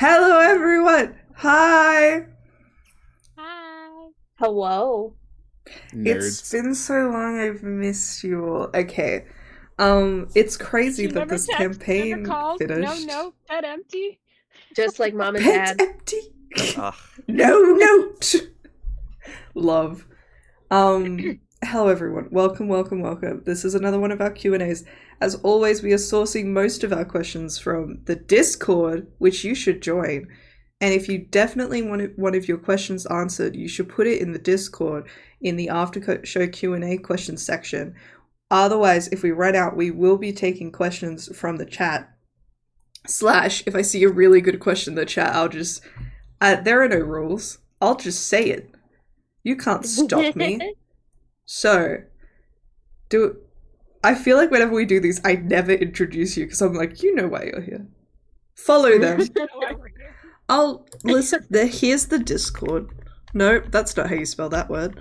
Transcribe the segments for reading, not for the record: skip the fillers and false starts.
Hello, everyone. Hi. Hi. Hello. It's Nerds. been so long. I've missed you all. Okay. It's crazy She that never this texts, never campaign calls. finished. No, pet empty. Just like mom and Pet dad. empty. Ugh. No note. Love. Hello, everyone. Welcome. This is another one of our Q&As. As always, we are sourcing most of our questions from the Discord, which you should join. And if you definitely want one of your questions answered, you should put it in the Discord in the after show Q&A questions section. Otherwise, if we run out, we will be taking questions from the chat. If I see a really good question in the chat, I'll just... there are no rules. I'll just say it. You can't stop me. So, I feel like whenever we do these, I never introduce you because I'm like, you know why you're here. Follow them. I'll listen. Here's the Discord. Nope, that's not how you spell that word.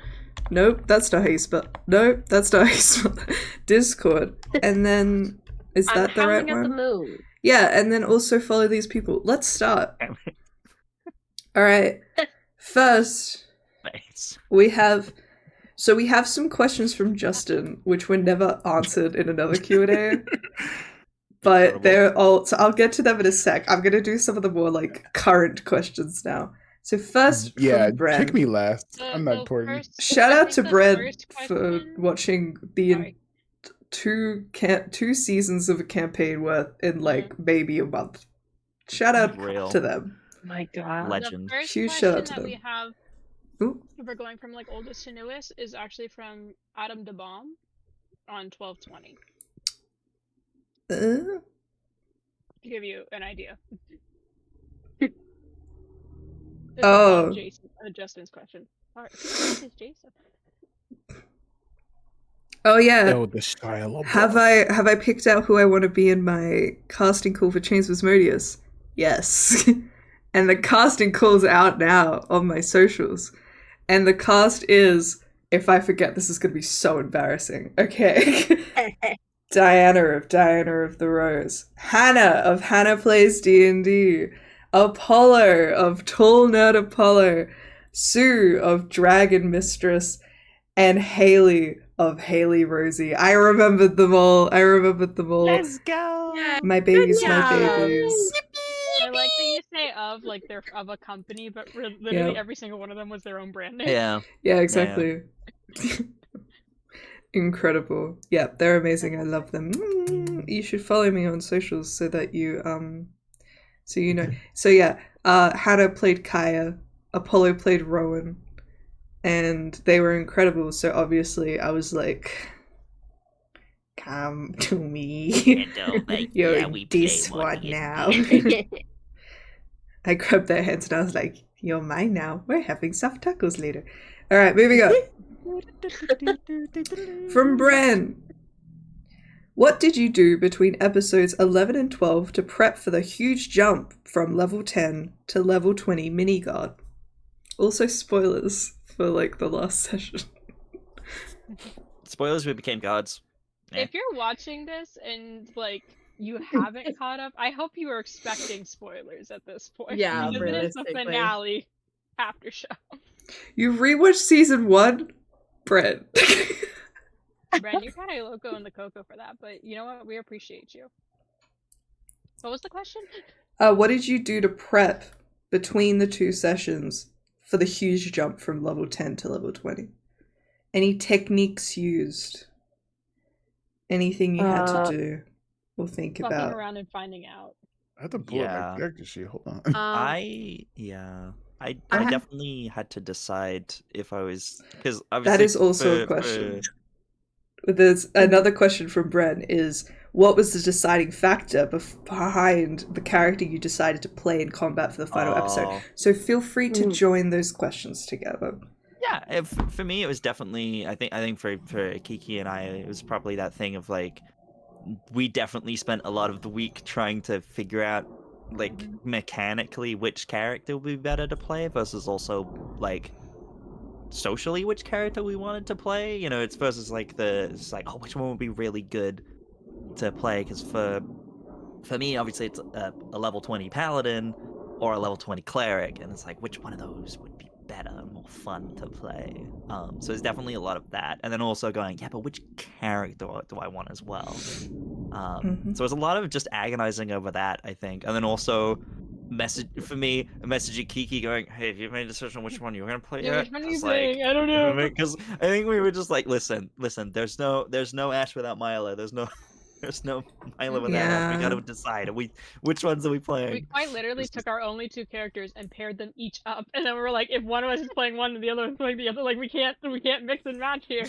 Nope, that's not how you spell. Nope, that's not how you spell that. Discord. And then is that the right I'm howling at the one? moon. Yeah, and then also follow these people. Let's start. All right. First, Thanks. we have some questions from Justin, which were never answered in another Q&A. But they're all... So I'll get to them in a sec. I'm going to do some of the more, like, current questions now. So first, Yeah, from Bren. pick me last. I'm not important. Shout out to Bren first for question- watching the two seasons of a campaign worth in, like, maybe a month. Shout out Real. to them. My God. Legend. The first Huge shout question out to that we them. have, Ooh. if we're going from like oldest to newest, is actually from Adam DeBomb on 1220. To give you an idea. Oh. Jason, Justin's question. Alright, who is Jason? Oh yeah. Oh, the style of Have I picked out who I want to be in my casting call for Chains of Asmodeus? Yes. And the casting call's out now on my socials. And the cast is, if I forget, this is going to be so embarrassing. Okay. Diana of the Rose. Hannah of Hannah Plays D&D. Apollo of Tall Nerd Apollo. Sue of Dragon Mistress. And Haley of Haley Rosie. I remembered them all. Let's go. Yeah. My babies, Good my job. babies. I like that you say of, like they're of a company, but literally Yep. every single one of them was their own brand name. Yeah. Yeah, exactly. Incredible. Yeah, they're amazing. I love them. You should follow me on socials so that you so you know. So yeah, Hannah played Kaya, Apollo played Rowan, and they were incredible. So obviously I was like, come to me. You're this one now. I grabbed their hands and I was like, you're mine now. We're having soft tacos later. All right, moving on. From Bren. What did you do between episodes 11 and 12 to prep for the huge jump from level 10 to level 20 miniguard? Also spoilers for like the last session. Spoilers, we became gods. If you're watching this and like you haven't caught up, I hope you are expecting spoilers at this point. Yeah, because it is the realistically. finale after show. You rewatched season 1? Bren. Bren, you're kind of loco in the cocoa for that, but you know what? We appreciate you. What was the question? What did you do to prep between the two sessions for the huge jump from level 10 to level 20? Any techniques used? Anything you had to do or think Fucking about? around and finding out. I have to pull up my character sheet. Hold on. I definitely had to decide if I was, because obviously that is also a question. There's another question from Bren is, what was the deciding factor behind the character you decided to play in combat for the final episode? So feel free to join those questions together. Yeah, for me it was definitely, I think for Kiki and I, it was probably that thing of like, we definitely spent a lot of the week trying to figure out like mechanically which character would be better to play versus also like socially which character we wanted to play. You know, it's versus like it's like, oh, which one would be really good to play, because for me obviously it's a level 20 paladin, or a level 20 cleric, and it's like which one of those would be better and more fun to play. So there's definitely a lot of that, and then also going, yeah, but which character do I want as well? So there's a lot of just agonizing over that, I think, and then also messaging Kiki going, hey, have you made a decision on which one you're gonna play Yeah, yet? which one are you It's playing? I don't know. because I think we were just like, listen, there's no Ash without Milo, there's no Milo without Ash. We gotta decide, which ones are we playing? We quite literally took our only two characters and paired them each up, and then we were like, if one of us is playing one and the other is playing the other, like we can't mix and match here.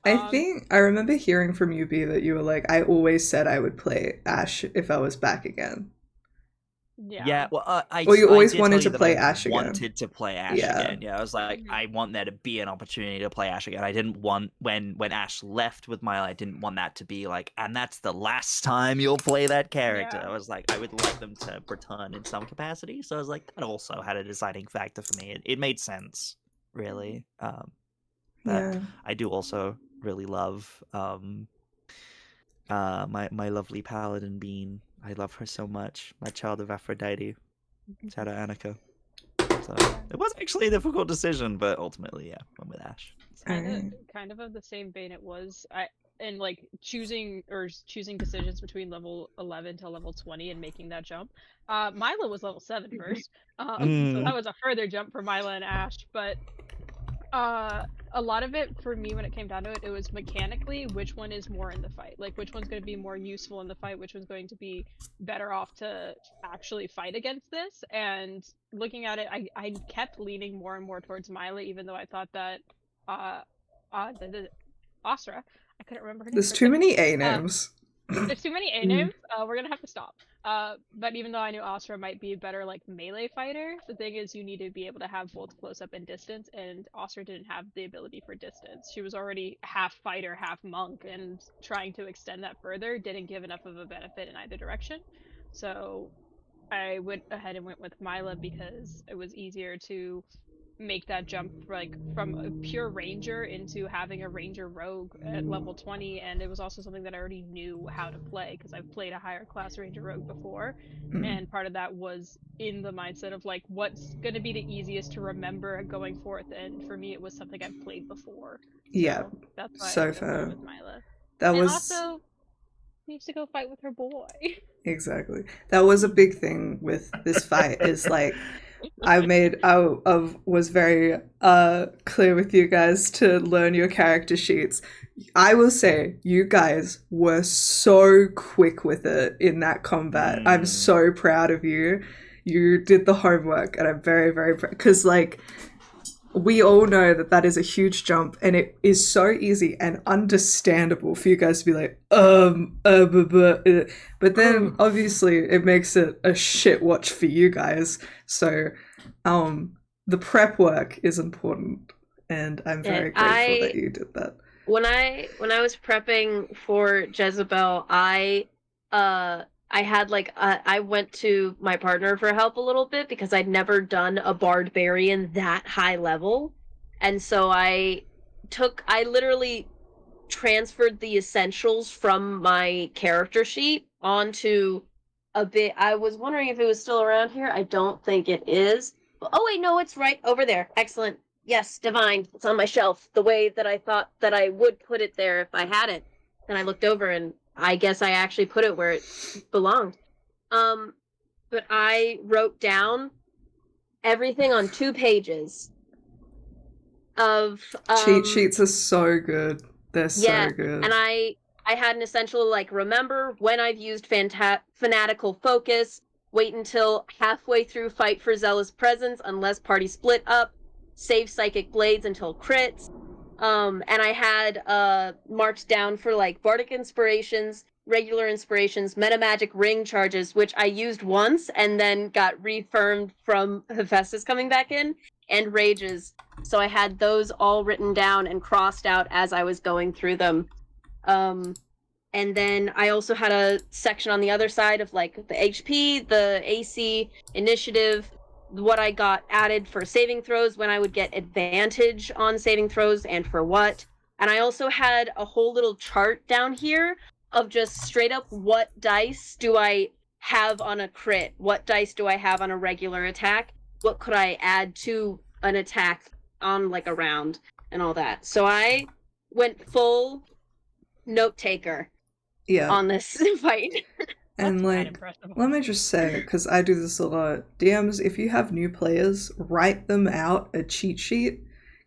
I think I remember hearing from you, B, that you were like, I always said I would play Ash if I was back again. Yeah. Well, you always did wanted tell you to play that I Ash again. Wanted to play Ash Yeah. again. Yeah, I was like, I want there to be an opportunity to play Ash again. I didn't want when Ash left with Milo, I didn't want that to be like, and that's the last time you'll play that character. Yeah. I was like, I would like them to return in some capacity. So I was like, that also had a deciding factor for me. It made sense, really. But I do also really love my lovely paladin Bean. I love her so much. My child of Aphrodite. Shout out Annika. So it was actually a difficult decision, but ultimately, yeah, went with Ash. Kind of the same vein it was. And like choosing decisions between level 11 to level 20 and making that jump. Milo was level 7 first. So that was a further jump for Milo and Ash, but a lot of it for me when it came down to it, it was mechanically which one is more in the fight. Like which one's going to be more useful in the fight, which one's going to be better off to actually fight against this. And looking at it, I kept leaning more and more towards Milo, even though I thought that the Asra, I couldn't remember her name. There's too many A names. There's too many A names. We're gonna have to stop. But even though I knew Asra might be a better like melee fighter, the thing is you need to be able to have both close up and distance, and Asra didn't have the ability for distance. She was already half fighter, half monk, and trying to extend that further didn't give enough of a benefit in either direction. So I went ahead and went with Mila because it was easier to make that jump like from a pure ranger into having a ranger rogue at level 20, and it was also something that I already knew how to play because I've played a higher class ranger rogue before, and part of that was in the mindset of like what's going to be the easiest to remember going forth, and for me it was something I've played before. Yeah, so that's why so I ended up fair. going with Mila. That and was also needs to go fight with her boy. Exactly. That was a big thing with this fight is like I was very clear with you guys to learn your character sheets. I will say you guys were so quick with it in that combat. I'm so proud of you. You did the homework, and I'm very, very proud because like we all know that is a huge jump, and it is so easy and understandable for you guys to be like, but then obviously it makes it a shit watch for you guys. So, the prep work is important, and I'm very grateful that you did that. When I was prepping for Jezebel, I had like I went to my partner for help a little bit because I'd never done a barbarian that high level, and so I literally transferred the essentials from my character sheet onto a bit. I was wondering if it was still around here. I don't think it is. Oh wait, no, it's right over there. Excellent. Yes, divine. It's on my shelf. The way that I thought that I would put it there if I had it. Then I looked over and I guess I actually put it where it belonged. But I wrote down everything on 2 pages of cheat sheets are so good. They're so good. And I had an essential like remember when I've used fanatical focus, wait until halfway through fight for zealous presence unless party split up, save psychic blades until crits. And I had marked down for like bardic inspirations, regular inspirations, metamagic ring charges, which I used once and then got reaffirmed from Hephaestus coming back in, and rages. So I had those all written down and crossed out as I was going through them. And then I also had a section on the other side of like the HP, the AC, initiative, what I got added for saving throws, when I would get advantage on saving throws and for what. And I also had a whole little chart down here of just straight up what dice do I have on a crit? What dice do I have on a regular attack? What could I add to an attack on like a round and all that? So I went full note taker Yeah. on this fight. And That's mad like, impressive. let me just say, because I do this a lot, DMs, if you have new players, write them out a cheat sheet,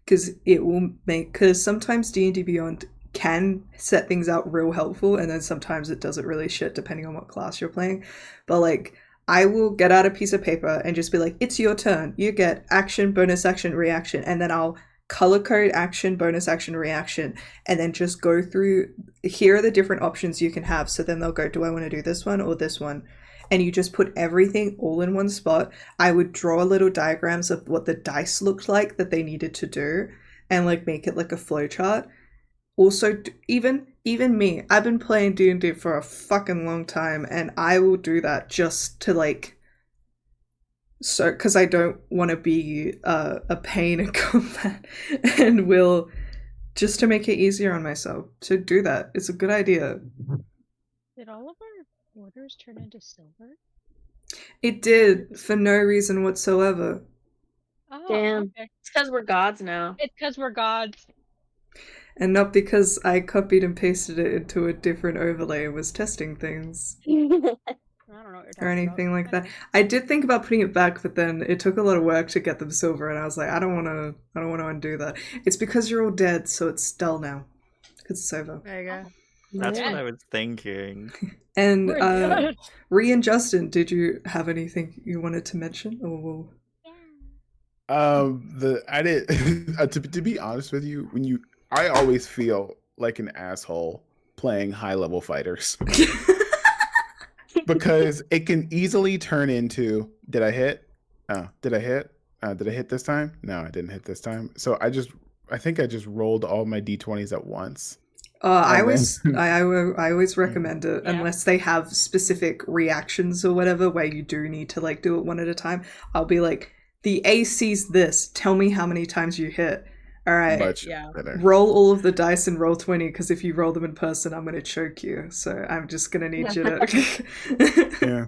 because it will make, because sometimes D&D Beyond can set things out real helpful, and then sometimes it does it really shit depending on what class you're playing. But like, I will get out a piece of paper and just be like, it's your turn. You get action, bonus action, reaction, and then I'll color code action, bonus action, reaction, and then just go through, here are the different options you can have. So then they'll go, do I want to do this one or this one? And you just put everything all in one spot. I would draw little diagrams of what the dice looked like that they needed to do and like make it like a flow chart. Also, even me, I've been playing D&D for a fucking long time, and I will do that just to like, so because I don't want to be a pain in combat, and will just to make it easier on myself to do that. It's a good idea. Did all of our borders turn into silver? It did for no reason whatsoever. Oh, Damn. okay. It's because we're gods now. It's because we're gods. And not because I copied and pasted it into a different overlay and was testing things I don't know what you're talking or anything about. like that. I did think about putting it back, but then it took a lot of work to get them silver, and I was like, I don't want to undo that. It's because you're all dead, so it's dull now. Because it's over. There you go. That's Yeah. what I was thinking. And We're dead. Ree and Justin, did you have anything you wanted to mention, or? I did to be honest with you, I always feel like an asshole playing high level fighters because it can easily turn into, did I hit? Oh, did I hit? Did I hit this time? No, I didn't hit this time. So I think I just rolled all my d20s at once. I And always then- I always recommend it Yeah. unless they have specific reactions or whatever where you do need to like do it one at a time. I'll be like, the AC's this. Tell me how many times you hit. All right. Much Yeah. better. Roll all of the dice and roll 20, because if you roll them in person, I'm gonna choke you. So I'm just gonna need you to. Yeah.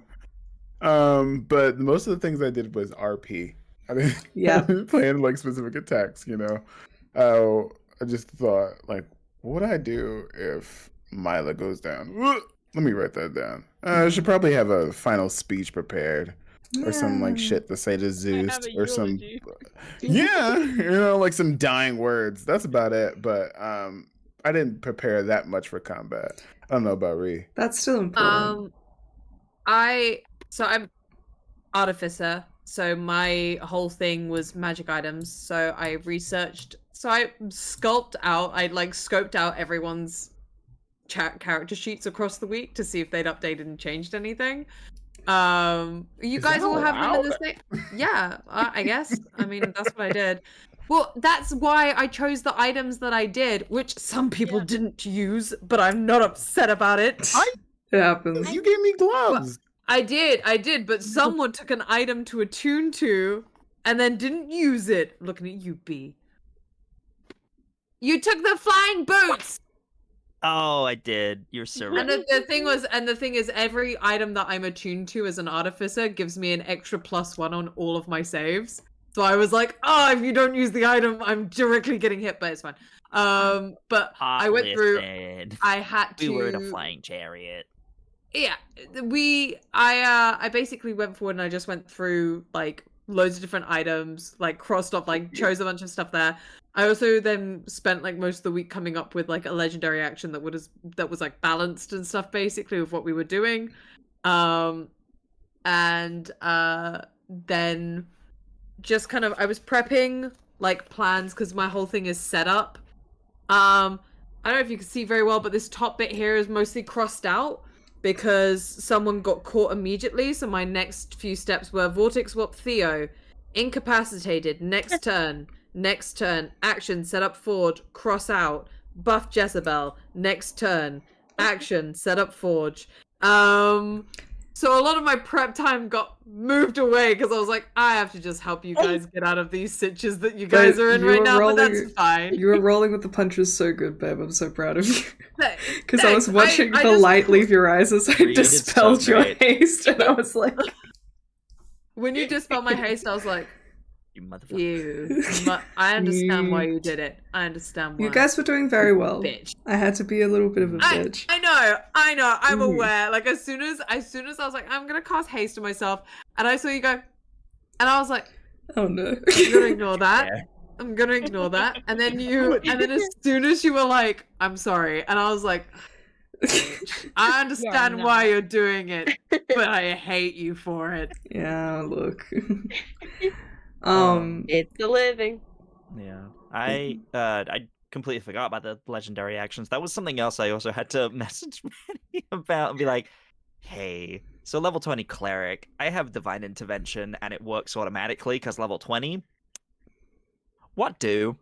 But most of the things I did was RP. I didn't, Yeah. I didn't plan like specific attacks, you know. I just thought, like, what would I do if Mila goes down? Let me write that down. I should probably have a final speech prepared. Or some like shit to say to Zeus, have a or some, eulogy. yeah, you know, like some dying words. That's about it. But I didn't prepare that much for combat. I don't know about Ree. That's still important. I'm artificer, so my whole thing was magic items. So I researched. So I scoped out everyone's character sheets across the week to see if they'd updated and changed anything. You Is guys that all have them in the allowed? same. Yeah, I guess. I mean, that's what I did. Well, that's why I chose the items that I did, which some people Yeah. didn't use, but I'm not upset about it. It happens. You gave me gloves. I did, but someone took an item to attune to and then didn't use it. Looking at you, B. You took the flying boots! Oh, I did. You're so right. And the thing is, every item that I'm attuned to as an artificer gives me an extra +1 on all of my saves. So I was like, oh, if you don't use the item, I'm directly getting hit, but it's fine. But I went through. Listen, I had to. we were in a flying chariot. Yeah, I basically went forward and I just went through like loads of different items, like crossed off, like chose a bunch of stuff there. I also then spent like most of the week coming up with like a legendary action that was like balanced and stuff, basically, with what we were doing. Then just kind of I was prepping like plans because my whole thing is set up. I don't know if you can see very well, but this top bit here is mostly crossed out because someone got caught immediately. So my next few steps were Vortex Warp Theo, incapacitated, next turn, action, set up Forge, cross out, buff Jezebel, next turn, action, set up Forge. So a lot of my prep time got moved away because I was like, I have to just help you guys get out of these sitches that you guys are in you right were now, but rolling- that's fine. You were rolling with the punches so good, babe. I'm so proud of you. Because I was Thanks. watching I the just- light leave your eyes as I Reed, it's so dispelled your great. haste, and I was like, When you dispelled my haste, I was like, You motherfucker. I understand why you did it. I understand why. you guys were doing very well. Bitch. I had to be a little bit of a bitch. I know, I'm Mhm. aware. Like as soon as I was like, I'm gonna cast haste on myself, and I saw you go, and I was like, Oh no. I'm gonna ignore that. Yeah. I'm gonna ignore that. And then as soon as you were like, I'm sorry, and I was like, I understand Yeah, why no. you're doing it, but I hate you for it. Yeah, look. It's the living. Yeah, I completely forgot about the legendary actions. That was something else I also had to message Manny about and be like, hey, so level 20 cleric, I have divine intervention and it works automatically because level 20. What do?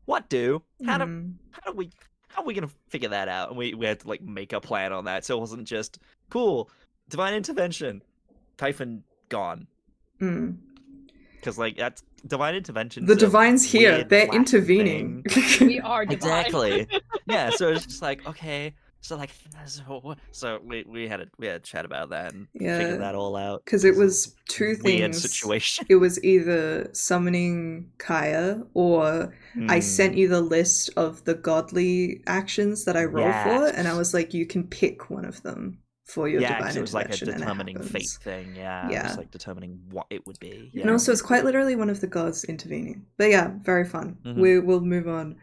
How do how are we gonna figure that out? And we had to like make a plan on that, so it wasn't just cool divine intervention, Typhon gone. Because like that's divine intervention. The divine's here. They're intervening. We are divine. Exactly. Yeah. So it's just like okay. So like so we had a chat about that and Yeah. figured that all out. Because it was two Weird things. situation. It was either summoning Kaya or I sent you the list of the godly actions that I roll for, and I was like, you can pick one of them for your divine 'cause it was like a intervention, and it determining fate happens. thing. Yeah. It Yeah. was like determining what it would be. Yeah. And also, it's quite literally one of the gods intervening. But yeah, very fun. Mhm. We'll move on.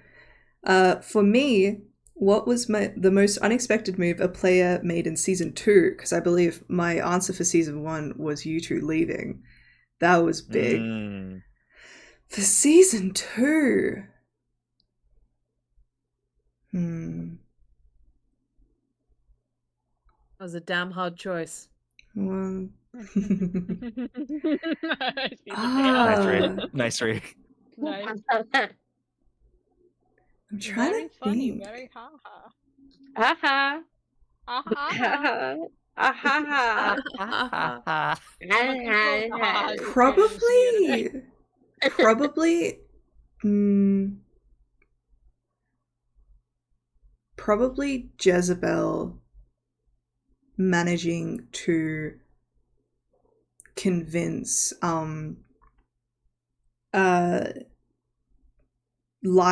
For me, what was the most unexpected move a player made in season 2? Because I believe my answer for season 1 was you two leaving. That was big. For season 2, That was a damn hard choice. well, Nice read. Nice read. Nice. I'm trying Very to funny. think. Very haha. Aha. Aha. Aha. Probably, probably Jezebel managing to convince Lyle.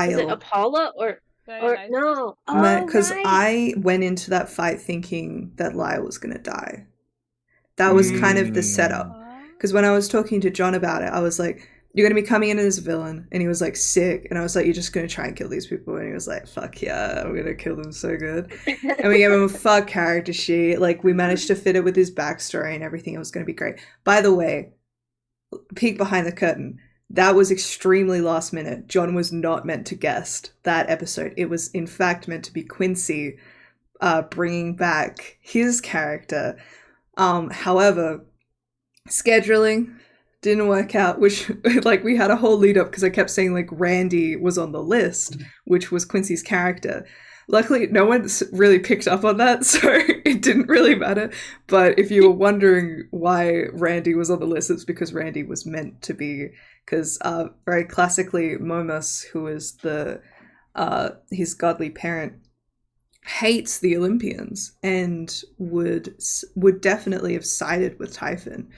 Is it Apollo or Very nice. no? Because right. I went into that fight thinking that Lyle was gonna die. That was kind of the setup. Because when I was talking to John about it, I was like, you're going to be coming in as a villain. And he was like, sick. And I was like, you're just going to try and kill these people. And he was like, fuck yeah, I'm going to kill them so good. And we gave him a fuck character sheet. Like, we managed to fit it with his backstory and everything. It was going to be great. By the way, peek behind the curtain. That was extremely last minute. John was not meant to guest that episode. It was, in fact, meant to be Quincy bringing back his character. However, scheduling didn't work out, which like we had a whole lead up because I kept saying like Randy was on the list, which was Quincy's character. Luckily, no one's really picked up on that, so it didn't really matter. But if you were wondering why Randy was on the list, it's because Randy was meant to be. Because very classically, Momus, who is his godly parent, hates the Olympians and would definitely have sided with Typhon.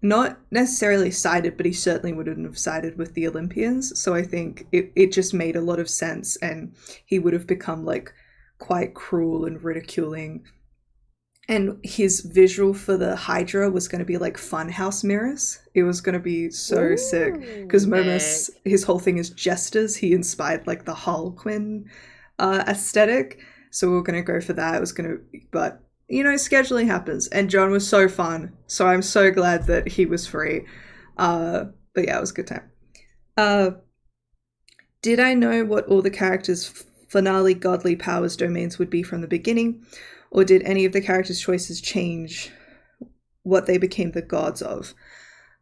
Not necessarily sided, but he certainly wouldn't have sided with the Olympians. So I think it just made a lot of sense, and he would have become like quite cruel and ridiculing. And his visual for the Hydra was going to be like funhouse mirrors. It was going to be so sick because Momus, his whole thing is jesters. He inspired like the Harlequin aesthetic. So we were going to go for that. It was going to, but you know, scheduling happens, and John was so fun. So I'm so glad that he was free. But yeah, it was a good time. Did I know what all the characters' finale godly powers domains would be from the beginning? Or did any of the characters' choices change what they became the gods of?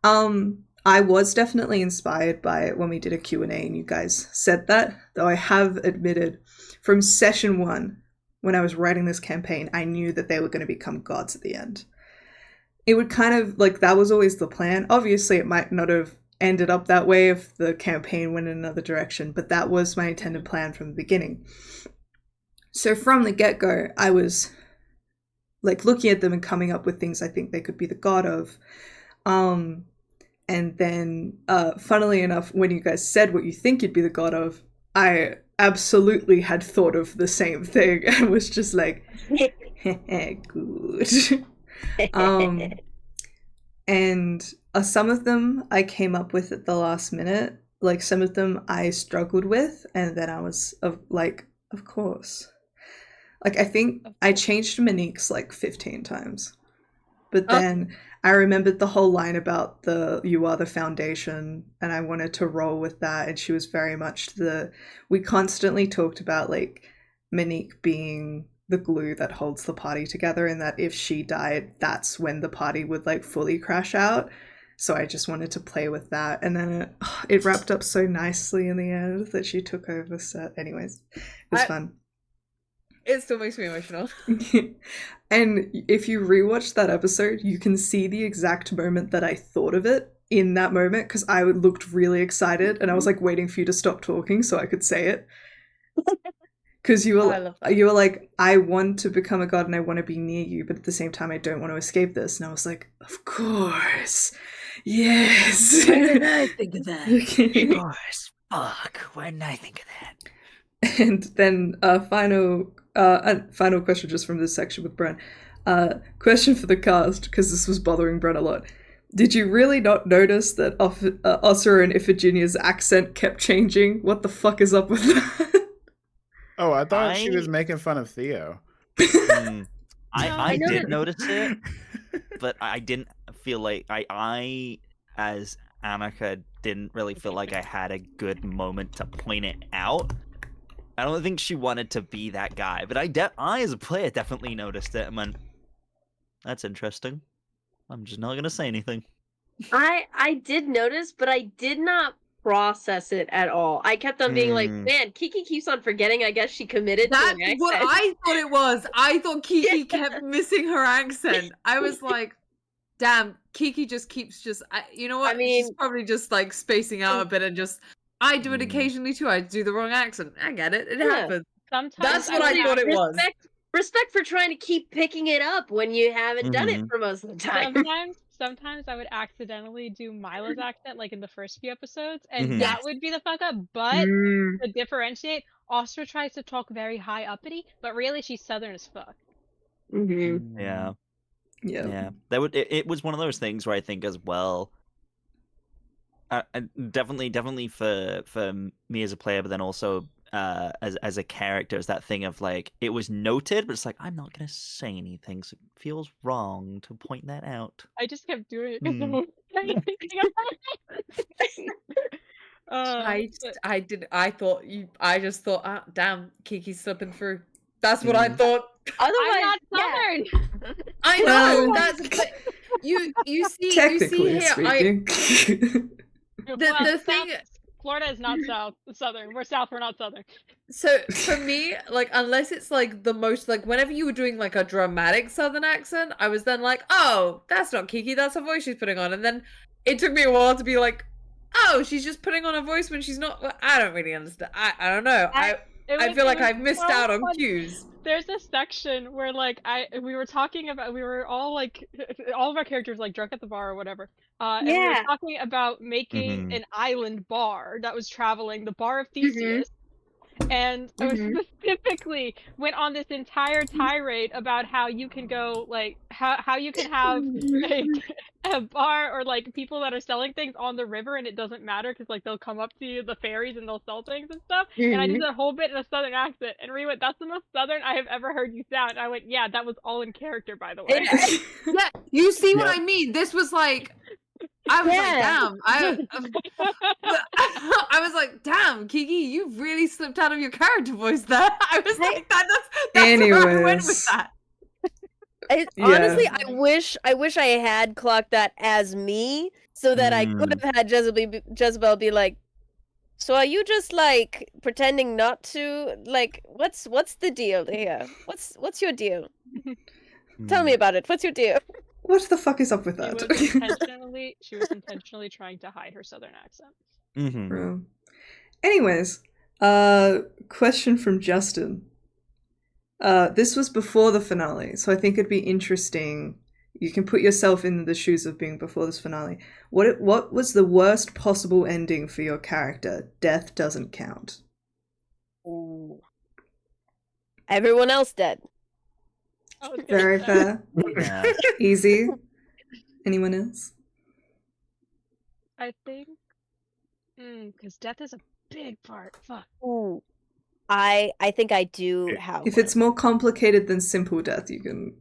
I was definitely inspired by it when we did a Q&A and you guys said that, though I have admitted from session 1, when I was writing this campaign, I knew that they were going to become gods at the end. it would kind of like that was always the plan. Obviously, it might not have ended up that way if the campaign went in another direction, but that was my intended plan from the beginning. So from the get-go, I was like looking at them and coming up with things I think they could be the god of. And then, funnily enough, when you guys said what you think you'd be the god of, I absolutely had thought of the same thing and was just like, good. And some of them I came up with at the last minute. Like some of them I struggled with, and then I was like, of course. Like I think I changed Monique's like 15 times. But then I remembered the whole line about you are the foundation, and I wanted to roll with that, and she was very much we constantly talked about like Monique being the glue that holds the party together, and that if she died, that's when the party would like fully crash out. So I just wanted to play with that, and then it wrapped up so nicely in the end that she took over set. Anyways, it was fun. It still makes me emotional. And if you rewatch that episode, you can see the exact moment that I thought of it in that moment, because I looked really excited and I was like waiting for you to stop talking so I could say it. Because you were like, I want to become a god and I want to be near you, but at the same time I don't want to escape this. And I was like, of course. Yes. Why didn't I think of that? Of course. Fuck. Why didn't I think of that? And then final question just from this section with Bren. Question for the cast, because this was bothering Bren a lot. Did you really not notice that Osira and Iphigenia's accent kept changing? What the fuck is up with that? Oh, I thought she was making fun of Theo. I did notice it, but I didn't feel like I as Annika didn't really feel like I had a good moment to point it out. I don't think she wanted to be that guy, but I as a player definitely noticed it and went, that's interesting. I'm just not gonna say anything. I did notice, but I did not process it at all. I kept on being like, man, Kiki keeps on forgetting. I guess she committed to an accent. That's what I thought it was. I thought Kiki kept missing her accent. I was like, damn, Kiki just keeps you know what? I mean, she's probably just like spacing out a bit and just. I do it occasionally too. I do the wrong accent. I get it. It happens. Sometimes that's what I thought it was. Respect for trying to keep picking it up when you haven't done it for most of the time. Sometimes I would accidentally do Mila's accent, like in the first few episodes, and that would be the fuck up. But to differentiate, Ostra tries to talk very high uppity, but really she's Southern as fuck. Yeah. It was one of those things where I think as well. Definitely for me as a player, but then also as a character, is that thing of like it was noted, but it's like I'm not gonna say anything, so it feels wrong to point that out. I just kept doing it because I just thought, damn, Kiki's slipping through. That's what I thought. Otherwise, I'm not Southern. I know. That's you see. Technically speaking. The thing, Florida is not Southern. We're South. We're not Southern. So for me, like, unless it's like the most like whenever you were doing like a dramatic Southern accent, I was then like, oh, that's not Kiki. That's her voice she's putting on. And then it took me a while to be like, oh, she's just putting on a voice when she's not. I don't really understand. I don't know. I feel like I've missed out on cues. There's a section where like we were talking about, we were all like, all of our characters like drunk at the bar or whatever. And we were talking about making an island bar that was traveling, the Bar of Theseus. And I specifically went on this entire tirade about how you can go like how you can have like a bar or like people that are selling things on the river and it doesn't matter because like they'll come up to you, the ferries, and they'll sell things and stuff. And I did a whole bit in a Southern accent, and Ree went, "That's the most Southern I have ever heard you sound." And I went, "Yeah, that was all in character, by the way." Yeah, you see what I mean? This was like. I was like, damn. I was like, damn, Kiki, you really slipped out of your character voice there. I was like, that's where I went with that. Honestly, I wish I had clocked that as me, so that I could have had Jezebel be like, so are you just like pretending not to like what's the deal here? What's your deal? Tell me about it. What's your deal? What the fuck is up with She was intentionally trying to hide her southern accent. Mm-hmm. Bro. Anyways, question from Justin. This was before the finale, so I think it'd be interesting. You can put yourself in the shoes of being before this finale. What was the worst possible ending for your character? Death doesn't count. Ooh. Everyone else dead. Very fair. Yeah. Easy. Anyone else? I think, because death is a big part. Fuck. Ooh. I think I do have If one. it's more complicated than simple death, you can.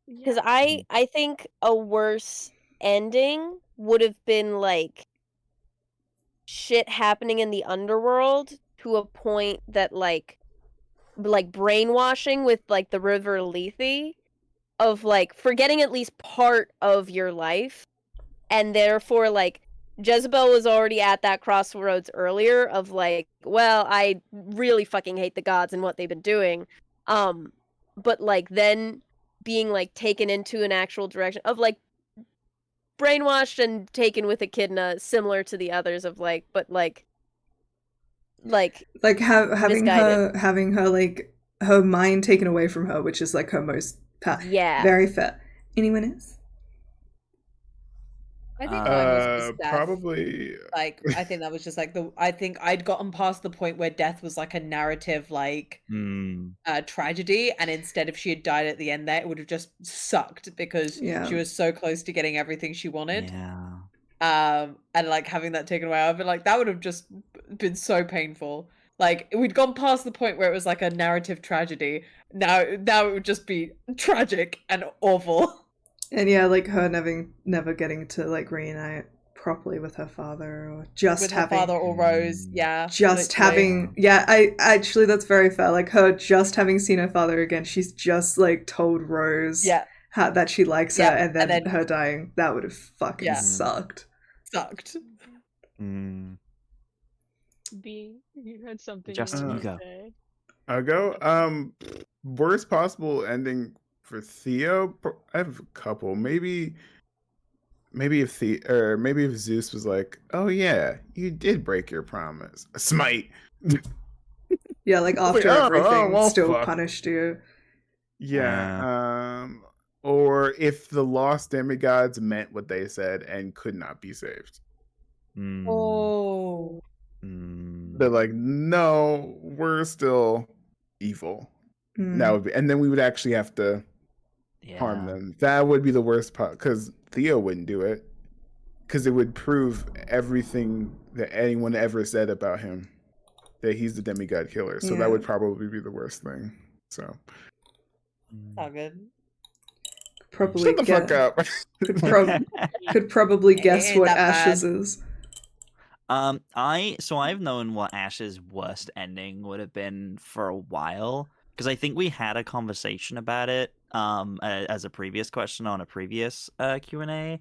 Because I think a worse ending would have been like shit happening in the underworld to a point that like brainwashing with like the River Lethe of like forgetting at least part of your life, and therefore like Jezebel was already at that crossroads earlier of like, well, I really fucking hate the gods and what they've been doing, but like then being like taken into an actual direction of like brainwashed and taken with echidna, similar to the others of like, but like having misguided. her like her mind taken away from her, which is like her most Yeah. very fair. Anyone else? I think mine was just death. Probably. Like, I think that was just like I think I'd gotten past the point where death was like a narrative, like tragedy, and instead if she had died at the end there, it would have just sucked because she was so close to getting everything she wanted. Yeah. And like having that taken away, I'd be like, that would have just been so painful. Like we'd gone past the point where it was like a narrative tragedy. Now it would just be tragic and awful. And yeah, like her never getting to like reunite properly with her father, or just with having her father or Rose, yeah. Just literally. having I actually that's very fair. Like her just having seen her father again, she's just like told Rose that she likes her, and then her dying. That would have fucking sucked. B, you had something. Justin, you go. Say. I'll go. Worst possible ending for Theo. I have a couple. Maybe if Zeus was like, "Oh yeah, you did break your promise." Smite. Yeah, like after everything, still punished you. Yeah. Or if the lost demigods meant what they said and could not be saved. Oh. They're like, no, we're still evil. That would be, and then we would actually have to harm them. That would be the worst part, because Theo wouldn't do it, because it would prove everything that anyone ever said about him, that he's the demigod killer. So that would probably be the worst thing. So all good. Probably shut the fuck up. could probably guess what Ash's bad. is. I've known what Ash's worst ending would have been for a while, because I think we had a conversation about it as a previous question on a previous Q&A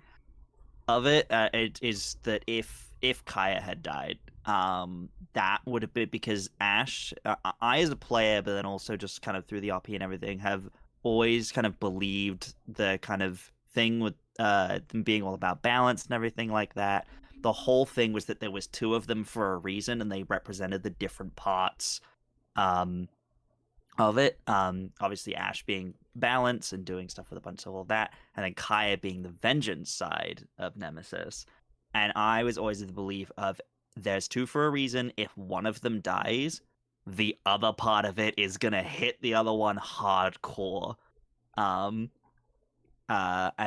of it. It is that if Kaya had died, that would have been because Ash, I as a player, but then also just kind of through the RP and everything, have always kind of believed the kind of thing with them being all about balance and everything like that. The whole thing was that there was two of them for a reason, and they represented the different parts of it. Obviously, Ash being balance and doing stuff with a bunch of all that, and then Kaya being the vengeance side of Nemesis. And I was always of the belief of there's two for a reason. If one of them dies, the other part of it is gonna hit the other one hardcore. And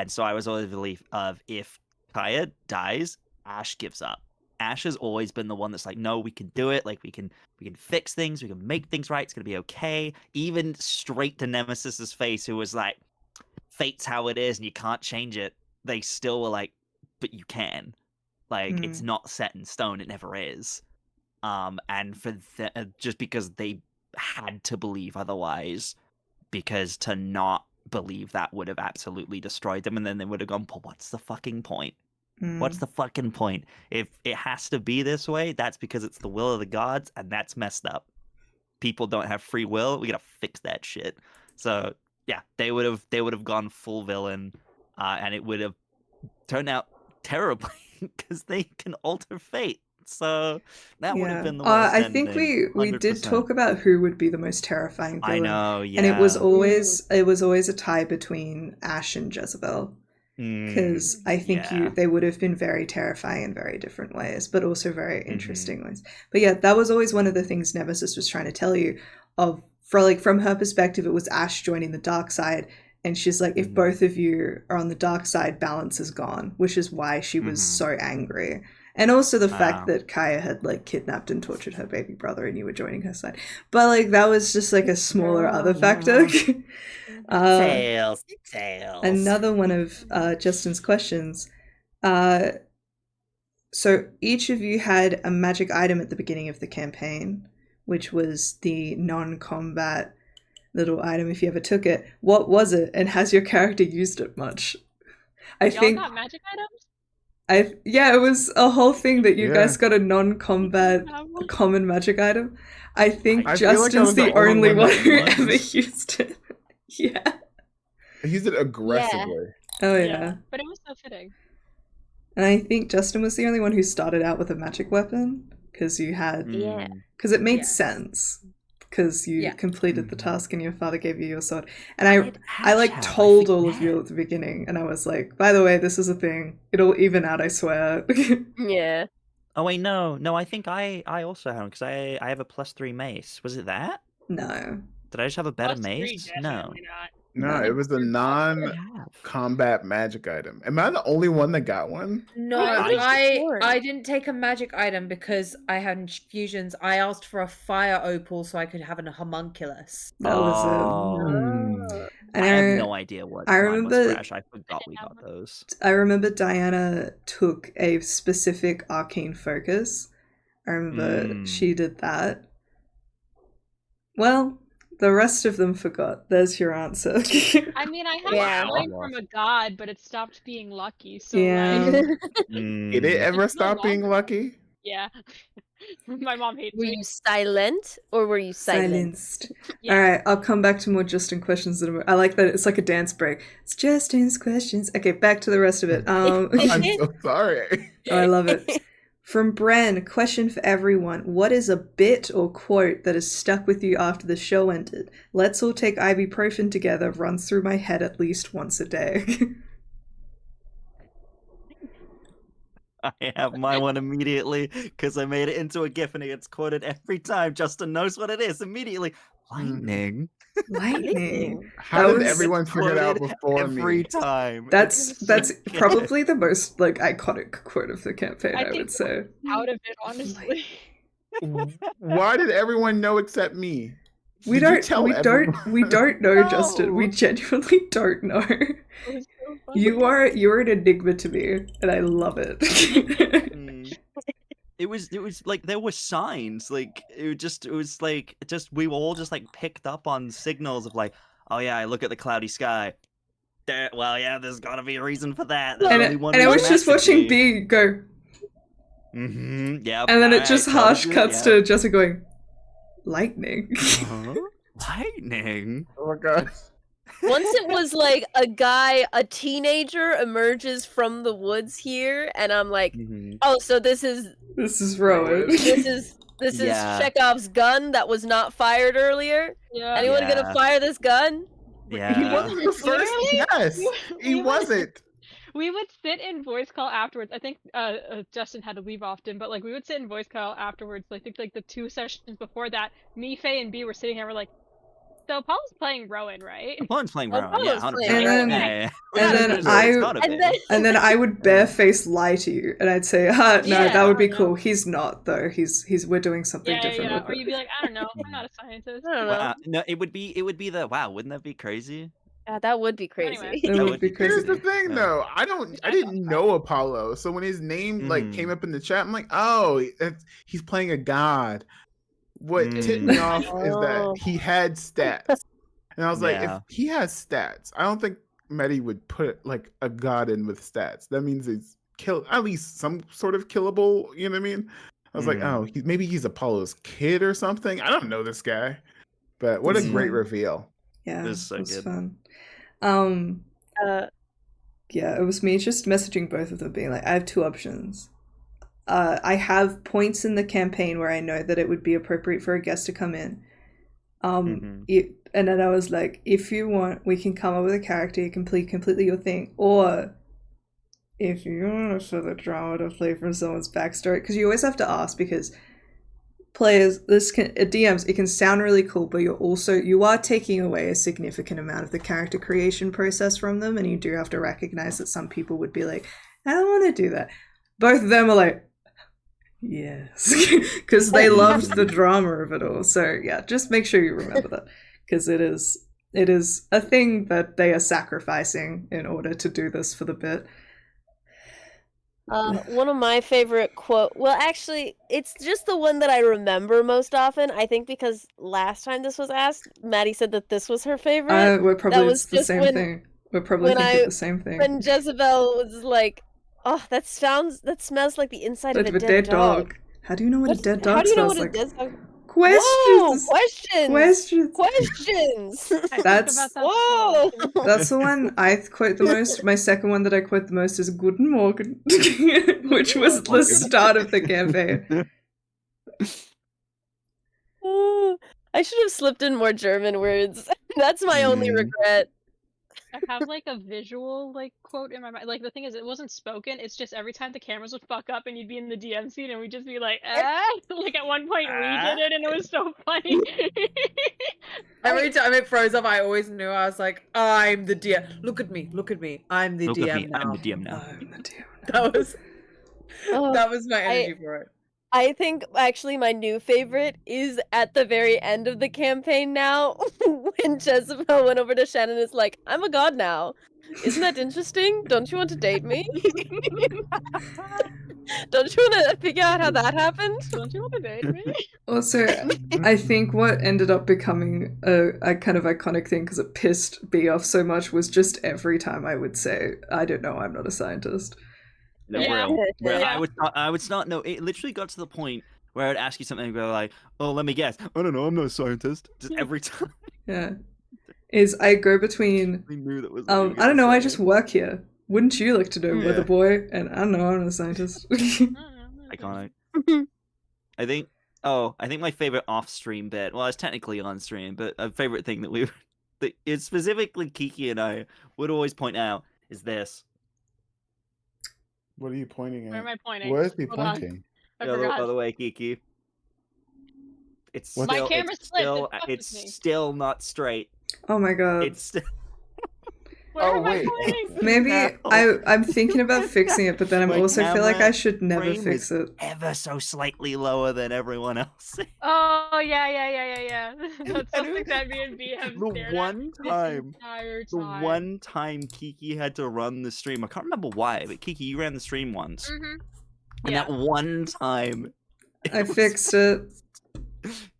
so I was always of the belief of if Kaya dies, Ash gives up. Ash has always been the one that's like, no, we can do it. Like we can fix things. We can make things right. It's gonna be okay. Even straight to Nemesis's face, who was like, fate's how it is, and you can't change it. They still were like, but you can. Like it's not set in stone. It never is. And for just because they had to believe otherwise, because to not believe that would have absolutely destroyed them, and then they would have gone, but what's the fucking point? What's the fucking point? If it has to be this way, that's because it's the will of the gods, and that's messed up. People don't have free will. We gotta fix that shit. So yeah, they would have gone full villain, and it would have turned out terribly because they can alter fate. So that would have been the worst I think ending. we did 100%. talk about who would be the most terrifying I villain, know, yeah. and it was always a tie between Ash and Jezebel. Because I think yeah. they would have been very terrifying in very different ways, but also very Mm-hmm. interesting ways. But yeah, that was always one of the things Nemesis was trying to tell you. From her perspective, it was Ash joining the dark side, and she's like, if both of you are on the dark side, balance is gone, which is why she was so angry. And also the fact that Kaya had like kidnapped and tortured her baby brother, and you were joining her side. But like that was just like a smaller other factor. Tails. Another one of Justin's questions. So each of you had a magic item at the beginning of the campaign, which was the non-combat little item if you ever took it. What was it, and has your character used it much? Y'all got magic items? It was a whole thing that you Yeah. guys got a non-combat common magic item. I think I feel like I Justin's was the the only only one one that who was. ever used it. Yeah. I used it aggressively. Oh yeah. But it was so fitting. And I think Justin was the only one who started out with a magic weapon because you had Yeah. because it made Yes. sense because you Yeah. completed the Mhm. task and your father gave you your sword. And I Ash like have? I told all of forget. you at the beginning, and I was like, by the way, this is a thing. It'll even out, I swear. Yeah. Oh wait, no, I think I also have because I have a +3 mace. Was it that? No. Did I just have a better Plus three, mace? No. definitely not. No, No. it was a What non-combat magic item. Am I the only one that got one? No, I- I didn't take a magic item because I had fusions. I asked for a fire opal so I could have a homunculus. That was it. Oh. And I have no idea what I mine was remember- for Ash. I forgot we got those. I remember Diana took a specific arcane focus. I remember she did that. Well, the rest of them forgot. There's your answer. I mean, I have Yeah. a coin from a god, but it stopped being lucky. So Yeah. like, Did it ever It's still stop being lucky? yeah. My mom hates Were me. you silent or were you silent? Silenced. Yeah. All right, I'll come back to more Justin questions. I like that it's like a dance break. It's Justin's questions. Okay, back to the rest of it. I'm so sorry. I love it. From Bren, question for everyone. What is a bit or quote that has stuck with you after the show ended? Let's all take ibuprofen together runs through my head at least once a day. I have my one immediately because I made it into a GIF and it gets quoted every time. Justin knows what it is immediately. Lightning. Lightning. How That did was everyone figure it out Quoted before every me? time. That's It's so good. probably the most like iconic quote of the campaign, I think would say. Out of it, honestly. Why did everyone know except me? We Did you don't tell we everyone? don't know, Justin. We No. genuinely don't know. It was so funny. You're an enigma to me, and I love it. Mm. It was like there were signs, like it was like we were all just like picked up on signals of like, oh yeah, I look at the cloudy sky. There's gotta be a reason for that. There's and only one I was reason just that could watching be. B go, Yeah. and then it just harsh cuts to to Jessica going, lightning. lightning. Oh my god. Once it was like a teenager emerges from the woods here, and I'm like, oh, so this is This is Rowan. this is Yeah. Chekhov's gun that was not fired earlier. Yeah. Anyone Yeah. gonna fire this gun? He Yeah. wasn't the first Literally? yes. He We would- wasn't. We would sit in voice call afterwards. I think Justin had to leave often, but like we would sit in voice call afterwards. I think like the 2 sessions before that, me, Faye, and B were sitting here. We're like, so Paul's playing Rowan, right? Paul's playing Oh, Rowan, yeah, Paul's 100%. playing Rowan. Yeah. And then It's I- gotta And be. then And then I would barefaced lie to you, and I'd say, no, Yeah, that would be I know. cool. He's not, though. We're doing something Yeah, different yeah. with Or it. you'd be like, I don't know, I'm not a scientist. I don't know. Wow. No, it would be the wow. Wouldn't that be crazy? That would be crazy. Anyway. That That would would be be crazy. Here's the thing Yeah. though. I didn't know Apollo. So when his name like came up in the chat, I'm like, oh, he's playing a god. What tipped me off is Oh. that he had stats. And I was like, Yeah. if he has stats, I don't think Medi would put like a god in with stats. That means he's at least some sort of killable, you know what I mean? I was like, oh, maybe he's Apollo's kid or something. I don't know this guy. But what a That's great fine. reveal. Yeah, It was so it was good. fun. Uh, Yeah, it was me just messaging both of them, being like, I have two options. I have points in the campaign where I know that it would be appropriate for a guest to come in. And then I was like, if you want, we can come up with a character, you complete completely your thing, or if you want to show the drama to play from someone's backstory, because you always have to ask, because players, DMs, it can sound really cool, but you are taking away a significant amount of the character creation process from them, and you do have to recognize that some people would be like, I don't want to do that. Both of them are like, yes, because they loved the drama of it all. So yeah, just make sure you remember that, because it is a thing that they are sacrificing in order to do this for the bit. one of my favorite well, actually, it's just the one that I remember most often. I think because last time this was asked, Maddie said that this was her favorite. We're probably was the just same when- thing. We're probably when thinking I- the same thing. When Jezebel was like, "Oh, that smells like the inside But of a a dead dog." How do you know what a dead dog How do you know smells what a like? dead dog? Questions. Whoa, questions. Questions. Questions. I That's- think about that Whoa. so often. That's the one I quote the most. My second one that I quote the most is Guten Morgen, which was the start of the campaign. I should have slipped in more German words. That's my only regret. I have like a visual like quote in my mind. Like the thing is, it wasn't spoken. It's just every time the cameras would fuck up and you'd be in the DM scene and we'd just be like, ah. Like at one point we did it and it was so funny. Every time it froze up, I always knew. I was like, I'm the DM. Look at me. I'm the Look DM at me, now. I'm the DM now. I'm the DM. That was my energy for it. I think actually my new favorite is at the very end of the campaign now, when Jezebel went over to Shannon and is like, I'm a god now. Isn't that interesting? Don't you want to date me? Don't you want to figure out how that happened? Don't you want to date me? Also, I think what ended up becoming a kind of iconic thing, because it pissed B off so much, was just every time I would say, I don't know, I'm not a scientist. No, Yeah. where Yeah. I would not know. It literally got to the point where I'd ask you something and go like, "Oh, let me guess. I don't know. I'm not a scientist." Just every time Yeah. I go between, we knew that was. I don't know, I just work here. Wouldn't you like to know, Yeah. Weather Boy? And I don't know, I'm not a scientist. Iconic. I think my favorite off-stream bit. Well, it's technically on-stream, but a favorite thing that is specifically Kiki and I would always point out is this. What are you pointing at? Where am I pointing? Where is he Hold on. pointing? I The forgot. other way, Kiki. It's What? My still, camera it's slipped, still, it fucked it's with me. still not straight. Oh my god. It's still. Where Oh, am I wait. pointing? Maybe No. I'm thinking about fixing it, but then I'm My also feel like I camera should never frame fix is it. ever so slightly lower than everyone else. Oh yeah. That's something that me and B have The stared one at time- this entire The time. one time Kiki had to run the stream, I can't remember why, but Kiki, you ran the stream once, Mhm. and Yeah. that one time, I it was- fixed it.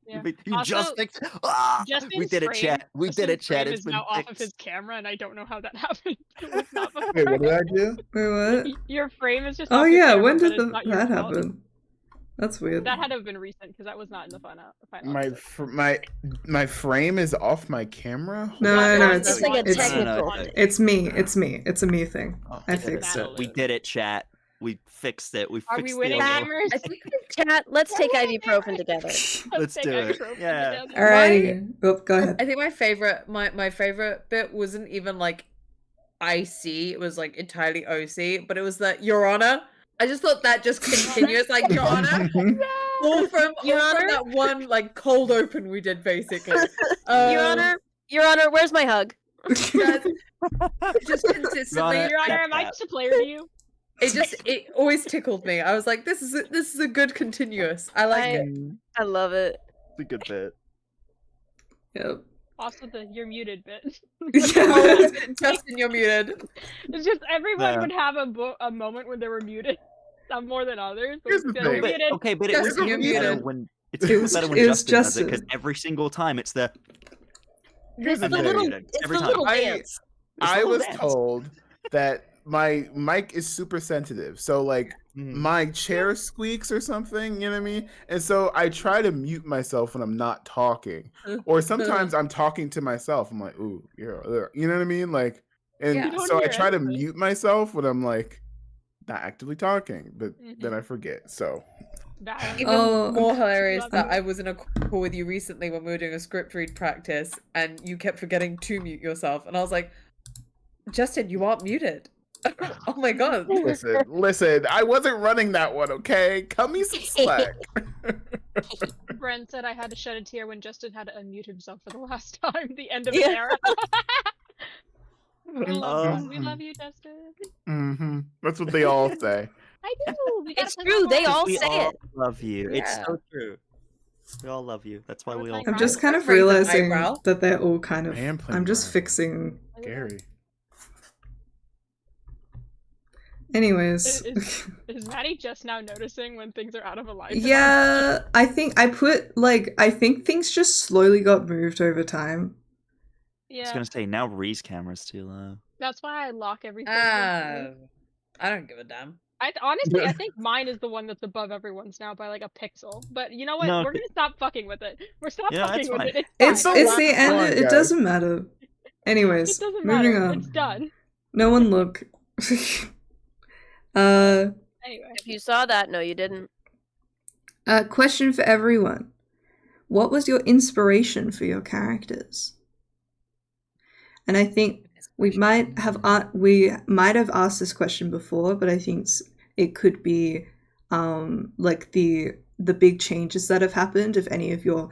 Yeah. You Also, just fixed. Ah! We Justin's did it, frame- chat. We did it, Justin's chat. frame It's is been now off of his fixed. camera, and I don't know how that happened. It was not before. Wait, what did I do? Wait, what? Your frame is just. Oh off your yeah, camera, when but did it's not your that fault. happen? That's weird. That had to have been recent because that was not in the final. My frame is off my camera. No, It's like a it's- technical. It's me. It's a me thing. Oh, I We did fixed it. Natalie. We did it, chat. We fixed it. We Are fixed we winning, the gamers? I think chat. Let's take ibuprofen together. Let's take do it. ibuprofen Yeah. together. Alrighty. Oh, go ahead. I think my favorite bit wasn't even like IC, it was like entirely OC, but it was the Your Honor. I just thought that just continuous, like Your Honor. All from Your Honor? that one like cold open we did basically. Your Honor, where's my hug? Guys, just consistently. Honor, Your Honor, get am I that. just a player to you? It always tickled me. I was like, this is a good continuous. I like it. I love it. It's a good bit. Yep. Also, the you're muted bit. Oh, Justin, you're muted. It's just everyone Yeah. would have a moment when they were muted. Some more than others. But Here's the still thing. you're But, muted. okay, but it Justin, was you're better muted. when It was- better when it was Justin does it, because Justin. every single time it's the. Here's the It's the thing. little, Every it's the time. little I- dance. It's the I little was dance. told that my mic is super sensitive. So like my chair squeaks or something, you know what I mean? And so I try to mute myself when I'm not talking. Or sometimes I'm talking to myself. I'm like, ooh, yeah, you know what I mean? Like, and Yeah. You don't so I hear try to anything. mute myself when I'm like not actively talking, but then I forget. So Balance. Even Oh, more hilarious Love that it. I was in a call with you recently when we were doing a script read practice, and you kept forgetting to mute yourself, and I was like, Justin, you aren't muted. Oh my god. listen, I wasn't running that one, okay? Cut me some slack. Brent said I had to shed a tear when Justin had to unmute himself for the last time. The end of an Yeah. era. I love Oh. that. We love you, Justin. Mm-hmm. That's what they all say. I do. We gotta It's play true. more They Mario. all We say all it. love you. It's Yeah. so true. We all love you. That's why I was we all. like, I'm just kind of Don't raise an realizing eyebrow. that they're all kind of. I am playing I'm just Mario. fixing. Gary. Anyways. Is Maddie just now noticing when things are out of alignment? Yeah, I think I think things just slowly got moved over time. I was Yeah. gonna say now Ree's camera's too low. That's why I lock everything. I don't give a damn. Honestly, I think mine is the one that's above everyone's now by like a pixel. But you know what? No, We're gonna stop fucking with it. We're stop Yeah, fucking that's with fine. it. It's fine. it's the Come end. on, It guys. doesn't matter. Anyways, It doesn't moving matter. on. It's done. No one look. Anyway. If you saw that, no, you didn't. Question for everyone: what was your inspiration for your characters? And I think we might have asked this question before, but I think it could be like the big changes that have happened. If any of your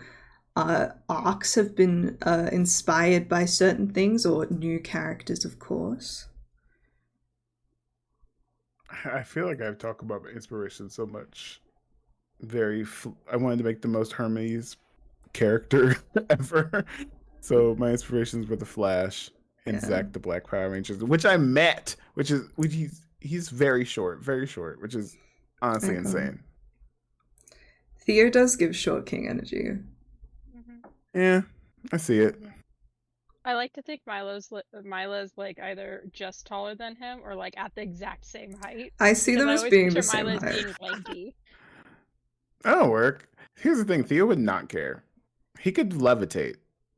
arcs have been inspired by certain things or new characters, of course. I feel like I've talked about my inspiration so much. I wanted to make the most Hermes character ever. So my inspirations were the Flash and Yeah. Zack the Black Power Rangers, which I met, which he's very short, which is honestly Okay. insane. Theo does give Short King energy. Yeah, I see it. I like to think Mila's like either just taller than him or like at the exact same height. I see Because them I as always being picture the same Mila as height. being lanky. That'll work. Here's the thing: Theo would not care. He could levitate,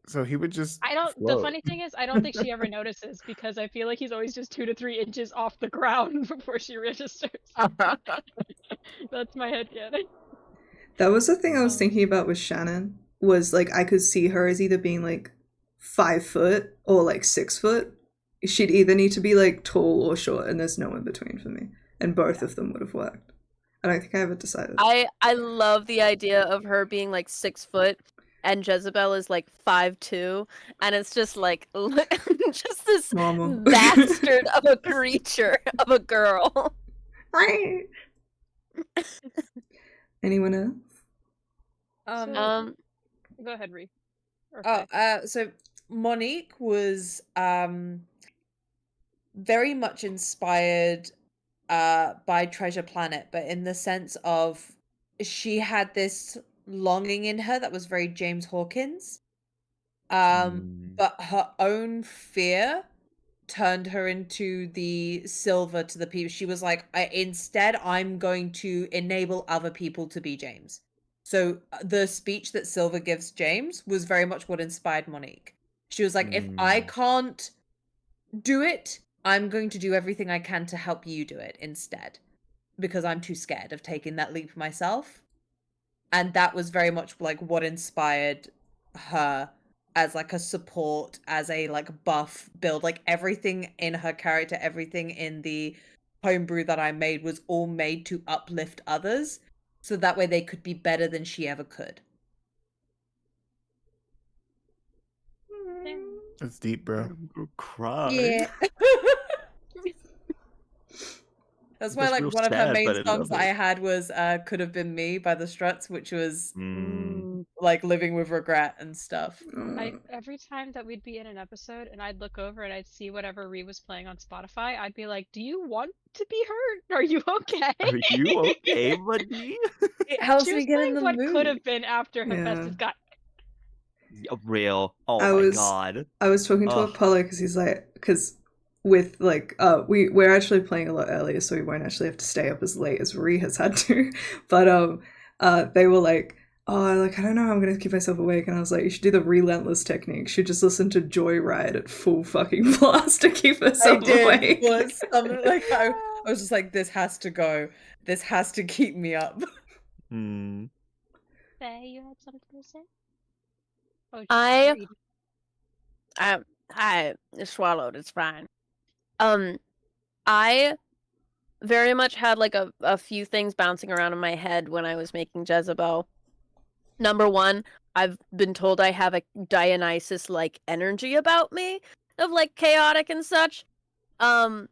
so he would just. The float. funny thing is, I don't think she ever notices because I feel like he's always just 2 to 3 inches off the ground before she registers. That's my headcanon. That was the thing I was thinking about with Shannon. Was like I could see her as either being like 5 foot or like 6 foot. She'd either need to be like tall or short, and there's no in between for me. And both of them would have worked. I don't think I ever decided. I love the idea of her being like 6 foot and Jezebel is like 5'2", and it's just like just this Mama. bastard of a creature of a girl. Anyone else? Go ahead, Ree. So Monique was very much inspired by Treasure Planet, but in the sense of she had this longing in her that was very James Hawkins. But her own fear turned her into the Silver to the people. She was like, instead, I'm going to enable other people to be James. So the speech that Silver gives James was very much what inspired Monique. She was like, if I can't do it, I'm going to do everything I can to help you do it instead. Because I'm too scared of taking that leap myself. And that was very much like what inspired her as like a support, as a like buff build. Like everything in her character, everything in the homebrew that I made was all made to uplift others. So that way they could be better than she ever could. That's deep, bro. Cry. Yeah. That's why, That's like, real one of her sad, main but I songs love that I it. had was Could Have Been Me by the Struts, which was like living with regret and stuff. Every time that we'd be in an episode and I'd look over and I'd see whatever Ree was playing on Spotify, I'd be like, do you want to be hurt? Are you okay? Are you okay, buddy? It helps She me was get in playing the what mood. could have been after Yeah. Hephaestus got. Real. Oh I my was- god. I was talking to Ugh. Apollo because he's like, because with like we're actually playing a lot earlier, so we won't actually have to stay up as late as Ree has had to. But they were like, oh, like I don't know, I'm gonna keep myself awake, and I was like, you should do the relentless technique. You should just listen to Joyride at full fucking blast to keep herself awake. Was something like I was just like, this has to go. This has to keep me up. Hmm. Say you had something to say. Oh, she's I- worried. I swallowed. It's fine. I very much had like a few things bouncing around in my head when I was making Jezebel. Number one, I've been told I have a Dionysus-like energy about me, of like chaotic and such. And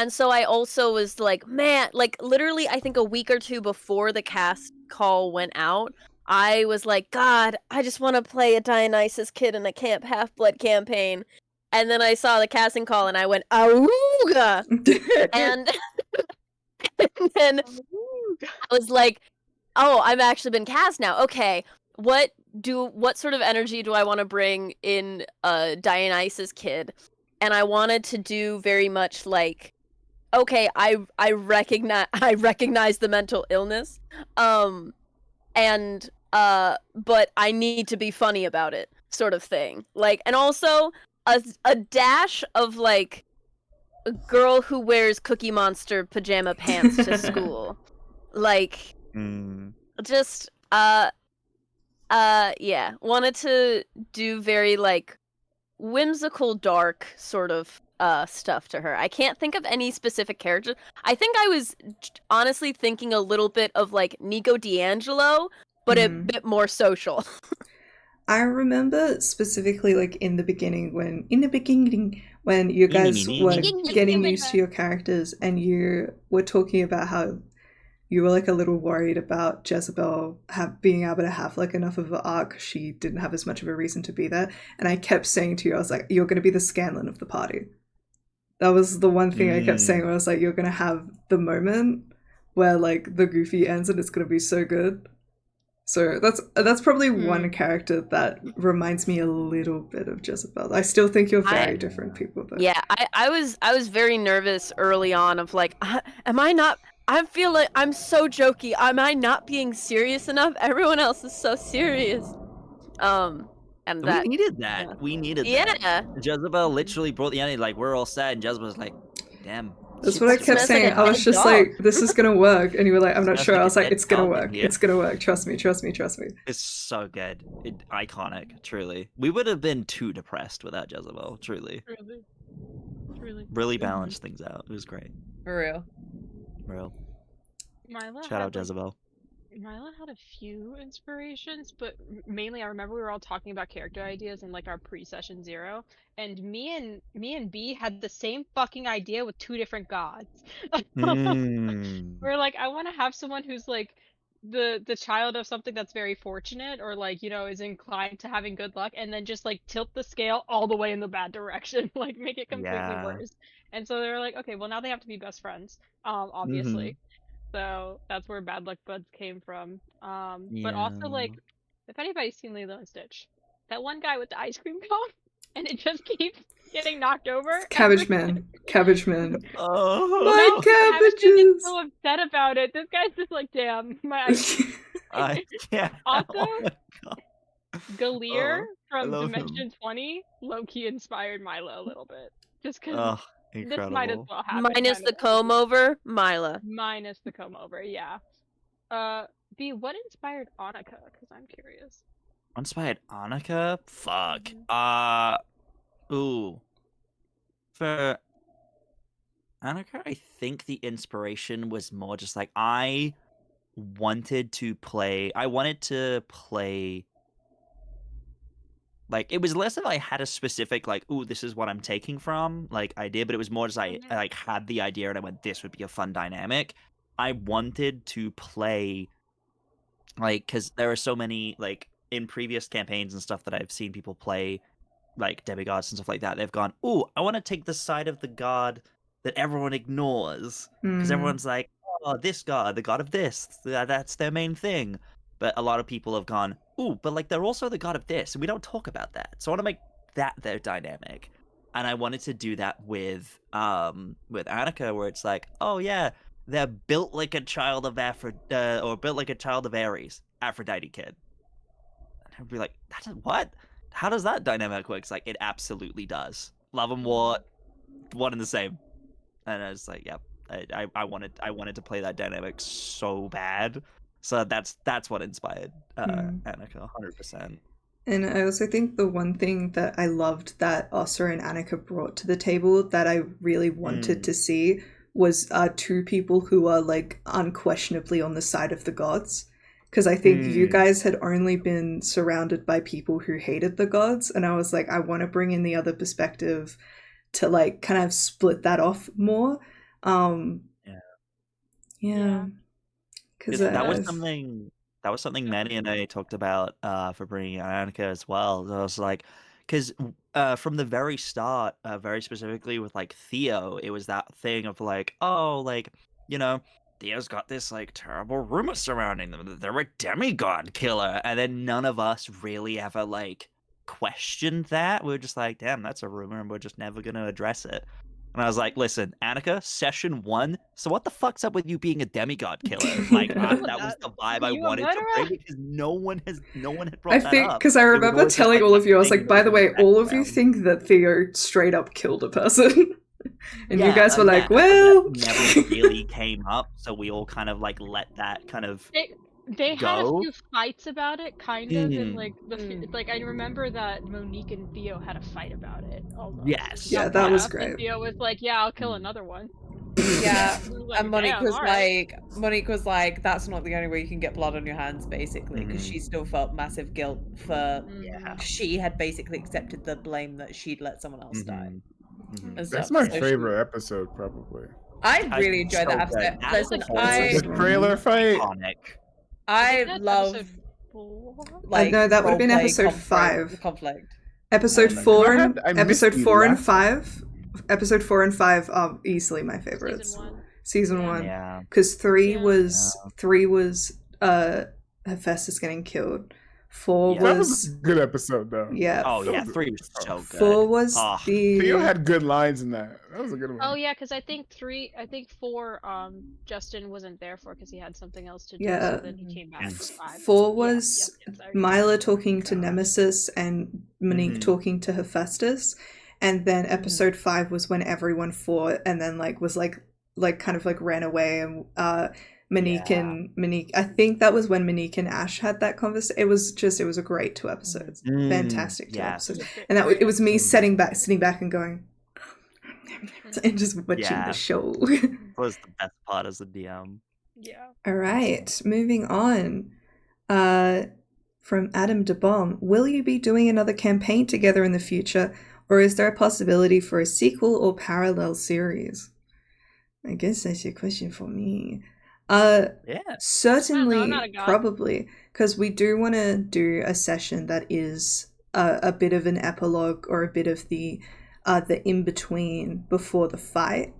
so I also was like, man, like literally, I think a week or two before the cast call went out, I was like, God, I just want to play a Dionysus kid in a Camp Half-Blood campaign. And then I saw the casting call and I went, Auga! and, and then I was like, oh, I've actually been cast now. Okay, what sort of energy do I want to bring in a Dionysus kid? And I wanted to do very much like, okay, I recognize the mental illness, and but I need to be funny about it, sort of thing. Like, and also a dash of like a girl who wears Cookie Monster pajama pants to school, like. Just yeah, wanted to do very like whimsical, dark sort of stuff to her. I can't think of any specific character. I think I was honestly thinking a little bit of like Nico D'Angelo, but a bit more social. I remember specifically like in the beginning when you guys were getting used to your characters and you were talking about how you were like a little worried about Jezebel being able to have like enough of an arc. She didn't have as much of a reason to be there. And I kept saying to you, I was like, you're going to be the Scanlan of the party. That was the one thing I kept saying where I was like, you're going to have the moment where like the goofy ends and it's going to be so good. So that's probably one character that reminds me a little bit of Jezebel. I still think you're very different people though. Yeah, I was very nervous early on of like, I feel like I'm so jokey. Am I not being serious enough? Everyone else is so serious. And that we needed that. Yeah. We needed Yeah. that. Jezebel literally brought the ending. Like we're all sad, and Jezebel was like, "Damn." That's what I kept saying. I was just like, "This is gonna work," and you were like, "I'm not Smells sure." like I a was like, dead "It's gonna dog in work. here." It's gonna work. Trust me. Trust me. Trust me." It's so good. Iconic. Truly, we would have been too depressed without Jezebel. Truly, really balanced things out. It was great. For Real. Mila Shout out Jezebel. Mila had a few inspirations, but mainly I remember we were all talking about character ideas in like our pre-session 0, and me and B had the same fucking idea with 2 different gods. We're like, I want to have someone who's like the child of something that's very fortunate or like, you know, is inclined to having good luck, and then just like tilt the scale all the way in the bad direction, like make it completely worse. And so they were like, okay, well now they have to be best friends, obviously. So that's where Bad Luck Buds came from. But also like, if anybody's seen Lilo and Stitch, that one guy with the ice cream cone, and it just keeps getting knocked over. Cabbage Man. Cabbage Man. Oh, My cabbages! Is so upset about it. This guy's just like, damn, my ice cream. Yeah. Also, Oh my God. Galir from love Dimension 20 low-key inspired Milo a little bit. Just because Oh, this incredible. might as well happen. minus kind the of comb over, Mila. Minus the comb over, yeah. B, what inspired Annika? Because I'm curious. Inspired Annika? Fuck. Ooh. For Annika, I think the inspiration was more just like I wanted to play like it was less of I had a specific like, ooh, this is what I'm taking from like idea, but it was more just I like had the idea and I went, this would be a fun dynamic. I wanted to play like, because there are so many like in previous campaigns and stuff that I've seen people play like demigods and stuff like that, they've gone, ooh, I want to take the side of the god that everyone ignores because everyone's like, oh, this god, the god of this, that's their main thing. But a lot of people have gone, ooh, but like they're also the god of this, and we don't talk about that. So I want to make that their dynamic. and I wanted to do that with Annika, where it's like, oh yeah, they're built like a child of or built like a child of Aries, Aphrodite kid. And I'd be like, what? How does that dynamic work? It's like, it absolutely does. Love and war, one and the same. And I was like, yep. I wanted to play that dynamic so bad. So that's what inspired Annika 100%. And I also think the one thing that I loved that Ossa and Annika brought to the table that I really wanted to see was two people who are like unquestionably on the side of the gods. Because I think you guys had only been surrounded by people who hated the gods, and I was like, I want to bring in the other perspective to like kind of split that off more. Yeah. Because that was something Manny and I talked about for bringing Annika as well. I was like, because from the very start, very specifically with like Theo, it was that thing of like, oh, like, you know, Theo's got this like terrible rumor surrounding them that they're a demigod killer, and then none of us really ever like questioned that. We were just like, damn, that's a rumor, and we're just never gonna address it. And I was like, listen, Annika, session 1, so what the fuck's up with you being a demigod killer? Like, that was the vibe I wanted to bring, because no one had brought that up. Because I remember telling all of you, I was like, by the way, all of you think that Theo straight up killed a person. And you guys were like, well... never really came up, so we all kind of like let that kind of They had a go. few fights about it, kind of, and like like I remember that Monique and Theo had a fight about it. Almost. Yes. Yeah, that was great. And Theo was like, "Yeah, I'll kill another one." Yeah, Like, and Monique damn, was like, that's not the only way you can get blood on your hands, basically, because she still felt massive guilt for she had basically accepted the blame that she'd let someone else die. That's my favorite episode, probably. I really enjoyed that episode. Listen, the trailer fight. I love. Like, no, that would have been episode 5. Conflict. Episode 4 and episode 4 and last 5. Episode 4 and 5 are easily my favorites. Season 1. Yeah. Because 3 was Hephaestus getting killed. 4 that was a good episode, though. Yeah. Oh yeah, 3 was so good. 4 was the Theo had good lines in that. That was a good one. Oh yeah, because I think 4, Justin wasn't there for because he had something else to do. Yeah. So then he came back for 5. 4 was Myla talking to Nemesis and Monique talking to Hephaestus, and then episode 5 was when everyone fought and then like was like kind of like ran away, and Monique, I think that was when Monique and Ash had that conversation. It was a great 2 episodes. Fantastic 2 episodes. And it was me sitting back and going and just watching the show. That was the best part as a DM. Yeah. All right, moving on. From Adam DeBomb, will you be doing another campaign together in the future, or is there a possibility for a sequel or parallel series? I guess that's a question for me. Certainly, probably, because we do want to do a session that is a bit of an epilogue or a bit of the in between before the fight.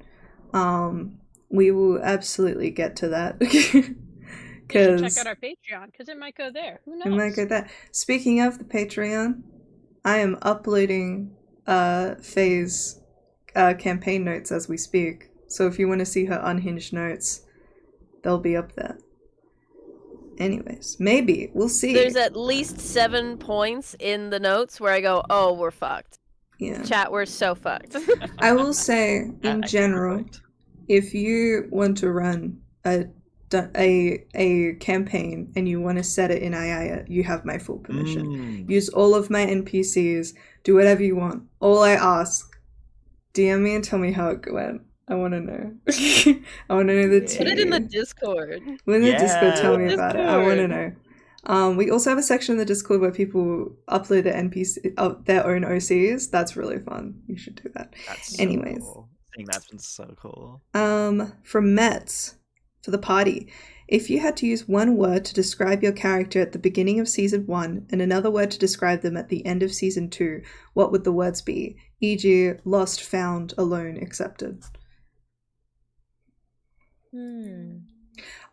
We will absolutely get to that. Because check out our Patreon, because it might go there. Who knows? It might go there. Speaking of the Patreon, I am uploading Faye's campaign notes as we speak. So if you want to see her unhinged notes, they'll be up there. Anyways, maybe. We'll see. There's at least 7 points in the notes where I go, oh, we're fucked. Yeah. Chat, we're so fucked. I will say, in general, if you want to run a campaign and you want to set it in Ayaya, you have my full permission. Use all of my NPCs. Do whatever you want. All I ask, DM me and tell me how it went. I want to know. I want to know the tea. Put it in the Discord. In the Discord, tell me about it. I want to know. We also have a section in the Discord where people upload their their own OCs. That's really fun. You should do that. That's anyways. Cool. I think that's been so cool. From Mets for the party. If you had to use one word to describe your character at the beginning of season 1 and another word to describe them at the end of season 2, what would the words be? E.g., lost, found, alone, accepted.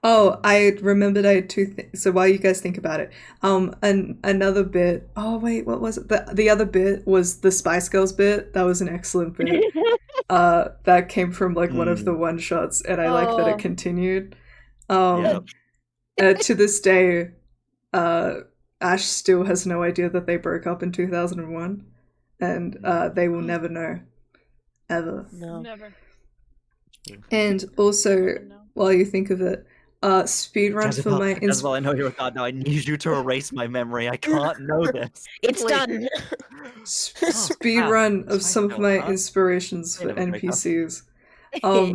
Oh, I remembered I had two things. So while you guys think about it, another bit. Oh wait, what was it? The other bit was the Spice Girls bit. That was an excellent bit. That came from like one of the one shots, and I like that it Oh. continued. Yep. To this day, Ash still has no idea that they broke up in 2001, and they will never know, ever. No. Never. And also, No. while you think of it, speedrun for my Jezebel, I know you're a god now. I need you to erase my memory. I can't know this. It's Please. done. speedrun of Spice some of Girls, my huh? inspirations They for never break up. NPCs.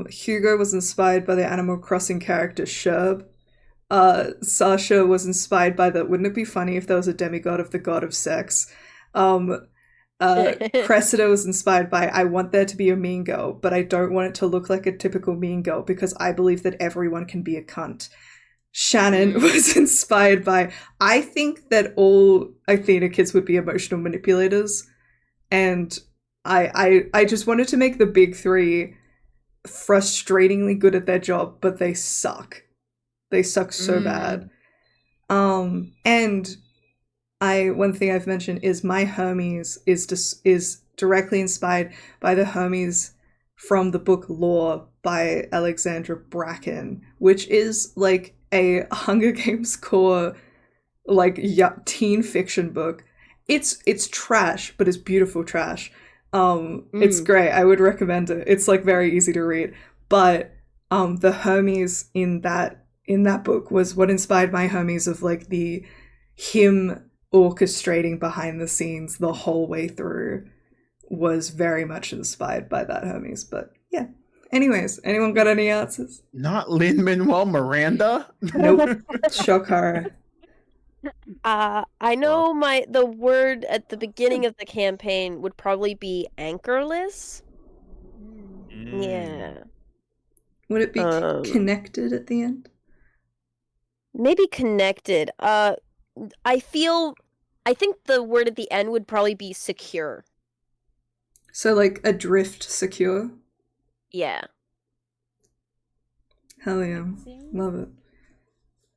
Hugo was inspired by the Animal Crossing character Sherb. Sasha was inspired by the wouldn't it be funny if there was a demigod of the god of sex? Cressida was inspired by I want there to be a mean girl, but I don't want it to look like a typical mean girl because I believe that everyone can be a cunt. Shannon was inspired by I think that all Athena kids would be emotional manipulators, and I just wanted to make the big three frustratingly good at their job, but they suck. They suck so bad. And one thing I've mentioned is my Hermes is directly inspired by the Hermes from the book Lore by Alexandra Bracken, which is like a Hunger Games core like teen fiction book. It's trash, but it's beautiful trash. It's great. I would recommend it. It's like very easy to read. But the Hermes in that book was what inspired my Hermes of like him orchestrating behind the scenes the whole way through was very much inspired by that Hermes. But yeah. Anyways, anyone got any answers? Not Lin-Manuel Miranda? Nope. Shock horror. I know the word at the beginning of the campaign would probably be anchorless. Yeah. Would it be connected at the end? Maybe connected. I think the word at the end would probably be secure. So like adrift secure? Yeah. Hell yeah. Love it.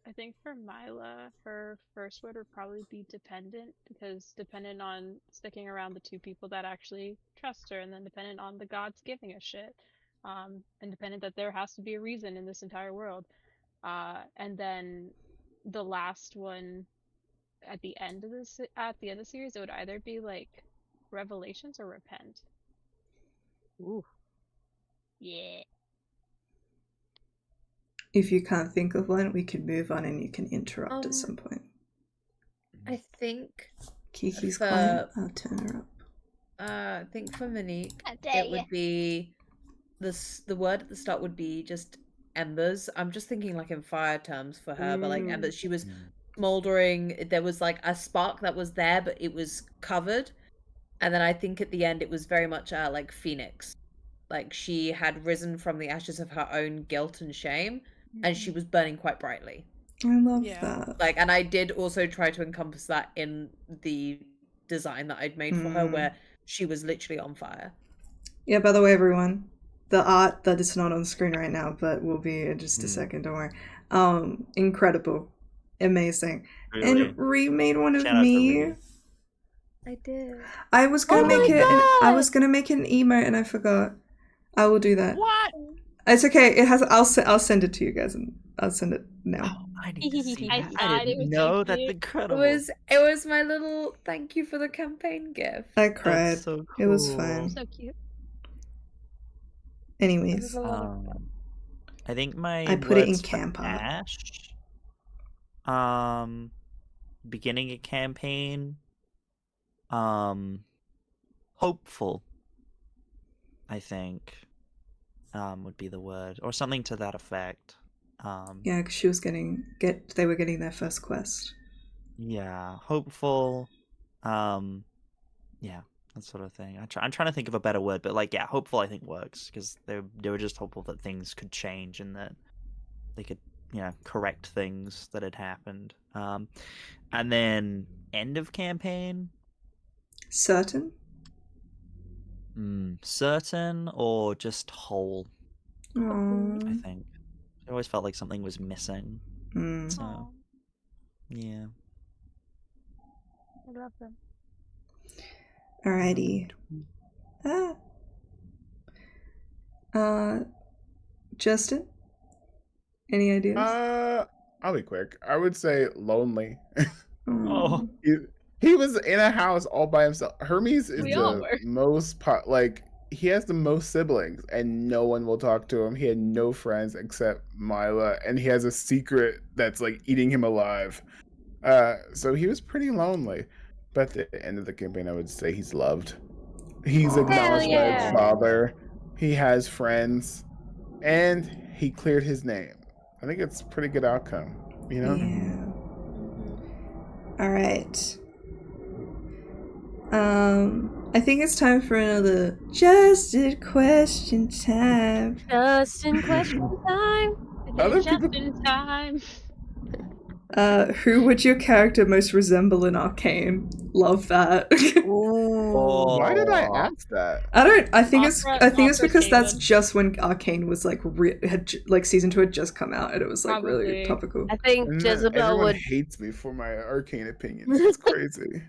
I think for Mila, her first word would probably be dependent, because dependent on sticking around the two people that actually trust her, and then dependent on the gods giving a shit, and dependent that there has to be a reason in this entire world. And then the last one at the end of the series, it would either be like revelations or repent. Ooh. Yeah. If you can't think of one, we can move on and you can interrupt at some point. I think Kiki's for- quiet. I'll turn her up. I think for Monique, How dare it would be the word at the start would be just embers. I'm just thinking like in fire terms for her, but like embers. She was smoldering. There was like a spark that was there, but it was covered. And then I think at the end it was very much like Phoenix. Like she had risen from the ashes of her own guilt and shame, and she was burning quite brightly. I love Yeah. that. Like, and I did also try to encompass that in the design that I'd made for her, where she was literally on fire. Yeah, by the way, everyone, the art that is not on screen right now, but will be in just a second, don't worry. Incredible. Amazing. Really? And Ree made one of Shout out to me. Ree. I did. I was gonna Oh make my it. I God! was gonna make an emote and I forgot. I will do that. What? It's okay. It has. I'll send it to you guys, and I'll send it now. Oh, I need to see I that. thought I it didn't was so know. That's cute. incredible. It was my little thank you for the campaign gift. I cried. That's so cool. It was fine. So cute. Anyways, I think my I put it in words for camp art. Ash, beginning a campaign, hopeful, I think, would be the word, or something to that effect. Yeah, because she was they were getting their first quest. Yeah, hopeful, yeah, that sort of thing. I'm trying to think of a better word, but like, yeah, hopeful I think works, because they were just hopeful that things could change and that they could, correct things that had happened. And then end of campaign. Certain? Certain or just whole, I Aww. think. I always felt like something was missing. Mm. So Aw, yeah. I love them. Alrighty. Justin? Any ideas? I'll be quick. I would say lonely. Oh. He was in a house all by himself. Hermes is We all the were. most he has the most siblings and no one will talk to him. He had no friends except Mila, and he has a secret that's like eating him alive. So he was pretty lonely. But at the end of the campaign, I would say he's loved. He's acknowledged by his yeah. father. He has friends, and he cleared his name. I think it's a pretty good outcome, you know? Yeah. All right. I think it's time for another Just a Question time. Just in question time. Other Just people- in time. Who would your character most resemble in Arcane? Love that. Ooh. Why did I Oh. ask that? I think it's Opera because that's Caitlyn. just when Arcane was like season 2 had just come out and it was like really Probably. topical. I think And Jezebel everyone would hates me for my arcane opinions. It's crazy.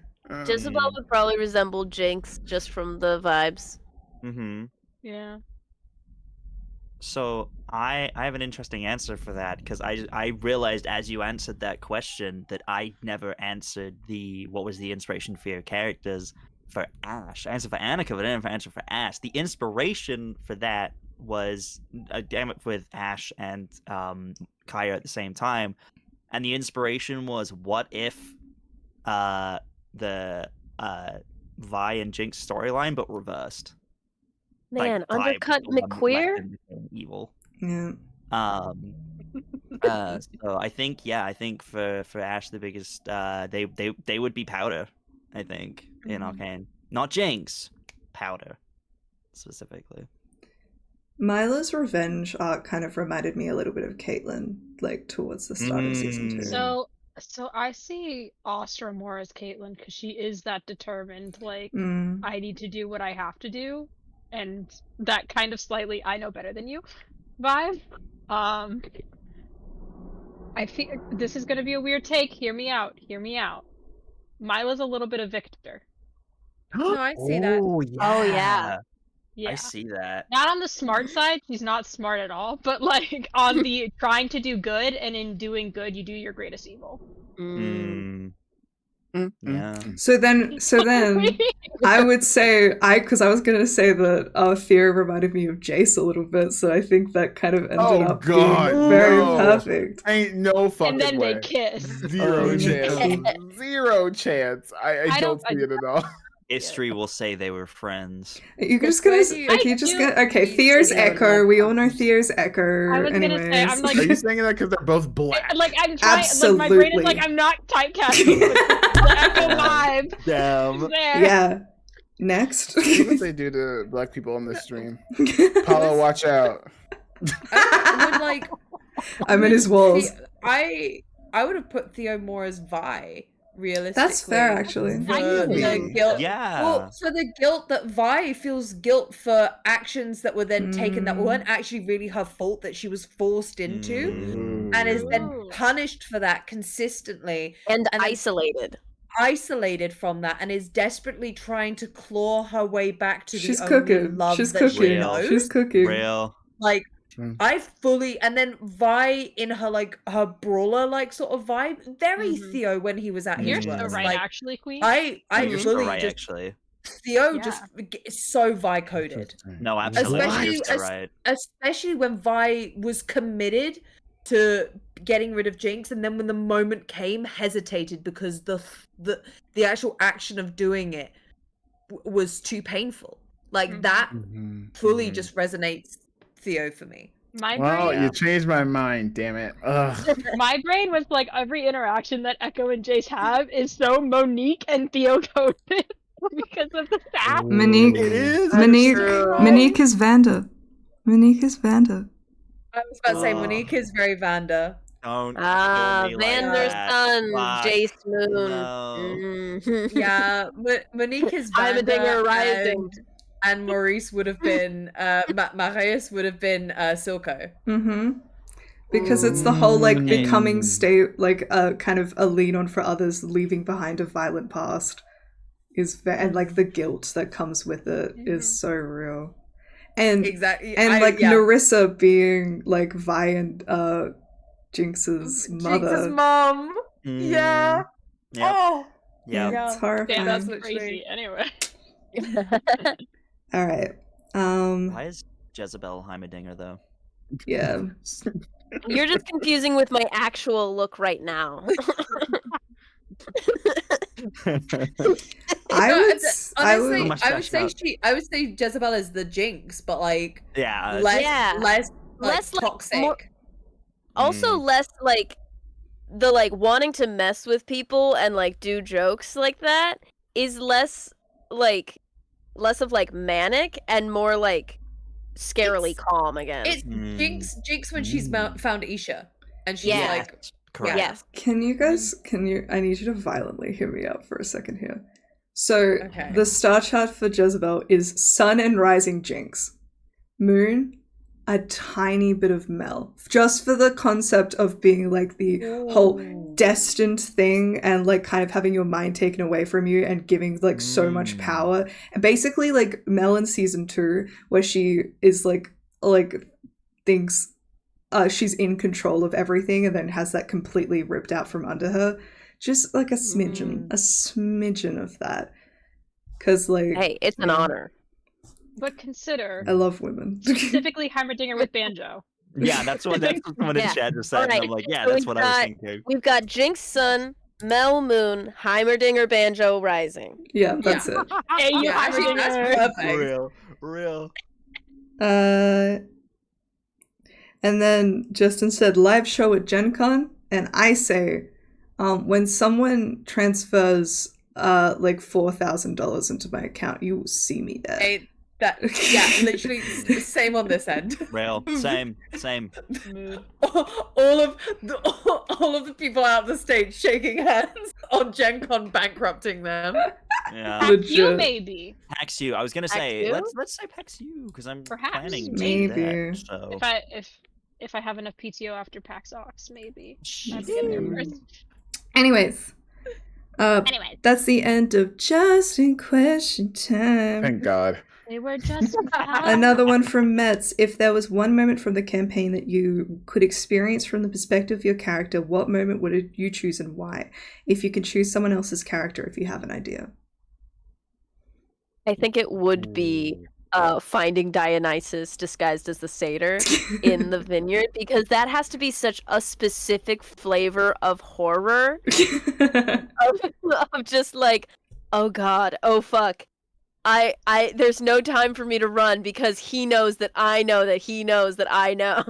Jezebel would probably resemble Jinx just from the vibes. Mm-hmm. Yeah. So I have an interesting answer for that, because I realized as you answered that question that I never answered what was the inspiration for your characters for Ash. I answered for Annika, but I didn't answer for Ash. The inspiration for that was with Ash and Kaya at the same time, and the inspiration was, what if the Vi and Jinx storyline but reversed? Man, Vi was undercut the one that left McQueer? and became evil. Yeah. So I think for Ash the biggest they would be Powder, I think, in Arcane. Not Jinx, Powder specifically. Mila's revenge arc kind of reminded me a little bit of Caitlyn, like towards the start of season 2. So I see Astra more as Caitlyn because she is that determined. Like, I need to do what I have to do, and that kind of slightly I know better than you vibe. I feel this is gonna be a weird take. Hear me out. Hear me out. Mila's a little bit of Victor. No, I see that. Oh Oh, yeah. Yeah. I see that. Not on the smart side, she's not smart at all, but like on the trying to do good, and in doing good, you do your greatest evil. Yeah. So then I would say because I was gonna say that Theo reminded me of Jace a little bit, so I think that kind of ended up being very perfect. Ain't no fucking And then way. they kiss. Zero chance. no. Zero chance. I don't see it at all. History will say they were friends. You're just Where gonna do you- okay, Theo's Yeah, Echo. yeah. We all know Theo's Echo. I was gonna say, I'm like- Are you saying that because they're both black? Like I'm trying. Like my brain is like, Absolutely. I'm not typecasting. But the Echo vibe Damn. is there. Yeah. Next. See what they do to black people on this stream. Paulo, watch out. I would like. I'm in his walls. I would have put Theo more as Vi. Realistically, That's fair, actually. For Really? the guilt. Yeah. Well, for the guilt that Vi feels guilt for actions that were then taken that weren't actually really her fault, that she was forced into, and is then Ooh. punished for that consistently, And And then- isolated. from that, and is desperately trying to claw her way back to She's the only cooking. love She's that she cooking. knows. She's cooking. Real. Like, Mm. I fully, and then Vi in her like her brawler like sort of vibe, very Mhm. Theo when he was at You're his so worst. right, Like, actually, Queen. I You're so fully right, just actually. Theo Yeah. just is so Vi coded, No, absolutely. Especially You're so as- right. especially when Vi was committed to getting rid of Jinx, and then when the moment came, hesitated because the actual action of doing it was too painful. Like Mhm. that fully Mhm. just resonates Theo for me. My Well, brain, you changed my mind, damn it. Ugh. my brain was like every interaction that Echo and Jace have is so Monique and Theo coded because of the sass. Monique. It is. Monique. true. Monique is Vanda. Monique is Vanda. I was about to say Oh. Monique is very Vanda. Don't Ah, kill me like Vander's that. son, Fuck. Jace Moon. No. Mhm. Yeah, Monique is I'm a Vanda. dinger rising. And Maurice would have been Marius would have been Silco. Mm-hmm. because it's the whole like Okay. becoming state, like a kind of a lean on for others, leaving behind a violent past and like the guilt that comes with it is so real. And Exactly. and like Narissa being like Vi and Jinx's mother. Jinx's mom. Yeah. Yep. Oh. Yeah. Yeah. It's horrifying. Damn, that's Literally. crazy. Anyway. All right. Why is Jezebel Heimerdinger though? Yeah. You're just confusing with my actual look right now. I would I would say Jezebel is the Jinx, but like Yeah. Less like, toxic. more- also less like the like wanting to mess with people and like do jokes like that is less of like manic and more like scarily calm again. It's Jinx when she's found Isha, and she's Yeah. like, Correct. Yes. Can you guys I need you to violently hear me out for a second here. So Okay. the star chart for Jezebel is Sun and Rising Jinx. Moon, a tiny bit of Mel. Just for the concept of being like the whole destined thing and like kind of having your mind taken away from you and giving like so much power. And basically like Mel in season 2 where she is like thinks she's in control of everything and then has that completely ripped out from under her. Just like a smidgen of that. Because like, Hey, it's an honor. But consider I love women. specifically Heimerdinger with banjo. Yeah, that's what someone in Yeah. chat just said. And I'm Alright, like, yeah, so that's we've what I was got- thinking. We've got Jinx Sun, Mel Moon, Heimerdinger Banjo Rising. Yeah, that's it. Hey, you yeah, actually, Heimerdinger. that's perfect. Real. And then Justin said live show at Gen Con, and I say, when someone transfers like $4,000 into my account, you will see me there. Literally same on this end. Real. Same. Mood. all of the people out the stage shaking hands on Gen Con bankrupting them. Yeah. Pax you Legit. maybe. Pax you. I was gonna say Pax you? let's say Pax you because I'm Perhaps. planning to Maybe. do that. So If I have enough PTO after PAX Ox, maybe. I have to get there first. Anyways, Anyways, that's the end of Just in Question Time. Thank God. they were just Another one from Metz. If there was one moment from the campaign that you could experience from the perspective of your character, what moment would you choose and why? If you could choose someone else's character, if you have an idea. I think it would be finding Dionysus disguised as the satyr in the vineyard, because that has to be such a specific flavor of horror of just like, oh god, oh fuck, I there's no time for me to run because he knows that I know that he knows that I know.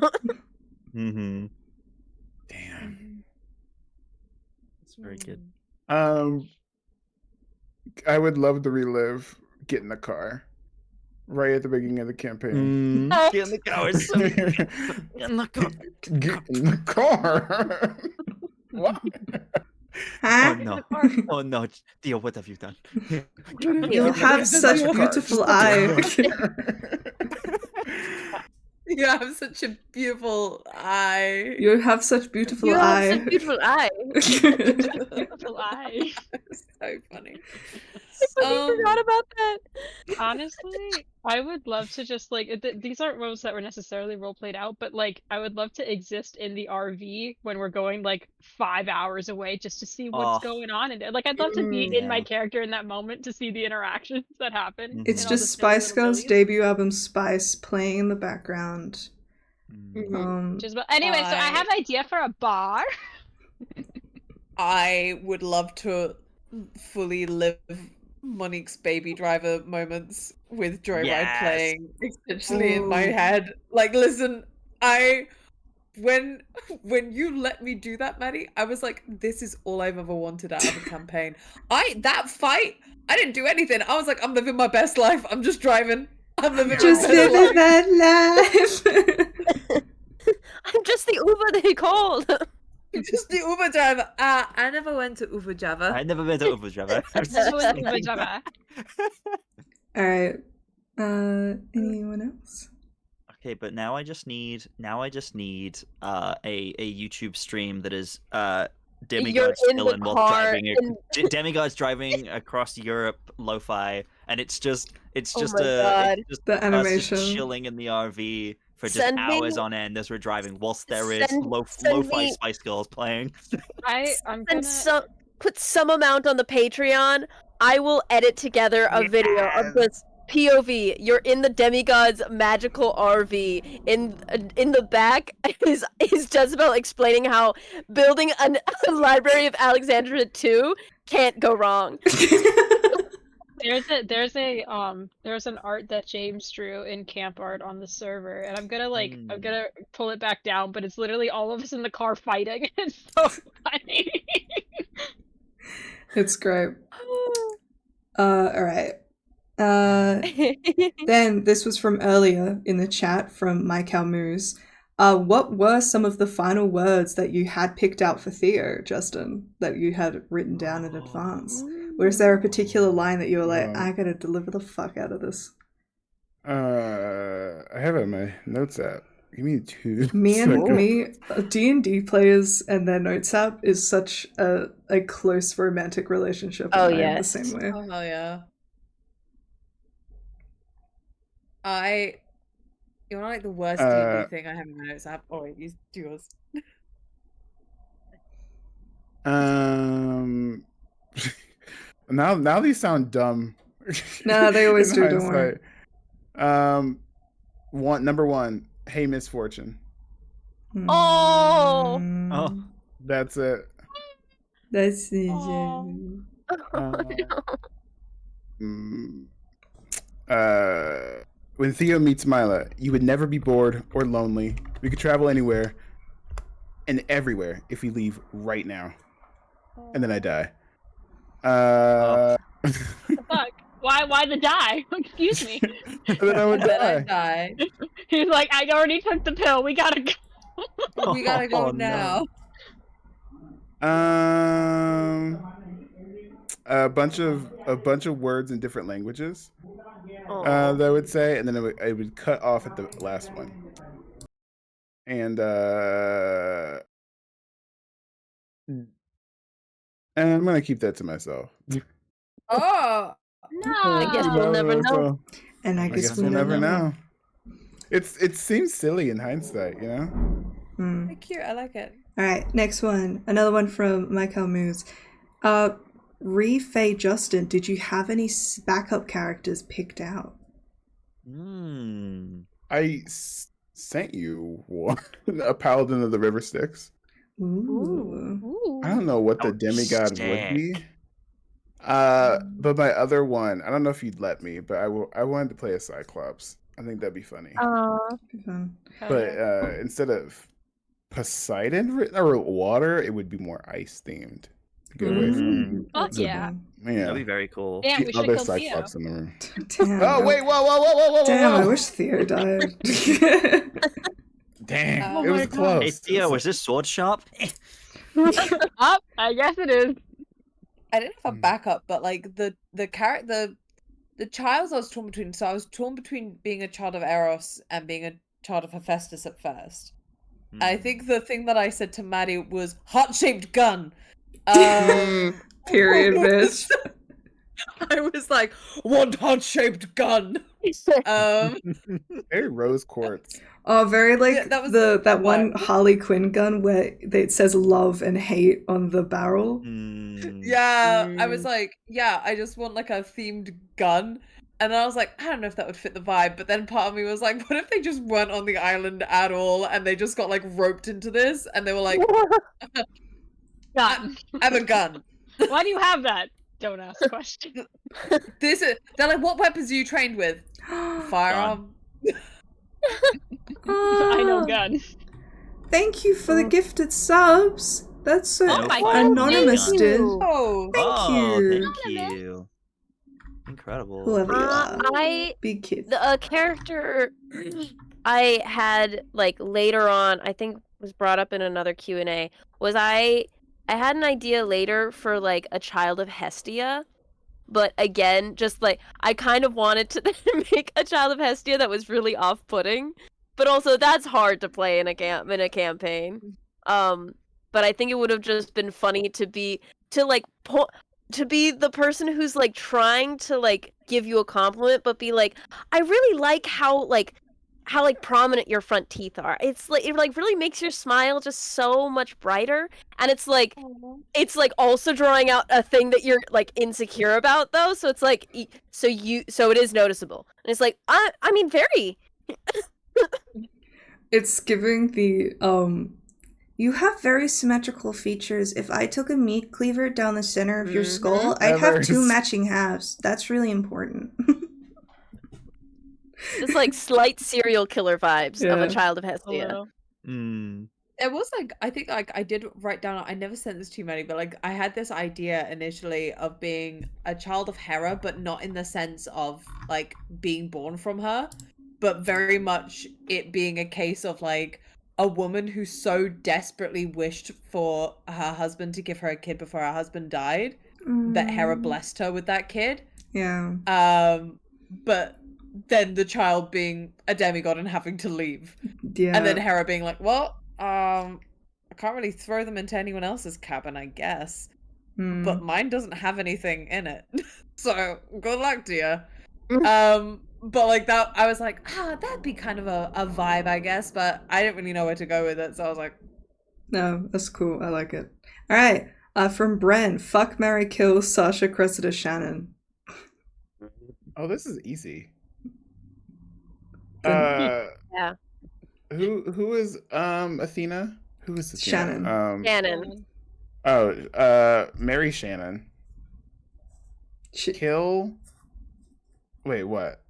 Mm-hmm. Damn. That's very good. I would love to relive Get in the Car right at the beginning of the campaign. Get in the car. It's so Get in the car. in the car. What? Huh? Oh no. Oh no, Theo, what have you done? You have such beautiful eyes. You have such a beautiful eye. You have such beautiful You have eyes. such beautiful eye. beautiful eye. So funny. I forgot about that. Honestly, I would love to just like these aren't roles that were necessarily role played out, but like I would love to exist in the RV when we're going like 5 hours away just to see what's going on in it. Like I'd love to be in my character in that moment to see the interactions that happen. It's and all the just silly Spice little Girls' billies. debut album Spice playing in the background. Anyway, so I have an idea for a bar. I would love to fully live Monique's Baby Driver moments with Joyride Yes. playing essentially in my head. Like, listen, when you let me do that, Maddie, I was like, this is all I've ever wanted out of a campaign. That fight, I didn't do anything. I was like, I'm living my best life. I'm just driving. I'm living Just my best living life. that life. I'm just the Uber they called. Just the Uber driver. I never went to Uber Java. I never been to Overdriver. All right. Anyone else? Okay, but now I just need a YouTube stream that is Demigods in the chilling while car driving and- Demigods driving across Europe lo-fi, and it's just Oh my God. it's just The us animation. just chilling in the RV for just Send me- hours on end as we're driving, whilst there is Send lo-fi me- Spice Girls playing. I'm gonna. Put some amount on the Patreon. I will edit together a video of this POV. You're in the Demigods magical RV. In the back is Jezebel explaining how building a Library of Alexandria 2 can't go wrong. There's an art that James drew in camp art on the server, and I'm gonna pull it back down, but it's literally all of us in the car fighting. It's so funny. It's great. Alright. Then this was from earlier in the chat from Mike Almoose. What were some of the final words that you had picked out for Theo, Justin, that you had written down in advance? Or is there a particular line that you were like, I gotta deliver the fuck out of this? I have it in my notes app. Give me 2 D&D players and their notes app is such a close romantic relationship. Oh, in yes. the same way. Oh hell yeah. You want like the worst D&D thing I have in my notes app? Oh wait, do yours. Now these sound dumb. Nah, they always in do, don't worry. hindsight. Number 1, hey misfortune. Oh! Oh. That's it. That's it. Oh. When Theo meets Mila, you would never be bored or lonely. We could travel anywhere and everywhere if we leave right now. And then I die. Fuck. Why the die? Excuse me. And then I would And then I die. die. He's like, I already took the pill. We gotta go. We gotta go Oh, no. now. A bunch of words in different languages. Oh. That I would say, and then I would cut off at the last one. And I'm gonna keep that to myself. Oh, No. I guess we'll never know. So, And I I guess, guess we'll never know. It seems silly in hindsight, you know. very cute. I like it. Alright, next one. Another one from Michael Moose. Faye Justin, did you have any backup characters picked out? I sent you one, a paladin of the river Styx. Ooh. I don't know what the demigod would be. But my other one, I don't know if you'd let me, but I wanted to play a Cyclops. I think that'd be funny. Fun. But instead of Poseidon or water, it would be more ice themed. To get away from Fuck yeah. That'd be very cool. Damn, we the should other kill Theo. Cyclops in the room. Damn. Oh wait, whoa! Damn, I wish Theo died. Dang, Oh it was my God. close. Hey Theo, was this sword sharp? Up, I guess it is. I didn't have a backup, but like the childs I was torn between. So I was torn between being a child of Eros and being a child of Hephaestus at first. I think the thing that I said to Maddie was heart-shaped gun. Period, bitch. I was like, want heart-shaped gun. Very rose quartz. Oh, very like Yeah, that was that the one vibe. Harley Quinn gun where it says love and hate on the barrel. Yeah, I was like, yeah, I just want like a themed gun. And then I was like, I don't know if that would fit the vibe. But then part of me was like, what if they just weren't on the island at all and they just got like roped into this and they were like, Gun. I have a gun. Why do you have that? Don't ask questions. They're like, what weapons are you trained with? Firearm. I know gun. Thank you for the gifted subs. That's so Oh my God, anonymous, thank dude. Oh, Thank you. Thank you. Incredible. Whoever you are. Big kid. The character I had like later on, I think was brought up in another Q&A, was I had an idea later for like a child of Hestia, but again, just like I kind of wanted to make a child of Hestia that was really off-putting. but also that's hard to play in a campaign. But I think it would have just been funny to be the person who's like trying to like give you a compliment, but be like, I really like how prominent your front teeth are. It's like it like really makes your smile just so much brighter, and it's like also drawing out a thing that you're like insecure about though. So it's like so it is noticeable, and it's like I mean very. It's giving the you have very symmetrical features. If I took a meat cleaver down the center of your skull, I'd have two matching halves. That's really important. It's like slight serial killer vibes of a child of Hestia. It was like, I think like I did write down, I never sent this to you, Maddie, but like I had this idea initially of being a child of Hera, but not in the sense of like being born from her, but very much it being a case of like a woman who so desperately wished for her husband to give her a kid before her husband died that Hera blessed her with that kid. Yeah. But then the child being a demigod and having to leave. Yeah. And then Hera being like, well, I can't really throw them into anyone else's cabin, I guess. But mine doesn't have anything in it. So good luck to you. But like that, I was like, that'd be kind of a vibe, I guess. But I didn't really know where to go with it, so I was like, no, that's cool. I like it. All right, from Bren, fuck, marry, kill, Sasha, Cressida, Shannon. Oh, this is easy. Yeah. Who is Athena? Who is Athena? Shannon. Shannon. Oh, marry Shannon. Kill. Wait, what?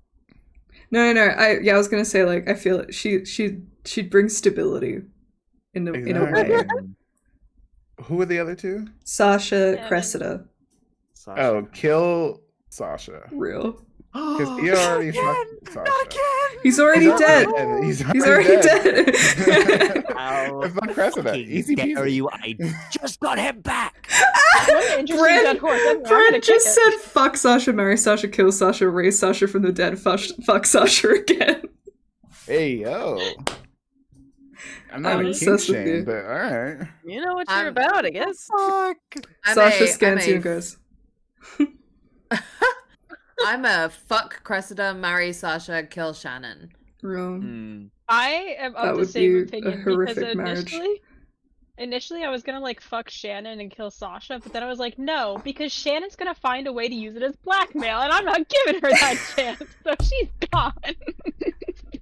No. I was gonna say like I feel it. She'd bring stability in a way. Who are the other two? Sasha, Cressida. Sasha. Oh, kill Sasha. Real. Because he already fucked Sasha. Not again! He's already dead. He's already dead. It's not Cressida. Easy Dare peasy. you? I just got him back. What an interesting dead horse. I'm gonna Brent kick just it. said fuck Sasha, marry Sasha, kill Sasha, raise Sasha from the dead, fuck Sasha again. Hey, yo. I'm not I'm a king obsessed with you. shame, but alright. You know what you're about, I guess. Sasha scans you and goes, I'm a fuck Cressida, marry Sasha, kill Shannon. real. I am That of the would same be a opinion horrific because marriage. initially I was gonna like fuck Shannon and kill Sasha, but then I was like, no, because Shannon's gonna find a way to use it as blackmail, and I'm not giving her that chance, so she's gone.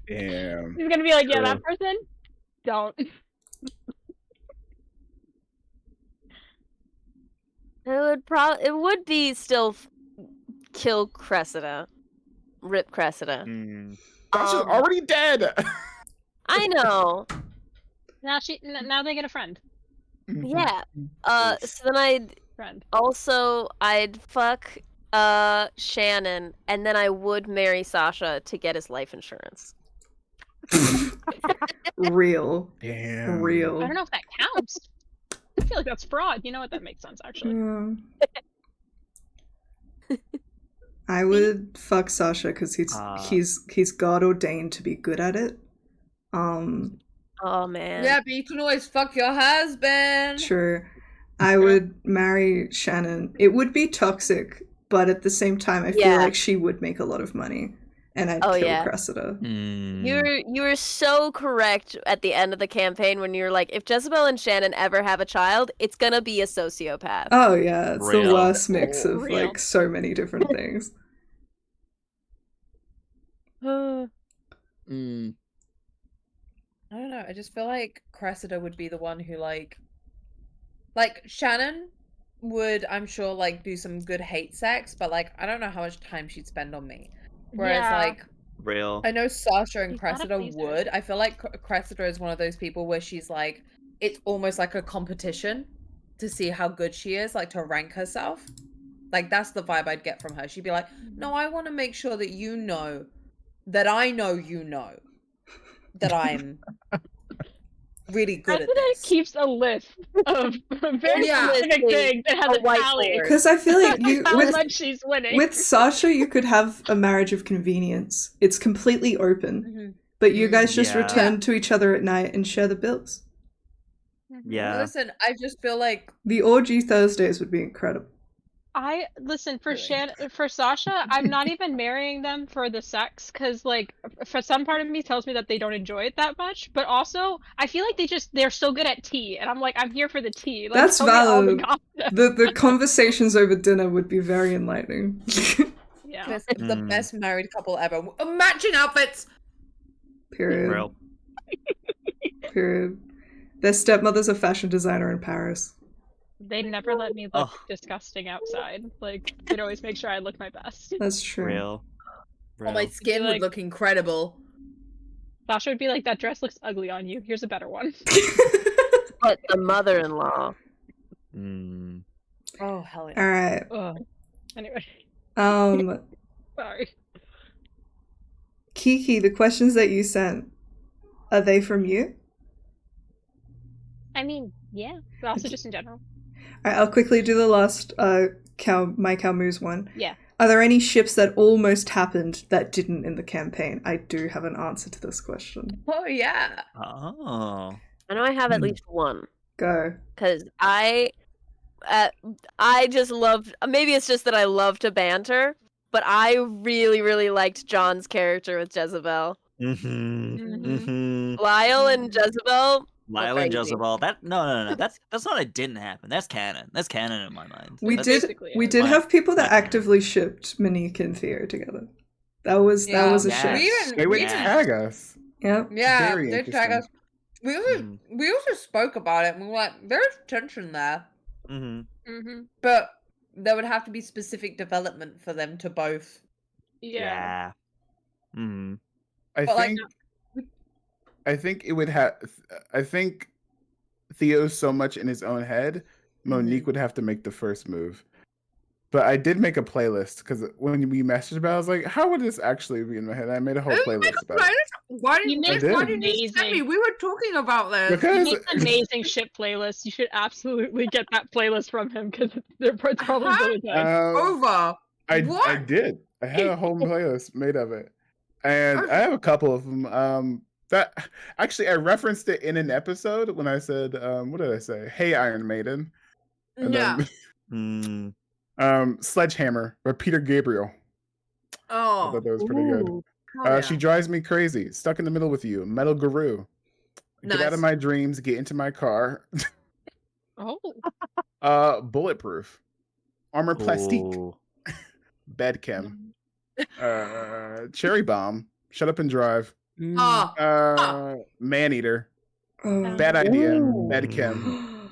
Damn. He's gonna be like, yeah, True. that person, don't. It would be still kill Cressida. Rip Cressida. Sasha's already dead. I know. Now they get a friend. Yeah. So then Friend. I'd fuck Shannon, and then I would marry Sasha to get his life insurance. Real. Damn. I Real. don't know if that counts. I feel like that's fraud. You know what? That makes sense, actually. I would fuck Sasha because he's God ordained to be good at it. Oh man. Yeah, but you can always fuck your husband. Sure. I would marry Shannon. It would be toxic, but at the same time, I feel like she would make a lot of money, and I'd kill Cressida. You were so correct at the end of the campaign when you were like, if Jezebel and Shannon ever have a child, it's gonna be a sociopath. Oh yeah, it's the Real. worst mix of Real. like so many different things. I don't know. I just feel like Cressida would be the one who like Shannon would, I'm sure, like do some good hate sex, but like I don't know how much time she'd spend on me. Whereas like Real. I know Sasha and You gotta Cressida please her. would. I feel like Cressida is one of those people where she's like, it's almost like a competition to see how good she is, like to rank herself. Like that's the vibe I'd get from her. She'd be like, no, I want to make sure that you know that I know you know that I'm really good at President this. keeps a list of very Yeah. specific things that has A a tally whiteboard. Because I feel like you how with much she's winning. Sasha, you could have a marriage of convenience. It's completely open. but you guys just Yeah. return to each other at night and share the bills. Yeah. Listen, I just feel like The orgy Thursdays would be incredible. I listen for Really? for Sasha. I'm not even marrying them for the sex, because like for some part of me tells me that they don't enjoy it that much. But also, I feel like they're so good at tea, and I'm like, I'm here for the tea. Like, That's tell me all the valid. gossip. The conversations over dinner would be very enlightening. Yeah. this is the Mm. best married couple ever. Matching outfits. Period. Real. Period. Their stepmother's a fashion designer in Paris. They never let me look Oh. disgusting outside. Like, they'd always make sure I look my best. That's true. Real. Oh, my Real. skin like- would look incredible. Sasha would be like, that dress looks ugly on you. Here's a better one. But the mother-in-law. Mm. Oh hell All right. Ugh. Anyway, sorry. Kiki, the questions that you sent, are they from you? I mean, yeah. But also just in general. All right, I'll quickly do the last My Cow Moose one. Yeah. Are there any ships that almost happened that didn't in the campaign? I do have an answer to this question. Oh yeah. Oh. I know I have at Hmm. least one. Go. Because I just loved. Maybe it's just that I love to banter, but I really, really liked John's character with Jezebel. Mm-hmm. Mhm. Mm-hmm. Lyle and Jezebel. Lyle and crazy. Jezebel. That no. That's not it didn't happen. That's canon. That's canon in my mind. We That's did basically we it. did My- have people that my- actively shipped Monique and Theo together. That was a Yes. ship. They would Yeah. tag us. Yep. Yeah, Very they tag us. interesting. We also spoke about it and we were like, there's tension there. Mm-hmm. Mm-hmm. But there would have to be specific development for them to both. Yeah. Mm-hmm. I But, like, think. I think it would have. I think Theo's so much in his own head. Monique would have to make the first move. But I did make a playlist because when we messaged about it, I was like, how would this actually be in my head? I made a whole playlist about it. Why You didn't, made why it didn't you send me? amazing. We were talking about this. He Because makes an amazing ship playlist. You should absolutely get that playlist from him, because it's probably really good. Over. I What? did. I had a whole playlist made of it. And I have a couple of them. That actually I referenced it in an episode when I said, what did I say? Hey Iron Maiden. And Yeah. then Mm. Sledgehammer by Peter Gabriel. I Oh. thought that was pretty good. Hell yeah. She drives me crazy. Stuck in the middle with you. Metal Guru. Get out of Nice. my dreams. Get into my car. Oh. Bulletproof. Armor Plastique. Ooh. Bedchem. Cherry Bomb. Shut up and drive. Oh. Maneater. Oh. Bad idea. Ooh. Bedchem.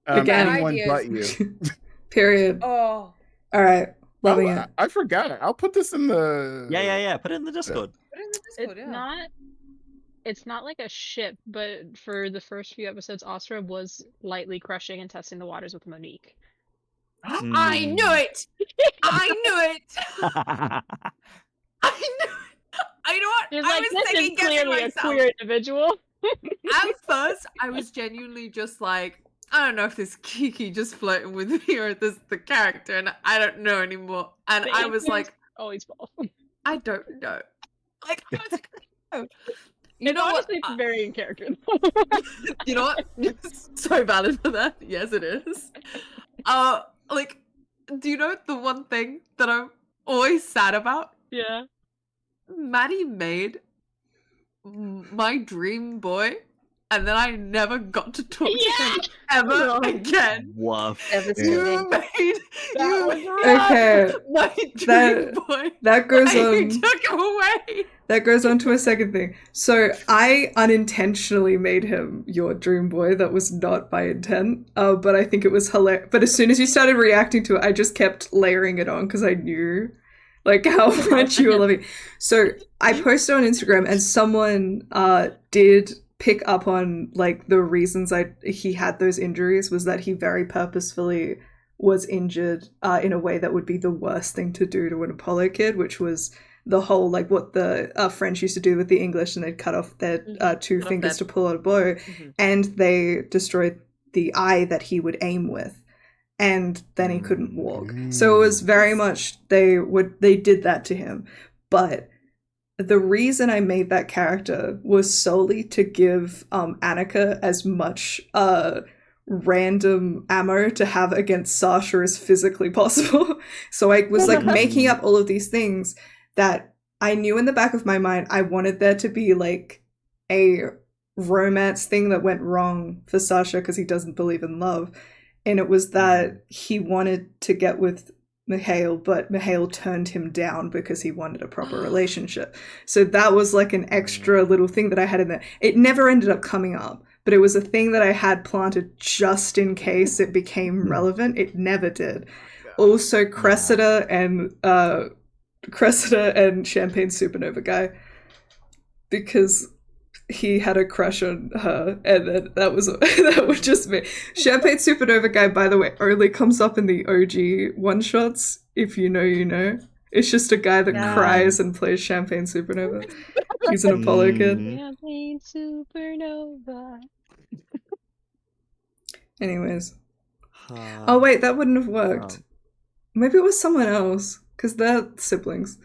Again. Anyone Ideas. but you. Period. Oh. All right. Loving it. I forgot. I'll put this in the. Yeah. Put it in the Discord. Put it in the Discord, yeah. It's not like a ship, but for the first few episodes, Astra was lightly crushing and testing the waters with Monique. I knew it. I knew it. I knew it. I know what? There's I like, was this is second guessing clearly a myself. queer individual. At first, I was genuinely just like, I don't know if this Kiki just flirting with me or this the character, and I don't know anymore. And The I was answer is like, always false. I don't know. Like, I was like, no. You It's know what? honestly very in character. You know what? So valid for that. Yes, it is. Like, do you know the one thing that I'm always sad about? Yeah. Maddie made my dream boy, and then I never got to talk to him ever No. again. Woof. Devastating. You made That was Okay. my dream That- boy. That goes You on. took away. That goes on to a second thing. So I unintentionally made him your dream boy. That was not by intent. But I think it was hilarious. But as soon as you started reacting to it, I just kept layering it on because I knew like how much you were loving. So I posted on Instagram, and someone did pick up on like the reasons he had those injuries was that he very purposefully was injured in a way that would be the worst thing to do to an Apollo kid, which was the whole like what the French used to do with the English, and they'd cut off their two Cut off fingers their- to pull out a bow, and they destroyed the eye that he would aim with, and then he couldn't walk. So it was very much they did that to him, but the reason I made that character was solely to give Annika as much random ammo to have against Sasha as physically possible. So I was like making up all of these things that I knew in the back of my mind I wanted there to be like a romance thing that went wrong for Sasha because he doesn't believe in love. And it was that he wanted to get with Mikhail, but Mikhail turned him down because he wanted a proper relationship. So that was like an extra little thing that I had in there. It never ended up coming up, but it was a thing that I had planted just in case it became relevant. It never did. Also, Cressida and Champagne Supernova guy, because he had a crush on her, and then that was just me. Champagne Supernova guy, by the way, only comes up in the OG one-shots. If you know, you know. It's just a guy that cries and plays Champagne Supernova. He's an Apollo kid. Champagne Supernova. Anyways. Oh wait, that wouldn't have worked. Maybe it was someone else, because they're siblings.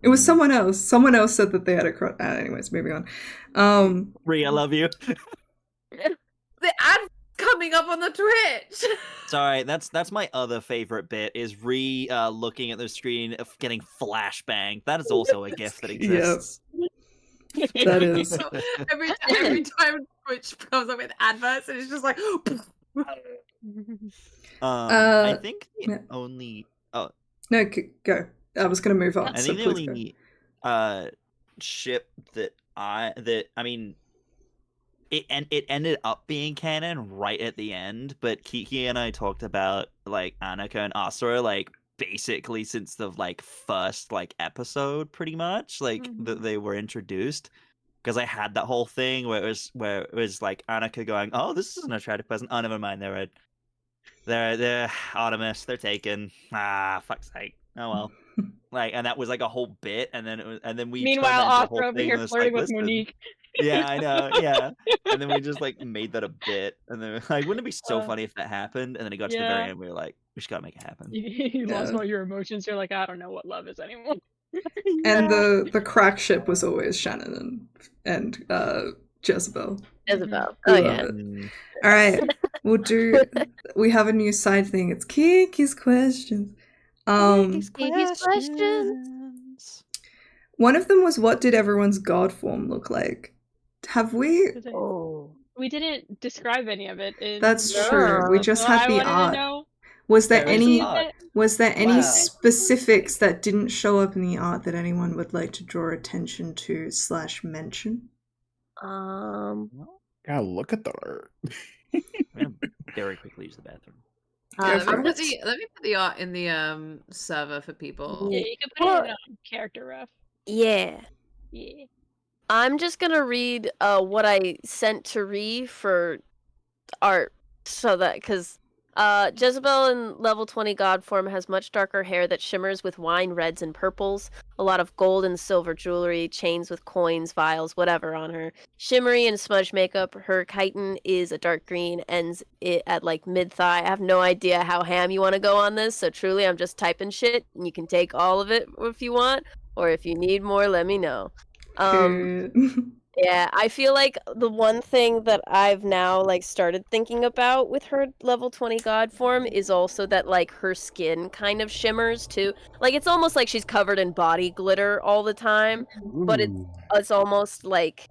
It was someone else. Someone else said that they had a crush. Anyways, moving on. Rhea, I love you. The ad coming up on the Twitch. Sorry, that's my other favorite bit is looking at the screen of getting flashbang. That is also a gift that exists. That is. So every time Twitch comes up with adverts, and it's just like. I think the only. Oh no, go. I was going to move on. I think the only ship that I mean, it ended up being canon right at the end, but Kiki and I talked about like Annika and Asura like basically since the like first like episode, pretty much like that they were introduced. Because I had that whole thing where it was like Annika going, "Oh, this is an attractive person. Oh, never mind, they're Artemis. They're taken. Ah, fuck's sake. Oh well." Like, and that was like a whole bit, and then we. Meanwhile, Astra over here flirting with Monique. Yeah, I know. Yeah, and then we just like made that a bit, and then like, wouldn't it be so funny if that happened? And then it got to the very end, we were like, we just gotta make it happen. You lost all your emotions. You're like, I don't know what love is anymore. And the crack ship was always Shannon and Jezebel. Jezebel. Oh yeah. All right, we have a new side thing. It's Kiki's questions. Kiki's questions. One of them was, what did everyone's god form look like? Have we? We didn't describe any of it. That's true. We just had the art. Was there any specifics that didn't show up in the art that anyone would like to draw attention to / mention? Gotta look at the art. I'm gonna very quickly use the bathroom. Let me put the art in the server for people. Yeah, you can put it in character ref. Yeah. Yeah. I'm just gonna read what I sent to Ree for art, so that because Jezebel in level 20 god form has much darker hair that shimmers with wine reds and purples, a lot of gold and silver jewelry, chains with coins, vials, whatever on her. Shimmery and smudge makeup. Her chitin is a dark green, ends it at like mid-thigh. I have no idea how ham you want to go on this, so truly I'm just typing shit, and you can take all of it if you want, or if you need more, let me know. Yeah, I feel like the one thing that I've now like started thinking about with her level 20 god form is also that like her skin kind of shimmers too. Like it's almost like she's covered in body glitter all the time, but it's almost like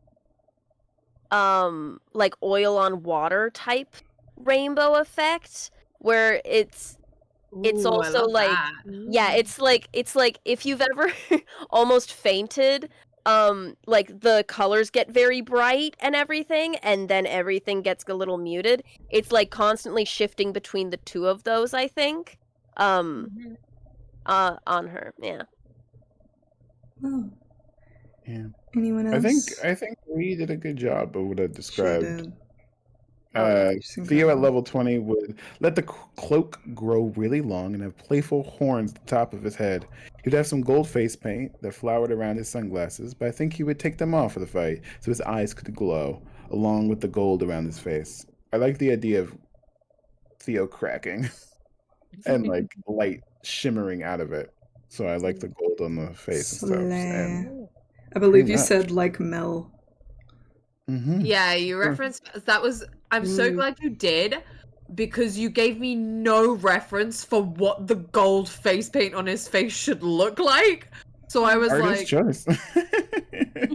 oil on water type rainbow effect where it's also like that. Yeah, it's like if you've ever almost fainted, like the colors get very bright and everything, and then everything gets a little muted. It's like constantly shifting between the two of those, I think. On her, yeah. Oh. Yeah. Anyone else? I think we did a good job of what I described. Theo at level 20 would let the cloak grow really long and have playful horns at the top of his head. He'd have some gold face paint that flowered around his sunglasses, but I think he would take them off for the fight so his eyes could glow, along with the gold around his face. I like the idea of Theo cracking and like light shimmering out of it. So I like the gold on the face and stuff. And I believe pretty you much. said like Mel. Yeah, you referenced that was. I'm so glad you did, because you gave me no reference for what the gold face paint on his face should look like. So I was Artist like, choice.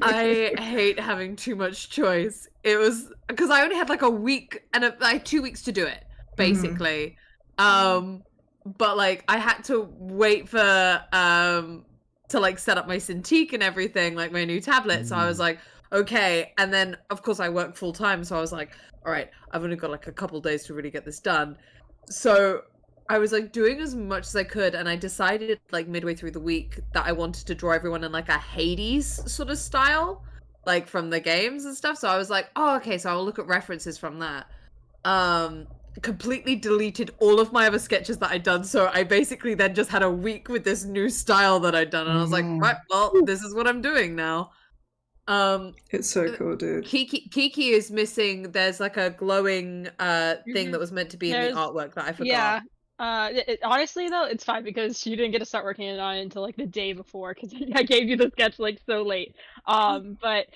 I hate having too much choice. It was because I only had like a week and like 2 weeks to do it, basically. But like I had to wait for to like set up my Cintiq and everything, like my new tablet. So I was like, okay. And then of course I work full time, so I was like, all right, I've only got like a couple days to really get this done. So I was like doing as much as I could, and I decided like midway through the week that I wanted to draw everyone in like a Hades sort of style, like from the games and stuff. So I was like, oh, okay, so I'll look at references from that. Completely deleted all of my other sketches that I'd done. So I basically then just had a week with this new style that I'd done, and I was like, right, well, this is what I'm doing now. It's so cool, dude. Kiki is missing. There's like a glowing thing that was meant to be in the artwork that I forgot. Yeah. Honestly though, it's fine because you didn't get to start working on it until like the day before, because I gave you the sketch like so late. But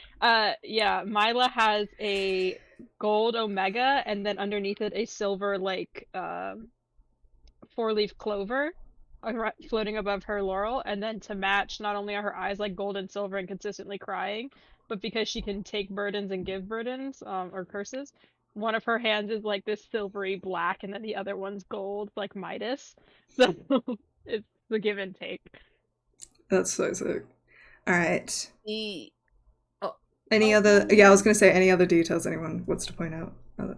yeah, Mila has a gold omega, and then underneath it a silver like 4-leaf clover floating above her laurel, and then to match, not only are her eyes like gold and silver and consistently crying, but because she can take burdens and give burdens or curses, one of her hands is like this silvery black, and then the other one's gold, like Midas. So it's the give and take. That's so sick. All right. Any other? Yeah, I was gonna say any other details anyone wants to point out. Before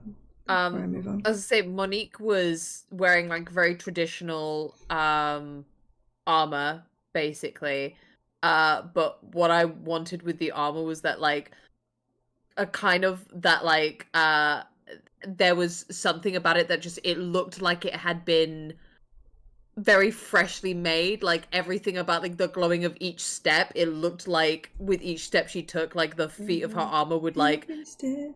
I move on. As I say, Monique was wearing like very traditional armor, basically. But what I wanted with the armor was that like a kind of that like there was something about it that just it looked like it had been very freshly made. Like everything about like the glowing of each step, it looked like with each step she took, like the feet of her armor would like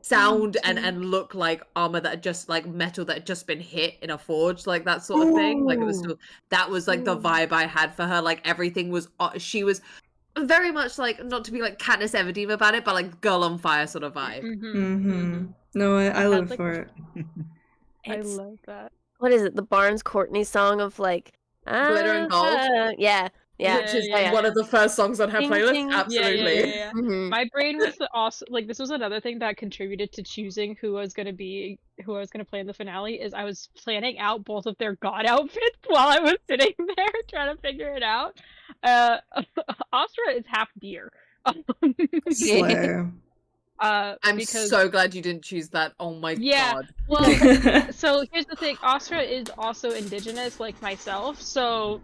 sound and look like armor that had just like metal that had just been hit in a forge, like that sort of thing. Like it was still, that was like the vibe I had for her. Like everything was she was very much like, not to be like Katniss Everdeen about it, but like girl on fire sort of vibe. No, I live for it. I love that. What is it? The Barnes Courtney song of like Glitter and Gold? Yeah. Which is one of the first songs on her playlist. Absolutely. Yeah. My brain was also like, this was another thing that contributed to choosing who I was gonna play in the finale. Is I was planning out both of their god outfits while I was sitting there trying to figure it out. Astra is half deer. Slay. I'm so glad you didn't choose that. Oh my god. Well, so here's the thing. Astra is also indigenous like myself, so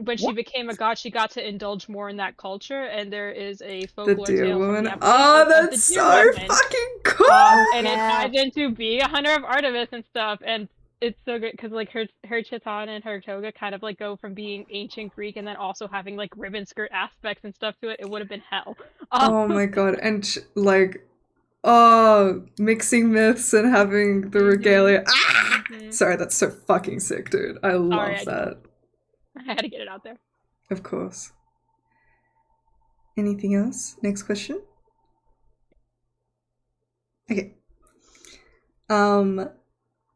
when she became a god, she got to indulge more in that culture, and there is a folklore tale from the that's so fucking cool! And it ties into being a hunter of Artemis and stuff, and it's so good because like her chiton and her toga kind of like go from being ancient Greek and then also having like ribbon skirt aspects and stuff to it. It would have been hell. Oh my god, and like, mixing myths and having the regalia. Sorry, that's so fucking sick, dude. I love that. I had to get it out there. Of course. Anything else? Next question. Okay.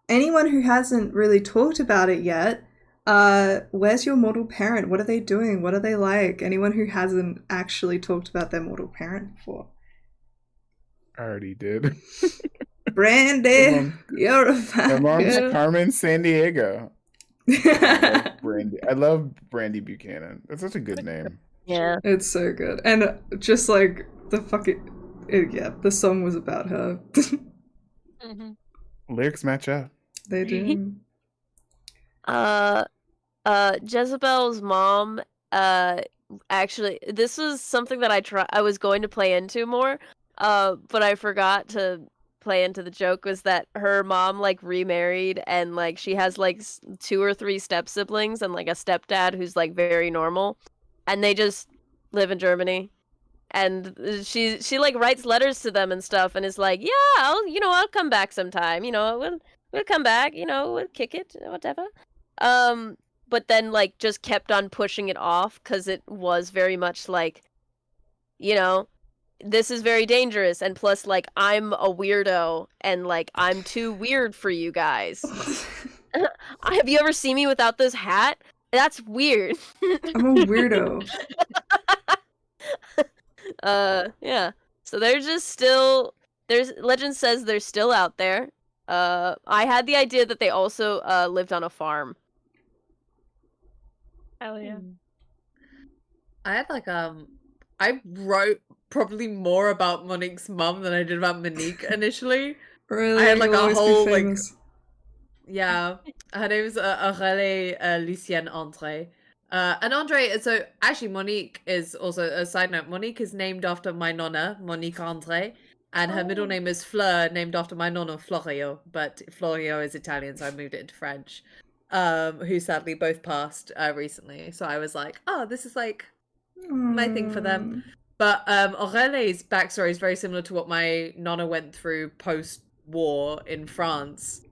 Anyone who hasn't really talked about it yet, where's your mortal parent? What are they doing? What are they like? Anyone who hasn't actually talked about their mortal parent before? I already did. Brandy, you're a My mom's Carmen Sandiego. I love Brandy Buchanan. That's such a good name. Yeah. It's so good. And just like the the song was about her. Lyrics match up. They do. Jezebel's mom, actually, this was something that I was going to play into more, but I forgot to play into the joke, was that her mom, like, remarried, and, like, she has, like, 2 or 3 step-siblings, and, like, a stepdad who's, like, very normal, and they just live in Germany. And she like writes letters to them and stuff, and is like, yeah, I'll come back sometime, we'll come back, we'll kick it, whatever. but then like just kept on pushing it off because it was very much like, you know, this is very dangerous, and plus like I'm a weirdo and like I'm too weird for you guys. Have you ever seen me without this hat? That's weird. I'm a weirdo. Yeah. So they're just still legend says they're still out there. I had the idea that they also lived on a farm. Hell yeah. I had like I wrote probably more about Monique's mum than I did about Monique initially. Really? I had, like, You'll a always be whole, like, famous. Yeah, her name is Aurélie Lucienne André. And Andre, so actually Monique is also, a side note, Monique is named after my nonna, Monique André, and her middle name is Fleur, named after my nonna, Florio, but Florio is Italian, so I moved it into French, who sadly both passed recently, so I was like, oh, this is like my thing for them. But Aurélie's backstory is very similar to what my nonna went through post-war in France,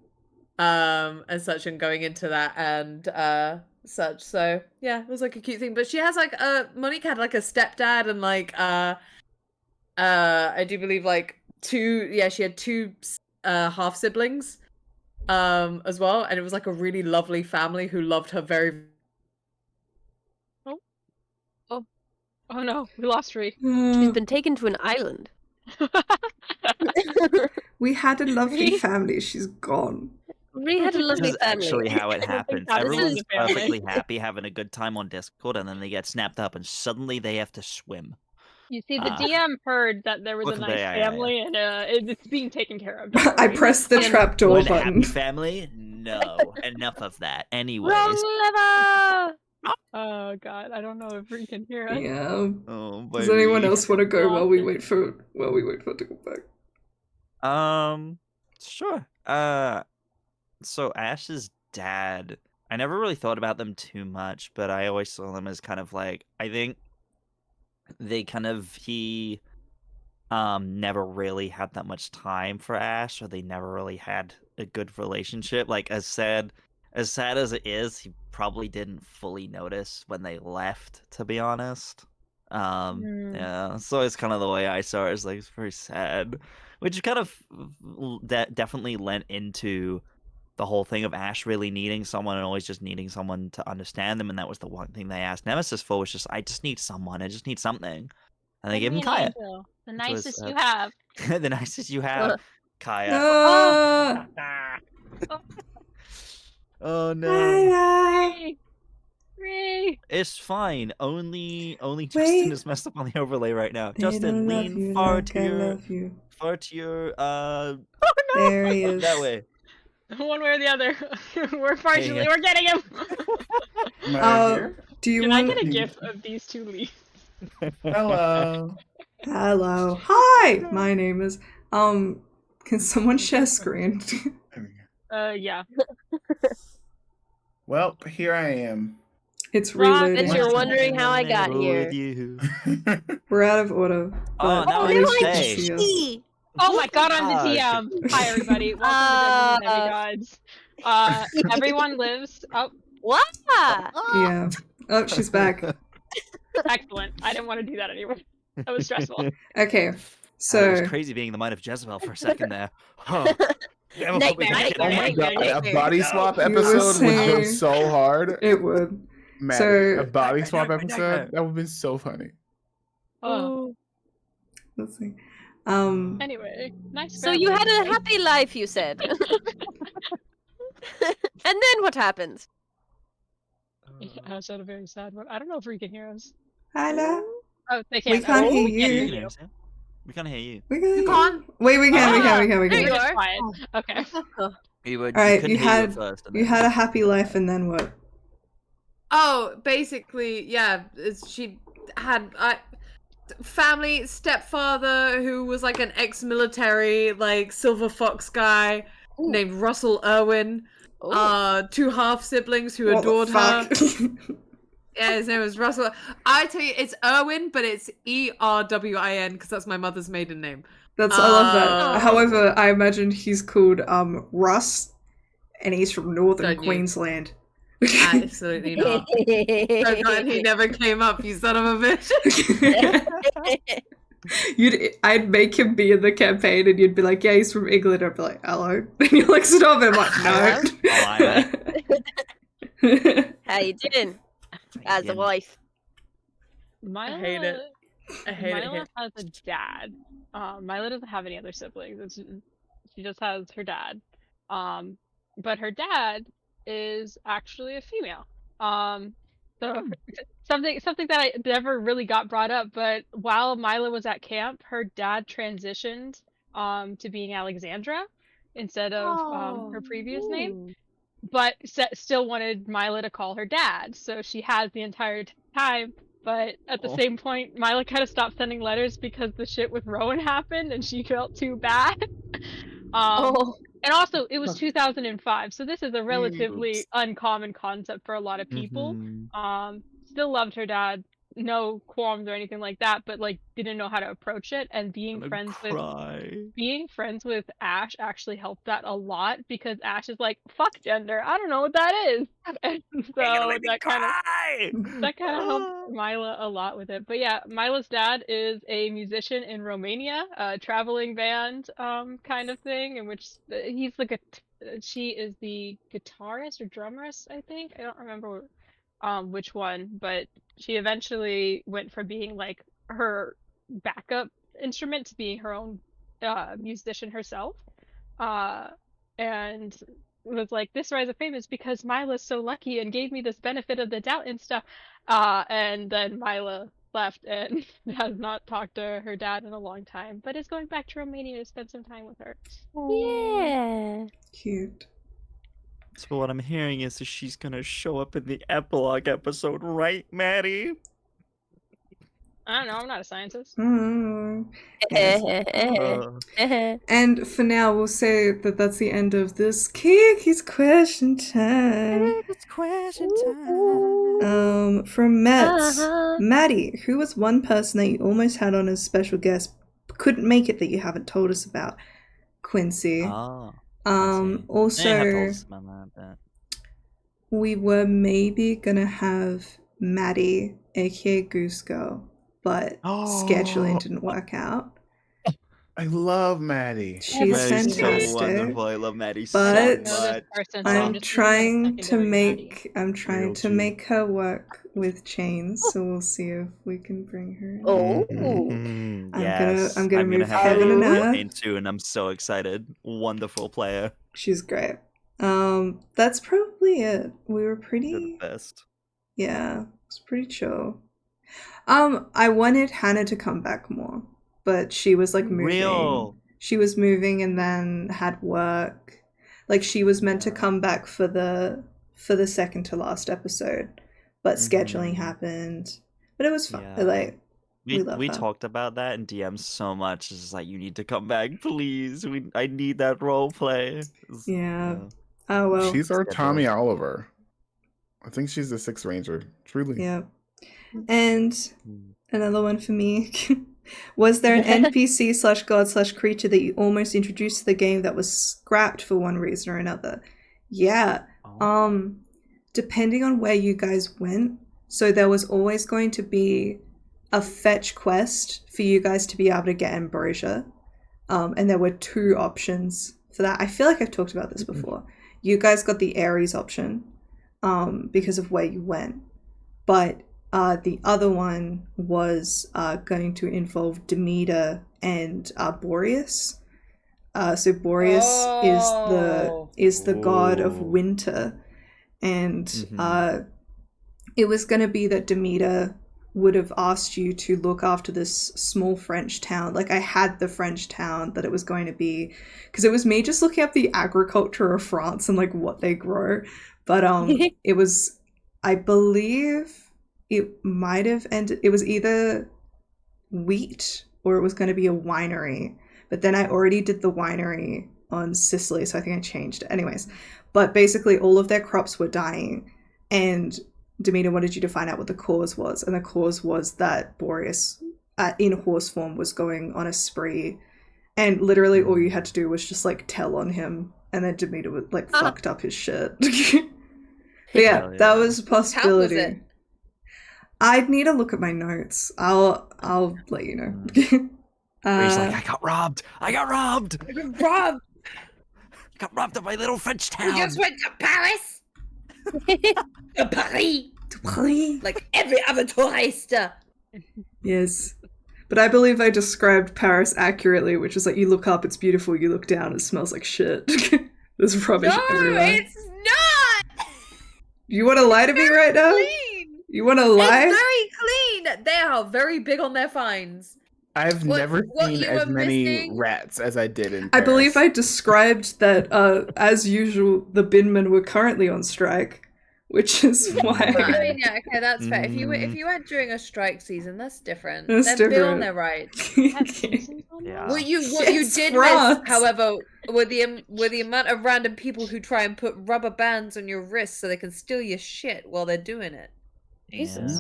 and such, and going into that and such. So yeah, it was like a cute thing. But she has like Monique had like a stepdad and like I do believe like she had two half siblings as well, and it was like a really lovely family who loved her very. Oh no, we lost Ree. She's been taken to an island. We had a lovely family. She's gone. Ree had a This lovely is family. actually how it happens. how this Everyone's is a family. perfectly happy having a good time on Discord, and then they get snapped up, and suddenly they have to swim. You see, the DM heard that there was a Welcome to nice AI. family, and it's being taken care of. I pressed the trapdoor Good button. happy family? No. Enough of that. Anyways. Oh god, I don't know if Ree can hear us. Yeah. Oh, Does anyone baby. else want to go while we wait for it to go back? Sure. So Ash's dad, I never really thought about them too much, but I always saw them as kind of like, I think he never really had that much time for Ash, or they never really had a good relationship. Like, as sad as it is, he probably didn't fully notice when they left, to be honest. Yeah, so it's kind of the way I saw it. It's like, it's very sad, which kind of definitely lent into the whole thing of Ash really needing someone and always just needing someone to understand them, and that was the one thing they asked Nemesis for, was just, I just need someone, I just need something. And they gave him Kaya. The was, nicest you have. The nicest you have, Kaya. Ah! Oh no. Ree! Ree! It's fine. Only Wait. Justin is messed up on the overlay right now. They don't Justin, love lean you far like to I your love you. There he is. that way. One way or the other. We're partially, yeah. we're getting him! Am I here? Do you Can I want? get a gif of these two leaves? Hello. Hello. Hi. My name is. Can someone share screen? Yeah. Well, here I am. It's Rob, reloading. Since you're wondering how I got Go here. with you. We're out of order. Oh, but now I I wish can you could say. see us. Oh my god, I'm the God. TM! Hi everybody, welcome to Demigods. Everyone lives... Oh, What? Yeah. Oh, she's back. excellent. I didn't want to do that anymore. That was stressful. Okay. It So was crazy being the mind of Jezebel for a second there. Oh, never put me Nightmare, back in Oh nightmare, my there. god, nightmare. a body swap You were episode would saying- go so hard. it would. Maddie, So- a body swap Nightmare. episode? That would be so funny. Oh. Let's see. Anyway, nice So you family. had a happy life, you said. And then what happened? I was at a very sad one. I don't know if we can hear us. Hello. Oh, they We can't. can't Oh, hear we can't you. hear you. We can't hear you. We can. You can't. Wait, we can. We can. We can. We there can. you Just are. quiet. Okay. You All right, couldn't you hear had- at first, and You then- had a happy life, and then what? Oh, basically, yeah. She had family stepfather who was like an ex-military, like silver fox guy Ooh. named Russell Irwin. Oh. Two half siblings who What the adored her. fuck? Yeah, his name was Russell. I tell you, it's Irwin, but it's Erwin because that's my mother's maiden name. I love that. Oh. However, I imagine he's called Russ, and he's from northern Don't you? Queensland. Absolutely not. So glad he never came up, you son of a bitch. I'd make him be in the campaign, and you'd be like, "Yeah, he's from England." I'd be like, "Hello," and you're like, "Stop!" And I'm like, "No." How you doing? As a wife. Mila, hate it. I hate it Mila here. has a dad. Mila doesn't have any other siblings. She just has her dad. But her dad is actually a female. So something that I never really got brought up, but while Mila was at camp, her dad transitioned to being Alexandra instead of her previous name, but still wanted Mila to call her dad. So she has the entire time. But at the same point, Mila kind of stopped sending letters because the shit with Rowan happened, and she felt too bad. And also, it was 2005, so this is a relatively uncommon concept for a lot of people. Still loved her dad, no qualms or anything like that, but like didn't know how to approach it. And being friends with Ash actually helped that a lot, because Ash is like, fuck gender, I don't know what that is. And so that kind of helped Mila a lot with it. But yeah, Mila's dad is a musician in Romania, a traveling band kind of thing, in which she is the guitarist or drummerist, I think. I don't remember which one, but she eventually went from being like her backup instrument to being her own musician herself. And was like, this rise of fame is because Mila's so lucky and gave me this benefit of the doubt and stuff. And then Mila left and has not talked to her dad in a long time, but is going back to Romania to spend some time with her. Yeah. Cute. So what I'm hearing is that she's gonna show up in the epilogue episode, right, Maddie? I don't know, I'm not a scientist. Yes. And for now, we'll say that that's the end of this Kiki's question time. From Mets. Maddie, who was one person that you almost had on as special guest, couldn't make it, that you haven't told us about? Quincy. Also, we were maybe gonna have Maddie, aka Goose Girl, but scheduling didn't work out. I love Maddie. She's fantastic. So wonderful. I love Maddie but so much. I'm trying to make her work with chains, so we'll see if we can bring her in. I'm gonna move Kevin and her into, and I'm so excited. Wonderful player. She's great. That's probably it. We were pretty You're the best. Yeah, it's pretty chill. I wanted Hannah to come back more, but she was like moving. She was moving and then had work. Like, she was meant to come back for the second to last episode, but scheduling happened. But it was fun. Yeah. Like, we talked about that in DM so much. It's just like, you need to come back, please. I need that role play. Yeah. Oh well. She's our Tommy Oliver. I think she's the Sixth Ranger. Truly. Yeah. And another one for me. Was there an NPC/god/creature that you almost introduced to the game that was scrapped for one reason or another? Yeah. Depending on where you guys went. So there was always going to be a fetch quest for you guys to be able to get ambrosia. And there were two options for that. I feel like I've talked about this before. You guys got the Ares option because of where you went. But the other one was going to involve Demeter and Boreas. So Boreas is the god of winter, and it was going to be that Demeter would have asked you to look after this small French town. Like, I had the French town that it was going to be, because it was me just looking up the agriculture of France and like what they grow. But it was, I believe it might have ended, it was either wheat or it was going to be a winery. But then I already did the winery on Sicily, so I think I changed it. Anyways, but basically all of their crops were dying, and Demeter wanted you to find out what the cause was, and the cause was that Boreas, in horse form, was going on a spree, and literally all you had to do was just like tell on him, and then Demeter would like fucked up his shit. But yeah, Hell that yeah. was a Whose house was possibility. it? I'd need to look at my notes. I'll let you know. Where he's like, I got robbed. I got robbed. Rob, I got robbed at my little French we town. just went to Paris. To Paris. Like every other tourist. Yes. But I believe I described Paris accurately, which is like you look up, it's beautiful, you look down, it smells like shit. There's rubbish No, everywhere. it's not. You want to lie to me right now? Clean. You want to lie? It's very clean. They are very big on their fines. I've What- never what seen you as were many missing- rats as I did in I Paris. believe I described that, as usual, the binmen were currently on strike, which is I why. mean, yeah, okay, that's fair. If you went during a strike season, that's different. That's They're big on different. their rights. Have seasons on Yeah. that? What you It's did France. miss, however, were the amount of random people who try and put rubber bands on your wrists so they can steal your shit while they're doing it. Jesus.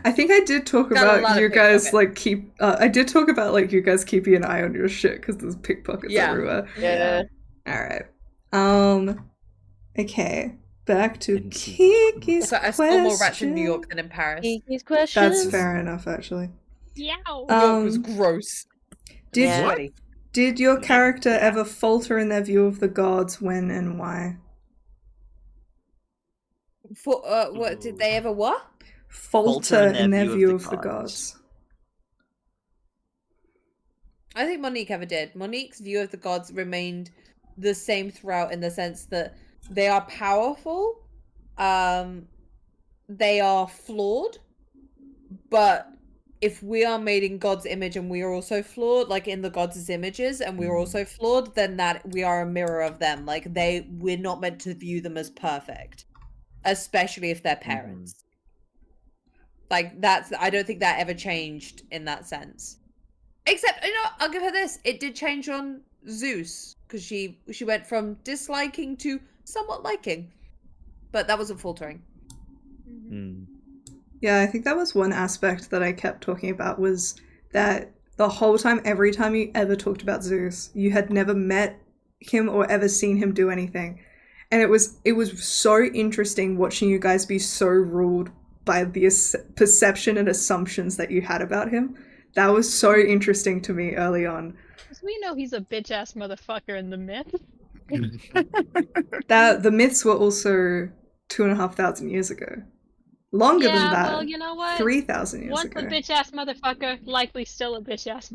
I think I did talk Got a lot about of you guys pickpocket. I did talk about like you guys keeping an eye on your shit because there's pickpockets Yeah. everywhere. Yeah. All right. Okay. Back to Didn't see Kiki's Also, I stole more rats in New question. York than in Paris. Kiki's questions. That's fair enough, actually. Yow. New York was Um, gross. Did Yeah. Sweaty. did your Yeah. character ever falter in their view of the gods? When and why? For what did they ever what? Falter in their view of the gods. I think Monique ever did. Monique's view of the gods remained the same throughout in the sense that they are powerful, they are flawed, but if we are made in God's image and we are also flawed, like in the gods' images, and we are also flawed, then that we are a mirror of them. Like we're not meant to view them as perfect, especially if they're parents. Like I don't think that ever changed in that sense. Except, I'll give her this. It did change on Zeus because she went from disliking to somewhat liking, but that wasn't faltering. Yeah, I think that was one aspect that I kept talking about was that the whole time, every time you ever talked about Zeus, you had never met him or ever seen him do anything. And it was so interesting watching you guys be so ruled by the perception and assumptions that you had about him. That was so interesting to me early on. Because we know he's a bitch ass motherfucker in the myth. That the myths were also 2,500 years ago. Longer than that. Well, you know what? 3,000 years Once ago. a bitch ass motherfucker, likely still a bitch ass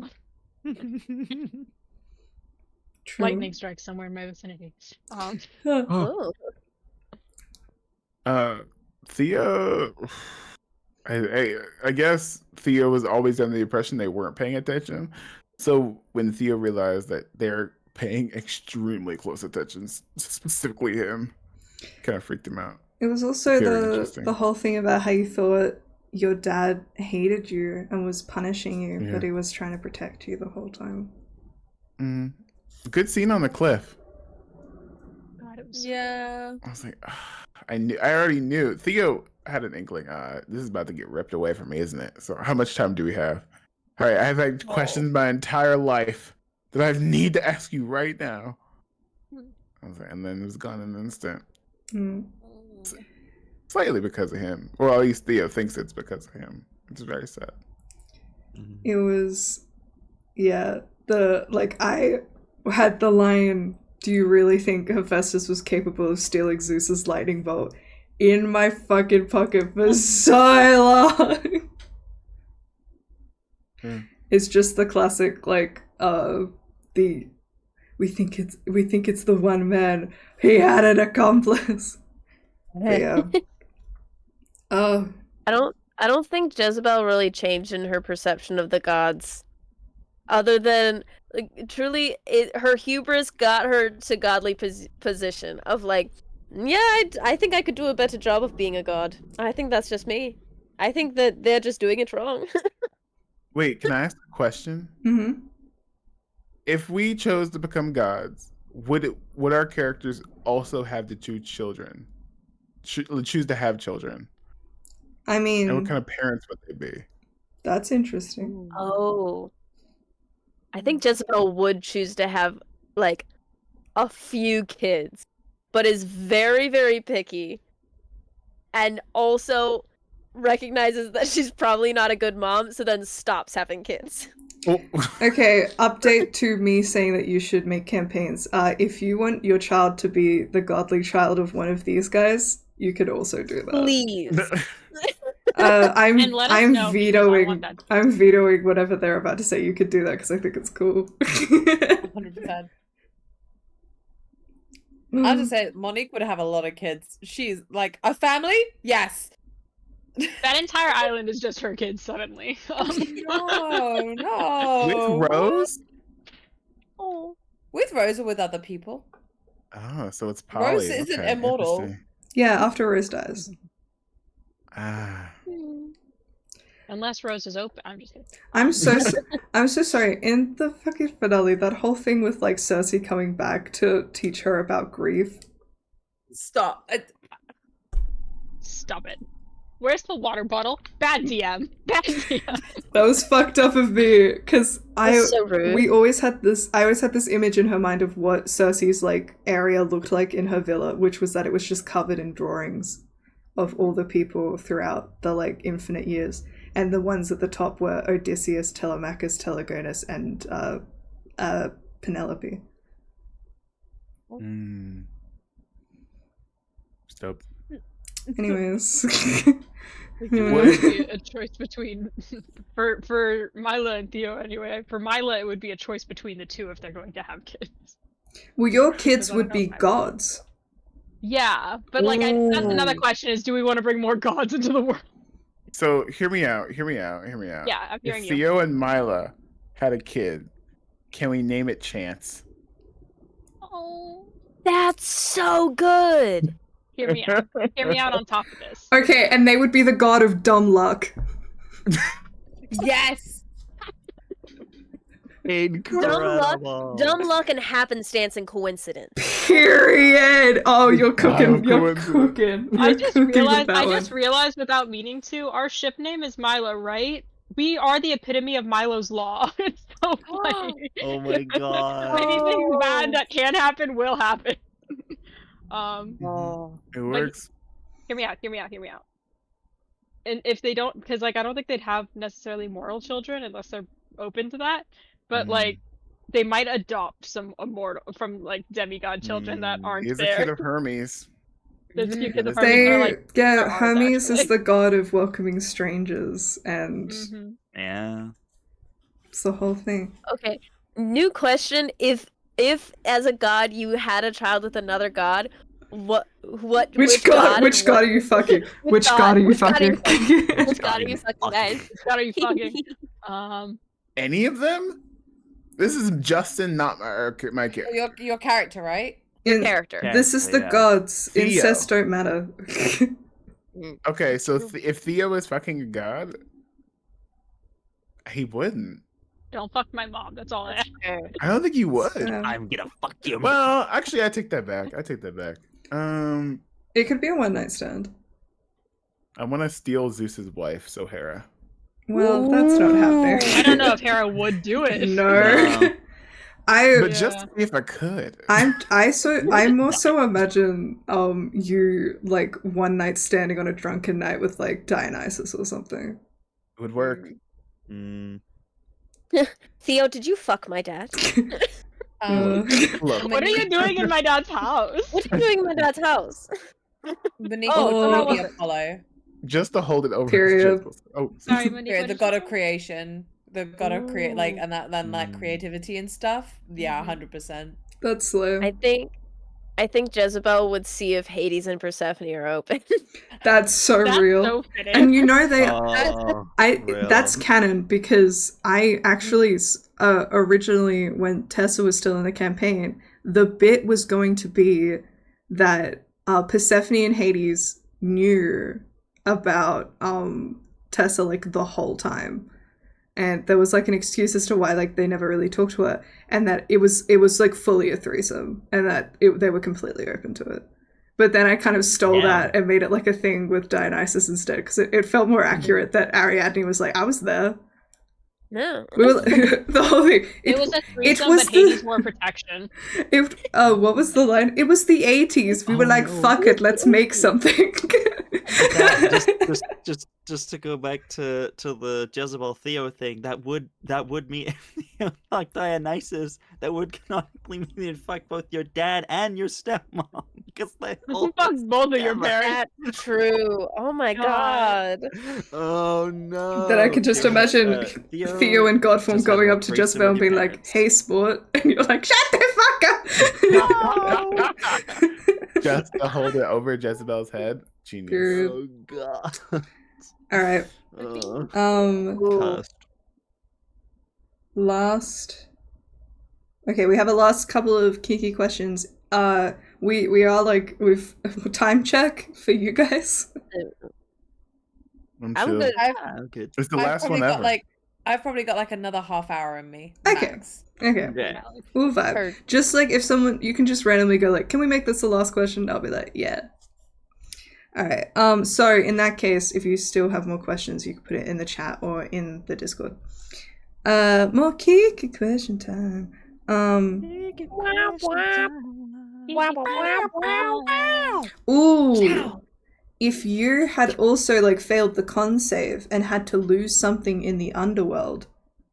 True. lightning strikes somewhere in my vicinity. Oh. Theo, I guess Theo was always under the impression they weren't paying attention. So when Theo realized that they're paying extremely close attention, specifically him, kind of freaked him out. It was also Very the interesting. whole thing about how you thought your dad hated you and was punishing you, Yeah. but he was trying to protect you the whole time. Good scene on the cliff. God, it was Yeah. I was like, I already knew. Theo had an inkling. This is about to get ripped away from me, isn't it? So how much time do we have? All right, I've had questions my entire life that I need to ask you right now. I was like, and then it was gone in an instant. Mm. Slightly because of him. Or at least Theo thinks it's because of him. It's very sad. It was, yeah, I had the line, do you really think Hephaestus was capable of stealing Zeus's lightning bolt in my fucking pocket for so long? It's just the classic, like, we think it's the one man. He had an accomplice. But yeah. I don't think Jezebel really changed in her perception of the gods, other than like truly, her hubris got her to godly position of like, yeah, I think I could do a better job of being a god. I think that's just me. I think that they're just doing it wrong. Wait, can I ask a question? Mm-hmm. If we chose to become gods, would our characters also have to choose children? Choose to have children? I mean, And what kind of parents would they be? that's interesting. Oh. I think Jezebel would choose to have, like, a few kids, but is very, very picky and also recognizes that she's probably not a good mom, so then stops having kids. Oh. Okay, update to me saying that you should make campaigns. If you want your child to be the godly child of one of these guys, you could also do that. Please. I'm And let us know, because I want that. I'm vetoing whatever they're about to say. You could do that because I think it's cool. 100%. I'll just say Monique would have a lot of kids. She's like, a family? Yes. That entire island is just her kids suddenly. No. With Rose? Oh. With Rose or with other people? Oh, so it's Polly. Rose isn't immortal. Interesting. Yeah, after Rose dies. Ah. Unless Rose is open. I'm just kidding. I'm so sorry. In the fucking finale, that whole thing with like Cersei coming back to teach her about grief. Stop. Stop it. Where's the water bottle? Bad DM. Bad DM. That was fucked up of me because That's so rude. I always had this image in her mind of what Cersei's like area looked like in her villa, which was that it was just covered in drawings of all the people throughout the like infinite years, and the ones at the top were Odysseus, Telemachus, Telegonus, and Penelope. Dope. Anyways. It would be a choice between for Mila and Theo anyway. For Mila, it would be a choice between the two if they're going to have kids. Well, your kids I don't would know be if I- gods. Yeah, but like that's another question: is do we want to bring more gods into the world? So hear me out. Yeah, I'm hearing If you. Theo and Mila had a kid, can we name it Chance? Oh, That's so good. hear me out. Hear me out on top of this. Okay, and they would be the god of dumb luck. Yes. Incredible. Dumb luck and happenstance and coincidence. Period. Oh, you're cooking. You're coincidence. cooking. I You're just cooking with realized. that I one. just realized without meaning to. Our ship name is Milo, right? We are the epitome of Milo's law. It's so funny. Oh my god. Anything bad that can happen will happen. Oh. It works. Hear me out. And if they don't, because like I don't think they'd have necessarily moral children unless they're open to that. But like, they might adopt some immortal from like demigod children that aren't He's a there. kid of Hermes. There's a few kids of They- Hermes that are like, Yeah, are ours, Hermes is actually. the god of welcoming strangers, and Mhm. Yeah. it's the whole thing. Okay. New question. If as a god you had a child with another god, Which god are you fucking? Which god are you fucking? Which god are you fucking, guys? God, are you fucking? Any of them? This is Justin, not my kid. Your character, right? In- Character. This is the Yeah. gods. Theo. Incest don't matter. Okay, so if Theo is fucking a god, he wouldn't. Don't fuck my mom. That's all I ask. I don't think he would. So, I'm gonna fuck you. Well, actually, I take that back. it could be a one night stand. I want to steal Zeus's wife, so Hera. Well, that's not happening. I don't know if Hera would do it. No. No. But Yeah. just to see if I could. I more so imagine you like one night standing on a drunken night with like Dionysus or something. It would work. Mm. Theo, did you fuck my dad? Look, What are you doing in my dad's house? What are you doing in my dad's house? Beneath Oh. the Apollo. just to hold it over. his Period. genitals. Oh, Sorry, Monique. Yeah, what the did god you of say? creation. The god of create like and that like Mm. creativity and stuff. Yeah, 100%. That's slow. I think Jezebel would see if Hades and Persephone are open. That's so That's real. so fitting. And you know they Oh, real. that's canon because I actually originally when Tessa was still in the campaign, the bit was going to be that Persephone and Hades knew about Tessa like the whole time. And there was like an excuse as to why like they never really talked to her, and that it was like fully a threesome, and that they were completely open to it. But then I kind of stole Yeah. that and made it like a thing with Dionysus instead, because it felt more accurate that Ariadne was like, I was there. No. We were the whole thing. It was a threesome, was but Hades the- more protection. What was the line? It was the 80s. We were Oh, like, no. fuck it, let's make something. Just to go back to the Jezebel Theo thing, that would mean if Theo fucked Dionysus, that would canonically mean he'd fuck both your dad and your stepmom because they all Fuck both of your together. parents. That's true. Oh my God. god. Oh no! Then I could just imagine Theo in God form just had going a up to threesome Jezebel and with your being like, parents. hey, sport. And you're like, shut the fuck up! Just to hold it over Jezebel's head. Genius. Period. Oh god. Alright. Cursed. Last. Okay, we have a last couple of Kiki questions. We are like, with time check for you guys. I'm I'm chill. good. I'm good. It's the I've last probably one got ever. like I've probably got like another half hour in me. Okay. Max. Okay. Yeah. We'll vibe. Heard. Just like if someone, you can just randomly go like, can we make this the last question? I'll be like, yeah. Alright, so in that case, if you still have more questions, you can put it in the chat or in the Discord. More Kiki question time. Ooh. If you had also like failed the con save and had to lose something in the underworld,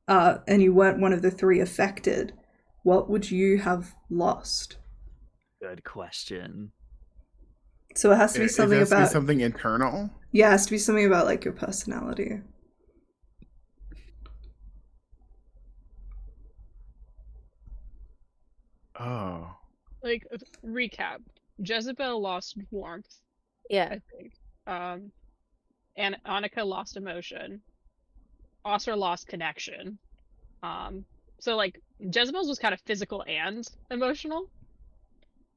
and you weren't one of the 3 affected, what would you have lost? Good question. So it has to be something it has to be about something internal. yeah, it has to be something about like your personality. Oh. Like, recap. Jezebel lost warmth, Yeah. I think. And Annika lost emotion. Oscar lost connection. So like Jezebel's was kind of physical and emotional.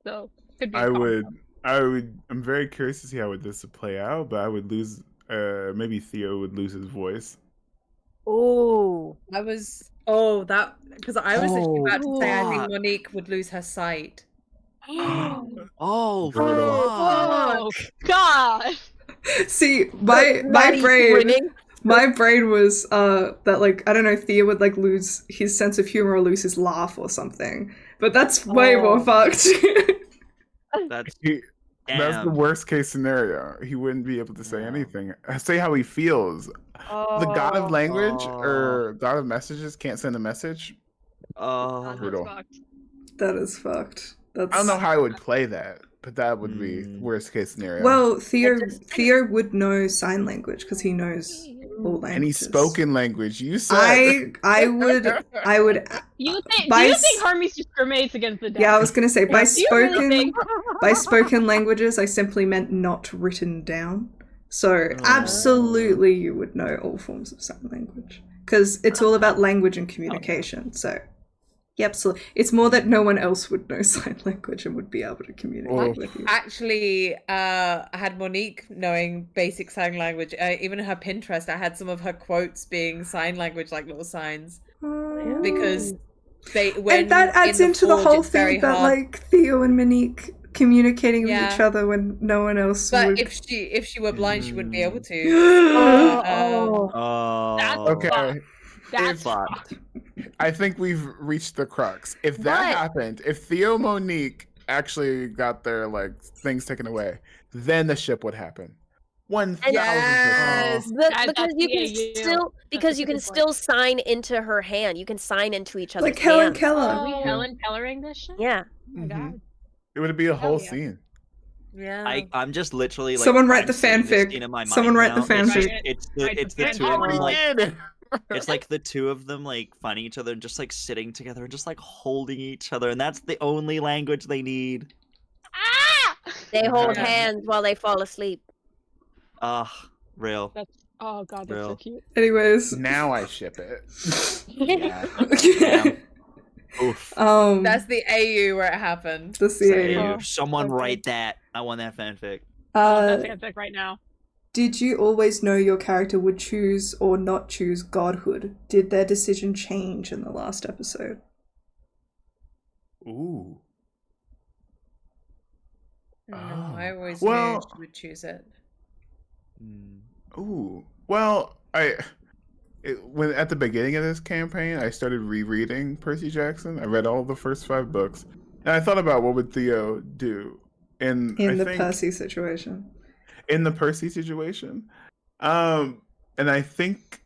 So could be a combo. I'm very curious to see how this would play out, but I would lose maybe Theo would lose his voice. Ooh. I was because I was literally about to say I think fuck. Monique would lose her sight. Oh, Brutal. fuck. Oh God! See, my Maddie brain grinning. my brain was that like I don't know, Theo would like lose his sense of humor or lose his laugh or something. But that's way more Oh. fucked. That's That's the damn. worst case scenario. He wouldn't be able to say Yeah. anything. Say how he feels. The god of language or god of messages can't send a message. God, that's Brutal. fucked. That is fucked. That's I don't know how I would play that, but that would be Mm. worst case scenario. Well, Theo just- Theo would know sign language because he knows all languages. any spoken language. You said I would You think? By Do you s- think Hermes discriminates against the deaf? yeah, I was gonna say by Do you really spoken think? by spoken languages I simply meant not written down. So Oh. absolutely you would know all forms of sign language. Because it's all about language and communication. So yep, so it's more that no one else would know sign language and would be able to communicate Oh. with you. Actually, I had Monique knowing basic sign language. Even her Pinterest, I had some of her quotes being sign language, like little signs, because they when and that adds in into the Forge, whole it's very thing that hard. like Theo and Monique communicating with Yeah. each other when no one else But would. if she were blind, she wouldn't be able to. Oh. Oh. okay. That's Fucked. I think we've reached the crux. If that But- happened, if Theo Monique actually got their like things taken away, then the ship would happen. 1,000%. Yes. That- Because that's you can BAU. still That's a you can good still sign into her hand. You can sign into each other's Like Helen hands. Keller. Are we Helen Kellering this shit? Yeah. Oh my God. It would be a whole yeah. scene. Yeah. I'm just literally like Someone write I'm the seeing this fanfic. scene in my Someone mind write the now. It's just- fanfic. It's the Write the it's the fanfic. two of them like did. it's like the two of them like finding each other and just like sitting together and just like holding each other, and that's the only language they need. Ah! They hold Yeah. hands while they fall asleep. Real. That's oh God, that's so Real. cute. Anyways. Now I ship it. Yeah. Damn. Oof. That's the AU where it happened. That's the Say, AU. Oh, someone okay. write that. I want that fanfic. That's a pick right now. Did you always know your character would choose or not choose godhood? Did their decision change in the last episode? Ooh. No, I always Well- knew she would choose it. Mm. Ooh. Well, I when at the beginning of this campaign, I started rereading Percy Jackson. I read all the first 5 books, and I thought about what would Theo do, and I In the think Percy situation. in the Percy situation, and I think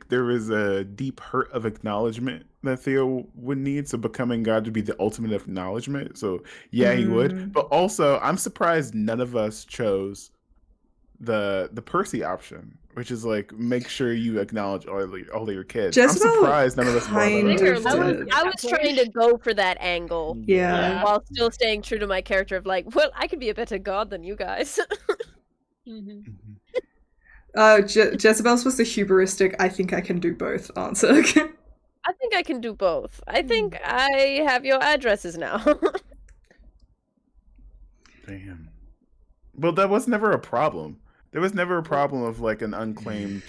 there is a deep hurt of acknowledgement that Theo would need. So becoming God would be the ultimate acknowledgement. So yeah, he would. But also, I'm surprised none of us chose the Percy option, which is like make sure you acknowledge all of your kids. I'm Jezebel surprised none of us brought kind that I up. think you're a of little did. I was trying to go for that angle Yeah. while still staying true to my character of like, well, I could be a better god than you guys. Mhm. Jezebel's was the hubristic, I think I can do both answer. I think I can do both. I think I have your addresses now. Damn. Well, that was never a problem. There was never a problem of like an unclaimed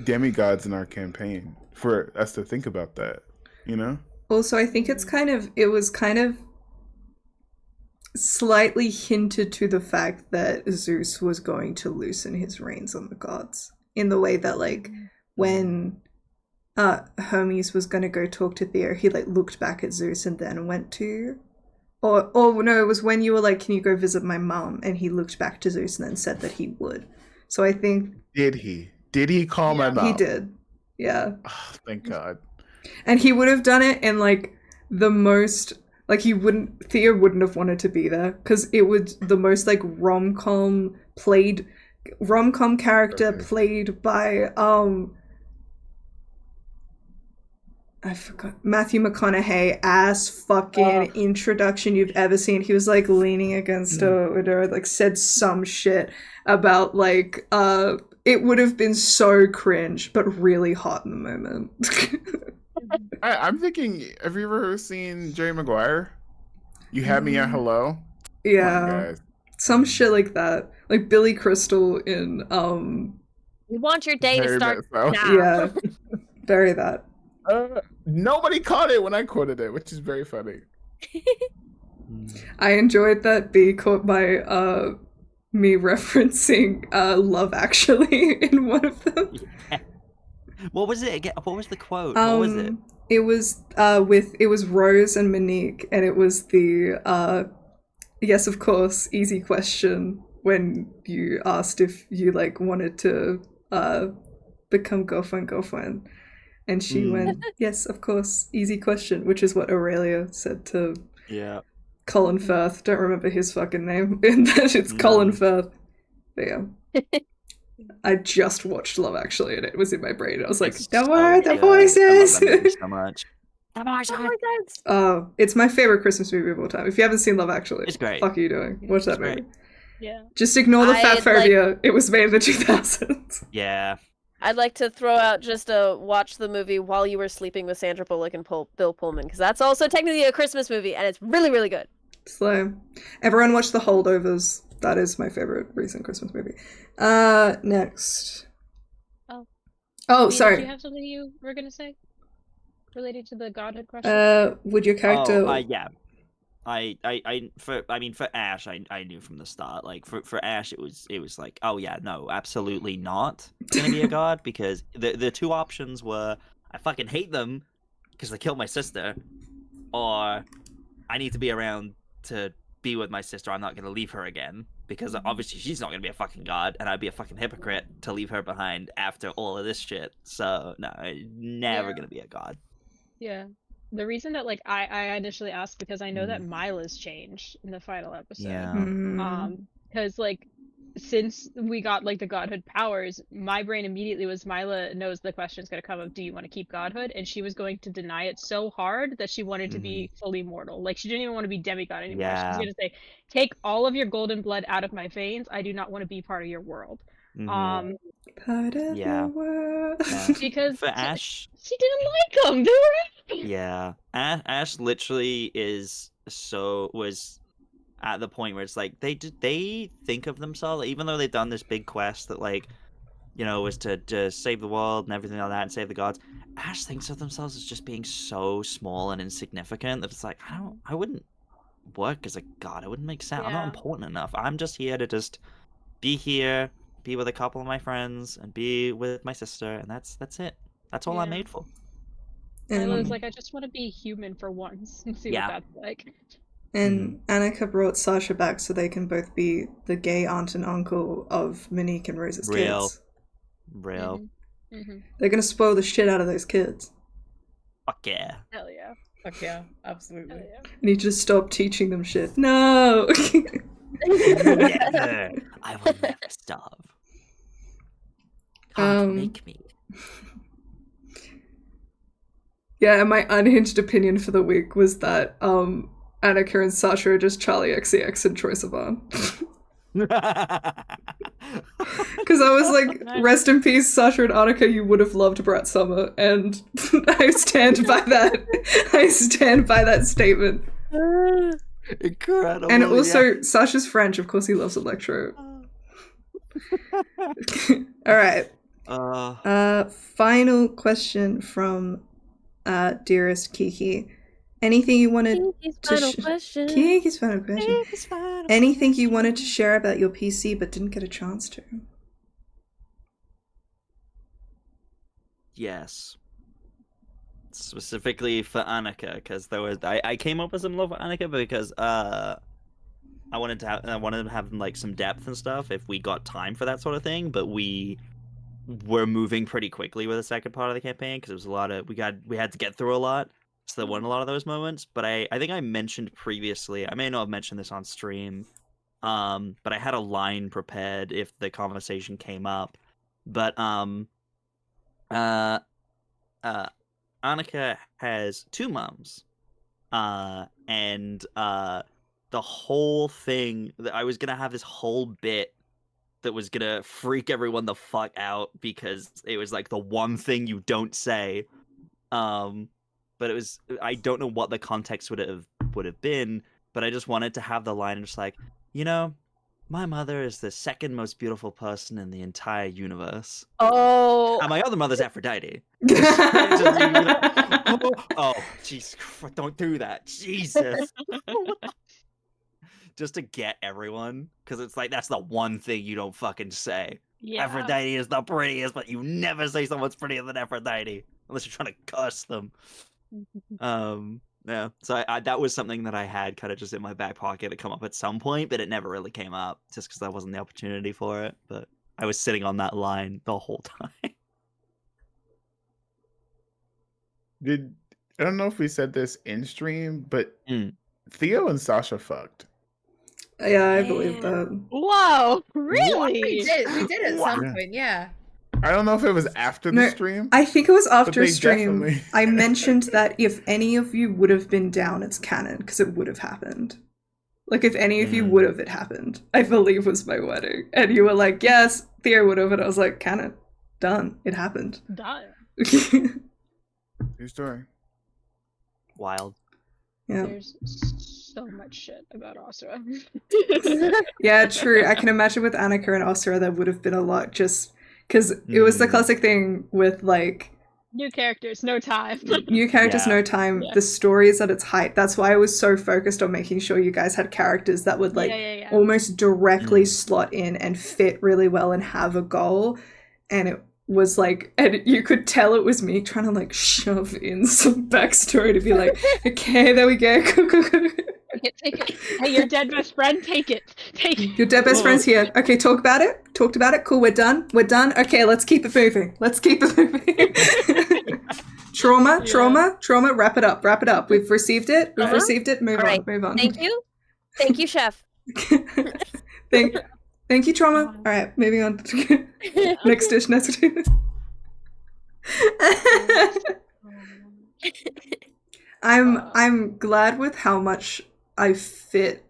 demigods in our campaign for us to think about that, you know? Also, I think it was kind of slightly hinted to the fact that Zeus was going to loosen his reins on the gods in the way that like when Hermes was going to go talk to Theo, he like looked back at Zeus and then went to or no, it was when you were like, can you go visit my mum, and he looked back to Zeus and then said that he would. So I think Did he call my mom? he did. Yeah. Oh, thank God. And he would have done it in like the most like Theo wouldn't have wanted to be there because it was the most like rom-com character Okay. played by I forgot, Matthew McConaughey ass fucking introduction you've ever seen. He was like leaning against a window, like said some shit about like it would have been so cringe but really hot in the moment. I'm thinking, have you ever seen Jerry Maguire? You had me at hello? Yeah. Come on, guys. Some shit like that. Like Billy Crystal in We want your day to Very start much so. now. yeah. Very that. Nobody caught it when I quoted it, which is very funny. I enjoyed that B caught by me referencing Love Actually in one of them. What was it again? What was the quote? What was it? It was it was Rose and Monique, and it was the yes, of course, easy question when you asked if you like wanted to become girlfriend. And she went, yes, of course, easy question, which is what Aurelia said to Colin Firth. Don't remember his fucking name. It's Colin Firth. But yeah. I just watched Love Actually, and it was in my brain. I was like, don't worry, the voices! I love that movie so much. Oh my God. Oh, it's my favorite Christmas movie of all time. If you haven't seen Love Actually, It's great. What the fuck are you doing? Watch that It's movie. great. Yeah. Just ignore the I, fat phobia. It was made in the 2000s. Yeah. I'd like to throw out just a watch the movie while you were sleeping with Sandra Bullock and Bill Pullman, because that's also technically a Christmas movie, and it's really, really good. So, everyone watch The Holdovers. That is my favorite recent Christmas movie. Next. Oh, Did sorry. you have something you were gonna say related to the godhood question? Would your character... Yeah. For Ash, I knew from the start. Like for Ash, it was like, oh yeah, no, absolutely not gonna be a god, because the two options were I fucking hate them because they killed my sister, or I need to be around to be with my sister. I'm not gonna leave her again, because obviously she's not gonna be a fucking god, and I'd be a fucking hypocrite to leave her behind after all of this shit. So no, never gonna be a god. Yeah. The reason that like I initially asked, because I know that Mila's changed in the final episode. Yeah. Because like since we got like the godhood powers, my brain immediately was Mila knows the question's gonna come of, do you want to keep godhood? And she was going to deny it so hard that she wanted to be fully mortal. Like she didn't even want to be demigod anymore. Yeah. She was gonna say, take all of your golden blood out of my veins. I do not want to be part of your world. Part of your world. Yeah. Because For Ash, she didn't like them. They were yeah, Ash literally was at the point where it's like they think of themselves, even though they've done this big quest that like, you know, was to save the world and everything like that and save the gods. Ash thinks of themselves as just being so small and insignificant that it's like, I wouldn't work as a god. I wouldn't make sense. I'm not important enough. I'm just here to just be here, be with a couple of my friends and be with my sister, and that's it. That's all I'm Yeah. made for. I was And, like, I just want to be human for once and see Yeah. what that's like. and Annika brought Sasha back so they can both be the gay aunt and uncle of Monique and Rose's Real. kids. Real. Mm-hmm. They're gonna spoil the shit out of those kids. Fuck yeah. Hell yeah. Fuck yeah, Hell absolutely. yeah. I need you to stop teaching them shit. No! Never. I will never stop. Can't make me. Yeah, and my unhinged opinion for the week was that Annika and Sasha are just Charlie XCX and Troye Sivan. Because I was like, rest in peace, Sasha and Annika, you would have loved Brat Summer, and I stand by that. I stand by that statement. Incredible. And also, Sasha's French, of course he loves Electro. Alright. Final question from dearest Kiki. Anything you wanted Kiki's to final question. Kiki's final question. Anything you wanted to share about your PC but didn't get a chance to? Yes. Specifically for Annika, because there was I came up with some love for Annika because I wanted to have like some depth and stuff if we got time for that sort of thing, but we were moving pretty quickly with the second part of the campaign because it was a lot of we had to get through a lot, so there weren't a lot of those moments. But I think I mentioned previously, I may not have mentioned this on stream, but I had a line prepared if the conversation came up. But Annika has two moms, and the whole thing that I was gonna have this whole bit that was gonna freak everyone the fuck out because it was like the one thing you don't say, but it was, I don't know what the context would have been, but I just wanted to have the line just like, you know, my mother is the second most beautiful person in the entire universe. Oh, And my other mother's Aphrodite. Oh, jeez, don't do that. Jesus. Just to get everyone, because it's like, that's the one thing you don't fucking say. Yeah. Aphrodite is the prettiest, but you never say someone's prettier than Aphrodite, unless you're trying to curse them. Yeah, so I that was something that I had kind of just in my back pocket to come up at some point, but it never really came up, just because there wasn't the opportunity for it. But I was sitting on that line the whole time. I don't know if we said this in stream, but Theo and Sasha fucked. Yeah, I believe that. Whoa, We really? did at some point, yeah. I don't know if it was after the stream. I think it was but after they stream. definitely- I mentioned that if any of you would have been down, it's canon, because it would have happened. Like, if any of you would have, it happened. I believe was my wedding. And you were like, yes, Theo would have. And I was like, canon. Done. It happened. Done. True story. Wild. Yeah. There's so much shit about Asura. Yeah, true. I can imagine with Annika and Asura there would have been a lot, just because it was the classic thing with, like, New characters, no time. new characters, Yeah. no time. Yeah. The story is at its height. That's why I was so focused on making sure you guys had characters that would, like, Yeah. almost directly slot in and fit really well and have a goal. And it was like, and you could tell it was me trying to, like, shove in some backstory to be like, okay, there we go. Take it. Hey, your dead best friend, take it. Take it. Your dead best friend's here. Okay, talked about it. Cool, we're done. Okay, let's keep it moving. Trauma. Wrap it up. We've received it. Move on. Thank you, chef. Thank you, trauma. All right, moving on. Next dish. I'm glad with how much I fit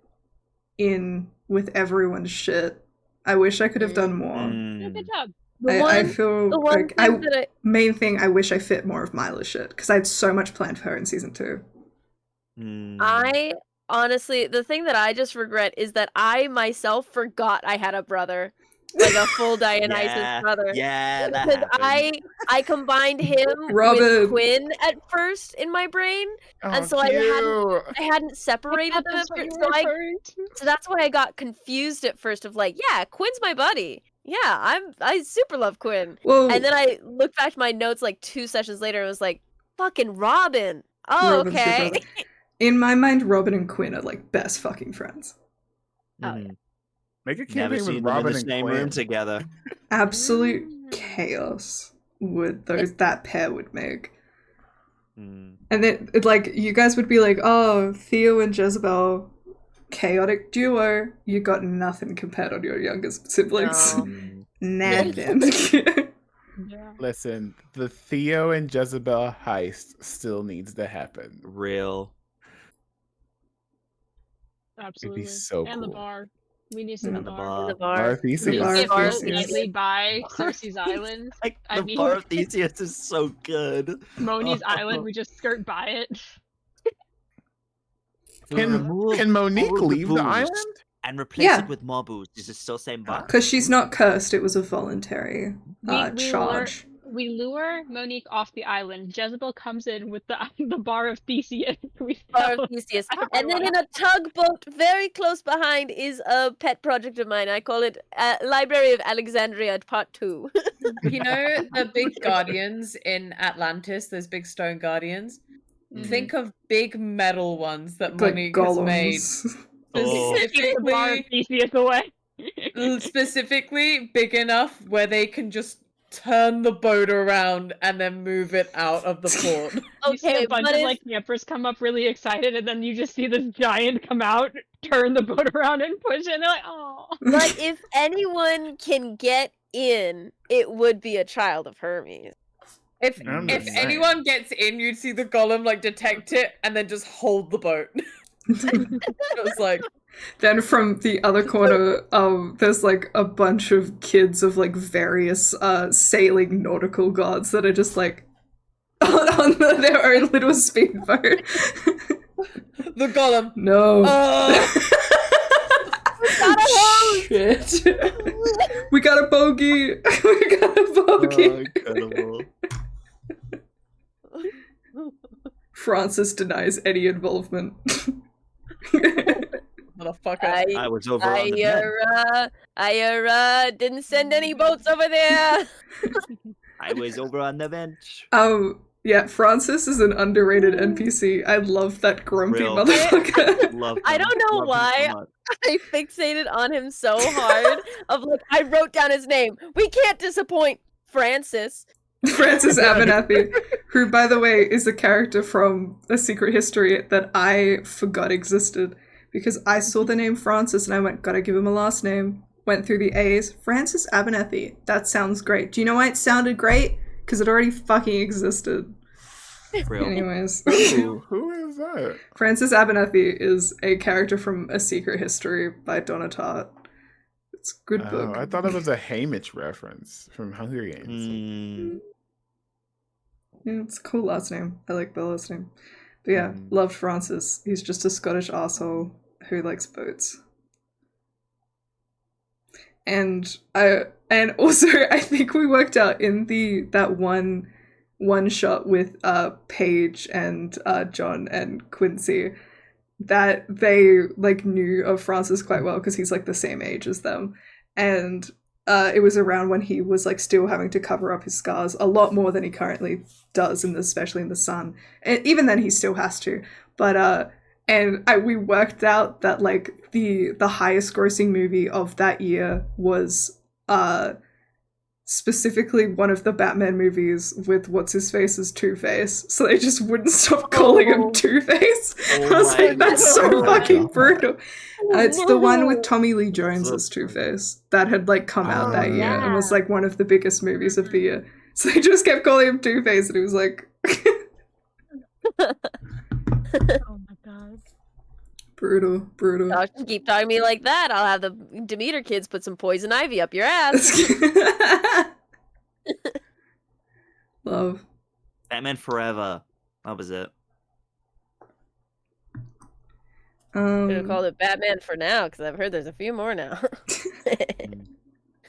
in with everyone's shit. I wish I could have done more. Good job. I feel the one like thing that main thing, I wish I fit more of Mila's shit because I had so much planned for her in season 2. I honestly, the thing that I just regret is that I myself forgot I had a brother, like a full Dionysus brother. Yeah, that Because happened. I combined him Robin. with Quinn at first in my brain, and so I hadn't separated them at first. So that's why I got confused at first of like, yeah, Quinn's my buddy. I super love Quinn. Well, And then I looked back to my notes like 2 sessions later and was like, fucking Robin. Oh, Robin's good okay. brother. In my mind, Robin and Quinn are like best fucking friends. Oh, yeah. Mhm. Make a Never campaign seen with them in Robin the and same Quinn. room together. Absolute chaos would that pair would make. Mm. And then, like, you guys would be like, oh, Theo and Jezebel, chaotic duo. You got nothing compared on your youngest siblings. No. Mm. Nothing. Yeah. Listen, the Theo and Jezebel heist still needs to happen. Real. Absolutely. so and the cool. bar. We need And some the bar. bar. The bar. Bar Theseus. bar If of you Theseus. lightly by Cersei's Island, Like, I the mean- bar of Theseus is so good. Moni's Oh. Island, we just skirt by it. Can Monique all of the leave the booze island? and replace Yeah. it with more booze? Is it still same bar? Because she's not cursed, it was a voluntary charge. We lure Monique off the island. Jezebel comes in with the bar of Theseus. We Bar sell of Theseus. it. And then in a tugboat very close behind is a pet project of mine. I call it Library of Alexandria Part 2. You know the big guardians in Atlantis, those big stone guardians? Think of big metal ones that Like Monique has made. golems. Oh. Keep the bar of Theseus away. Specifically big enough where they can just turn the boat around and then move it out of the port. You see a bunch of like campers come up really excited, and then you just see this giant come out, turn the boat around, and push it. And they're like, "Oh!" But if anyone can get in, it would be a child of Hermes. If I'm if just saying. anyone gets in, you'd see the golem like detect it and then just hold the boat. It was like, Then from the other corner, there's like a bunch of kids of like various sailing nautical gods that are just like on their own little speedboat. the golem. No. Shit. We got a bogey. We got a bogey. Oh, incredible. Francis denies any involvement. Motherfucker. I was over on the bench. I didn't send any boats over there. I was over on the bench. Yeah, Francis is an underrated NPC. I love that grumpy Real. motherfucker. Love I him. don't know Love him why. so much. I fixated on him so hard. Of like, I wrote down his name. We can't disappoint Francis. Francis Abernathy, who, by the way, is a character from A Secret History that I forgot existed because I saw the name Francis and I went, gotta give him a last name. Went through the A's. Francis Abernathy. That sounds great. Do you know why it sounded great? Because it already fucking existed. Real. Anyways. Who is that? Francis Abernathy is a character from A Secret History by Donna Tartt. It's a good book. I thought it was a Haymitch reference from Hunger Games. Mm. Yeah, it's a cool last name. I like the last name. But yeah, loved Francis. He's just a Scottish asshole who likes boats. And also I think we worked out in that one shot with Paige and John and Quincy that they like knew of Francis quite well because he's like the same age as them. And it was around when he was like still having to cover up his scars a lot more than he currently does, especially in The Sun. And even then he still has to. But we worked out that like the highest grossing movie of that year was specifically one of the Batman movies with what's-his-face as Two-Face. So they just wouldn't stop calling him Two-Face. Oh I was my like, that's so God. fucking brutal. It's the one with Tommy Lee Jones as Two-Face that had like come out that year and was like one of the biggest movies of the year. So they just kept calling him Two-Face and he was like... Oh my god. Brutal. Y'all can keep talking to me like that. I'll have the Demeter kids put some poison ivy up your ass. Love. Batman Forever. That was it. Should have called it Batman for now, because I've heard there's a few more now.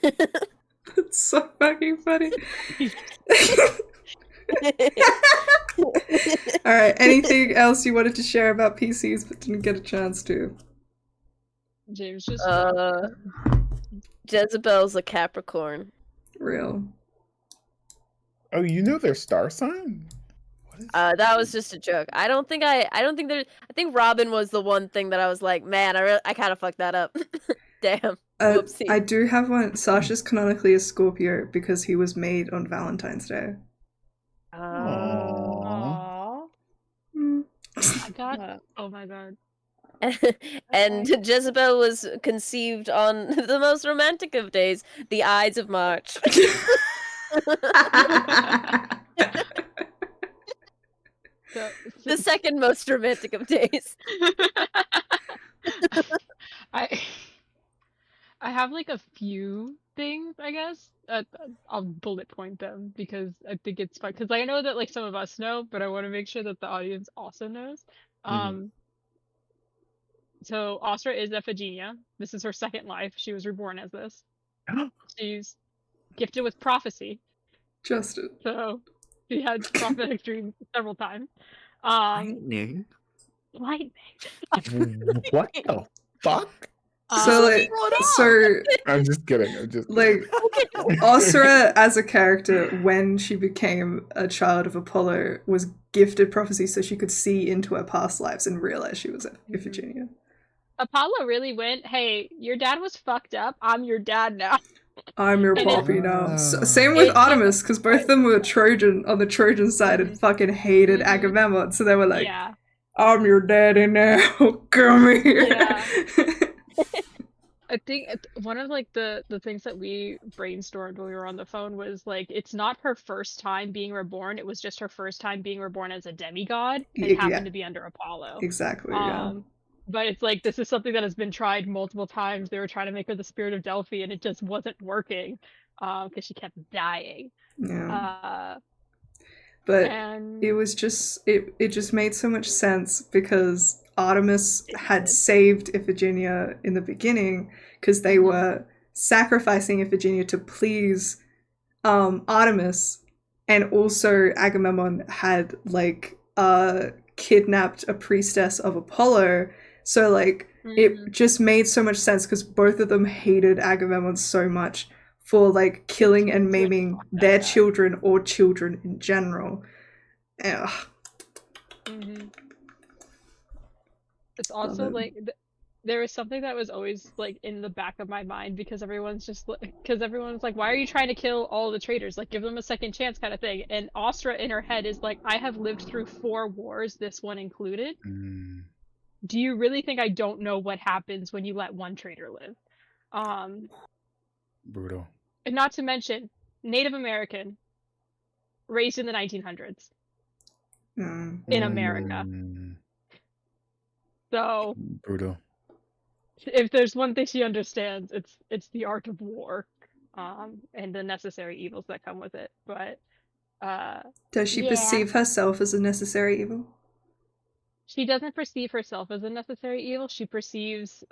It's so fucking funny. Alright, anything else you wanted to share about PCs but didn't get a chance to? James just Jezebel's a Capricorn. Real. Oh, you know their star sign? What is That was just a joke. I don't think there's. I think Robin was the one thing that I was like, man, I kind of fucked that up. Damn. Whoopsie. I do have one. Sasha's canonically a Scorpio because he was made on Valentine's Day. Aww. Mm. I got. Oh my god. And Jezebel was conceived on the most romantic of days, the Ides of March. So, The second most romantic of days. I I have like a few things, I guess. I'll bullet point them because I think it's fun. Because I know that like some of us know, but I want to make sure that the audience also knows. Mhm. So Astra is Iphigenia. This is her second life. She was reborn as this. She's gifted with prophecy, Justin. so she had prophetic dreams several times. Lightning. Lightning. What the fuck? So like, so I'm just kidding. I'm just like, Osra as a character, when she became a child of Apollo, was gifted prophecy so she could see into her past lives and realize she was Iphigenia. Apollo really went, hey, your dad was fucked up. I'm your dad now. I'm your And poppy now. Oh. Same with It- Artemis, because both of them were Trojan on the Trojan side and fucking hated Mhm. Agamemnon. So they were like, yeah. I'm your daddy now. Come here. Yeah. I think one of like the things that we brainstormed when we were on the phone was like it's not her first time being reborn. It was just her first time being reborn as a demigod and Yeah. happened to be under Apollo. Exactly, yeah. But it's like this is something that has been tried multiple times. They were trying to make her the spirit of Delphi, and it just wasn't working because she kept dying. Yeah. But And it was just it just made so much sense because Artemis It had did. saved Iphigenia in the beginning because they were sacrificing Iphigenia to please Artemis, and also Agamemnon had like kidnapped a priestess of Apollo. So like it just made so much sense because both of them hated Agamemnon so much for like killing and maiming their children or children in general. Ugh. It's also Love it. like there was something that was always like in the back of my mind because everyone's like, why are you trying to kill all the traitors? Like, give them a second chance, kind of thing. And Astra in her head is like, I have lived through 4 wars, this one included. Mm. Do you really think I don't know what happens when you let one traitor live? Brutal. And not to mention Native American, raised in the 1900s Mm. in America. So Brutal. if there's one thing she understands, it's the art of war, and the necessary evils that come with it. But Does she yeah. perceive herself as a necessary evil? She doesn't perceive herself as a necessary evil. She perceives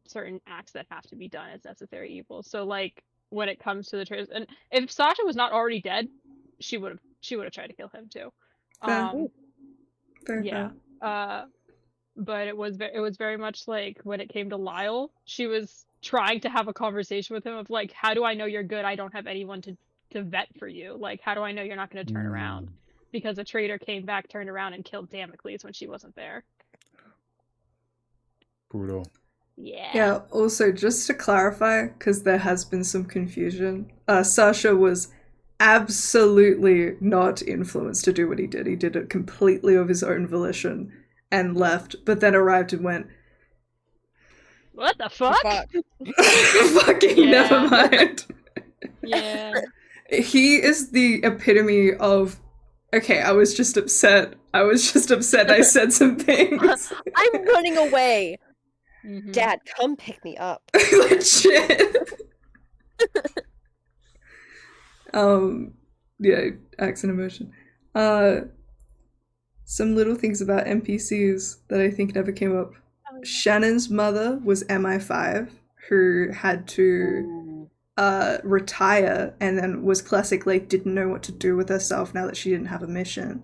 certain acts that have to be done as necessary evil. So like when it comes to the traitors, and if Sasha was not already dead, she would have tried to kill him too. Fair. Very Yeah. fair. But it was very much like when it came to Lyle, she was trying to have a conversation with him of like, how do I know you're good? I don't have anyone to vet for you. Like, how do I know you're not going to turn around? Because a traitor came back, turned around, and killed Damocles when she wasn't there. Brutal. Yeah. Yeah, also, just to clarify, because there has been some confusion, Sasha was absolutely not influenced to do what he did. He did it completely of his own volition and left, but then arrived and went, What the fuck? fucking Yeah. never mind. Yeah. He is the epitome of, okay, I was just upset I said some things. I'm running away. Mhm. Dad, come pick me up. Legit. Yeah, acts and emotion. Some little things about NPCs that I think never came up. Shannon's mother was MI5, who had to retire and then was classic, like, didn't know what to do with herself now that she didn't have a mission,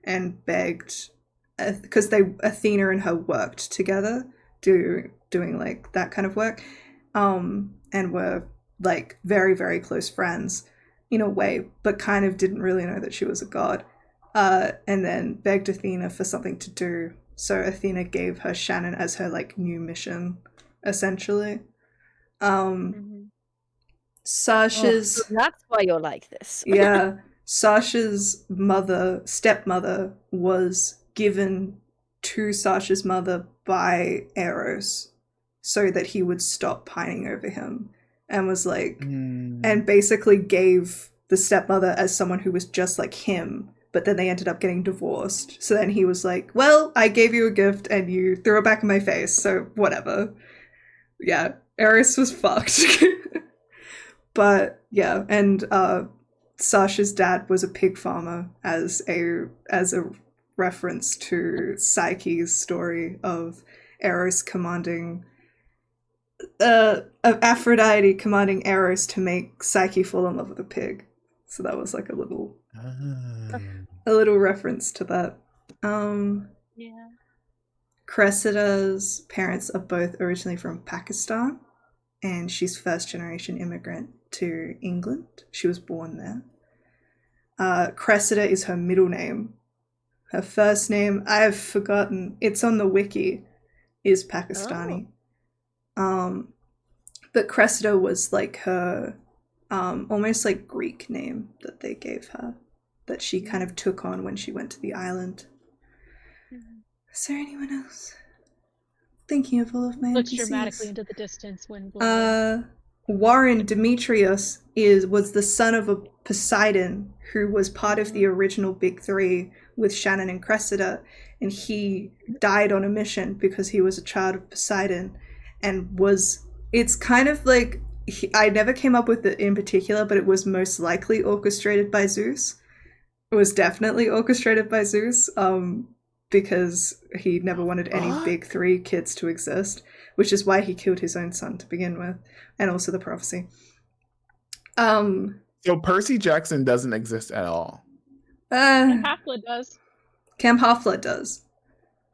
and begged, because Athena and her worked together, doing like that kind of work. and were like very, very close friends in a way, but kind of didn't really know that she was a god. And then begged Athena for something to do. So Athena gave her Shannon as her like new mission, essentially. Sasha's So that's why you're like this. yeah, Sasha's stepmother, was given to Sasha's mother by Eros so that he would stop pining over him, and was like, and basically gave the stepmother as someone who was just like him, but then they ended up getting divorced. So then he was like, well, I gave you a gift and you threw it back in my face, so whatever. Yeah, Eris was fucked. But yeah, and Sasha's dad was a pig farmer as a reference to Psyche's story of Eros commanding of Aphrodite commanding Eros to make Psyche fall in love with a pig. So that was like a little reference to that. Yeah. Cressida's parents are both originally from Pakistan, and she's first generation immigrant to England. She was born there. Cressida is her middle name. Her first name, I've forgotten. It's on the wiki, is Pakistani. But Cressida was like her almost like Greek name that they gave her, that she kind of took on when she went to the island. Is there anyone else? Thinking of all of my Looks NPCs. dramatically into the distance when blowing. Warren Demetrius was the son of a Poseidon who was part of the original Big Three with Shannon and Cressida, and he died on a mission because he was a child of Poseidon, and it's kind of like, I never came up with it in particular, but it was most likely orchestrated by Zeus. It was definitely orchestrated by Zeus, because he never wanted any Big Three kids to exist, which is why he killed his own son to begin with, and also the prophecy. So Percy Jackson doesn't exist at all. Camp Half-Blood does. Camp Half-Blood does.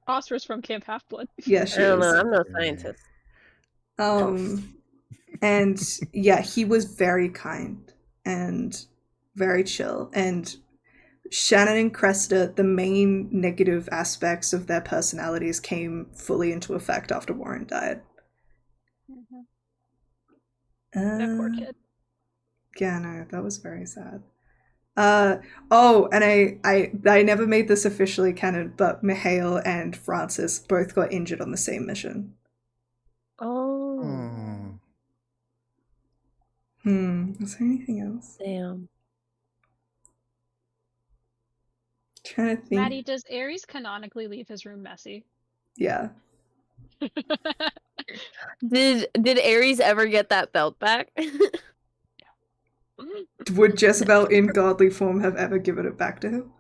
Oscar's from Camp Half-Blood. Yeah, she I don't know. is. I'm no scientist. And yeah, he was very kind and very chill. And Shannon and Cressida, the main negative aspects of their personalities came fully into effect after Warren died. That poor kid. Yeah, no, that was very sad. Oh, and I never made this officially canon, but Mihail and Francis both got injured on the same mission. Oh. Is there anything else? Damn. Trying to think. Maddie, does Ares canonically leave his room messy? Yeah. Did Ares ever get that belt back? Would Jezebel in godly form have ever given it back to him?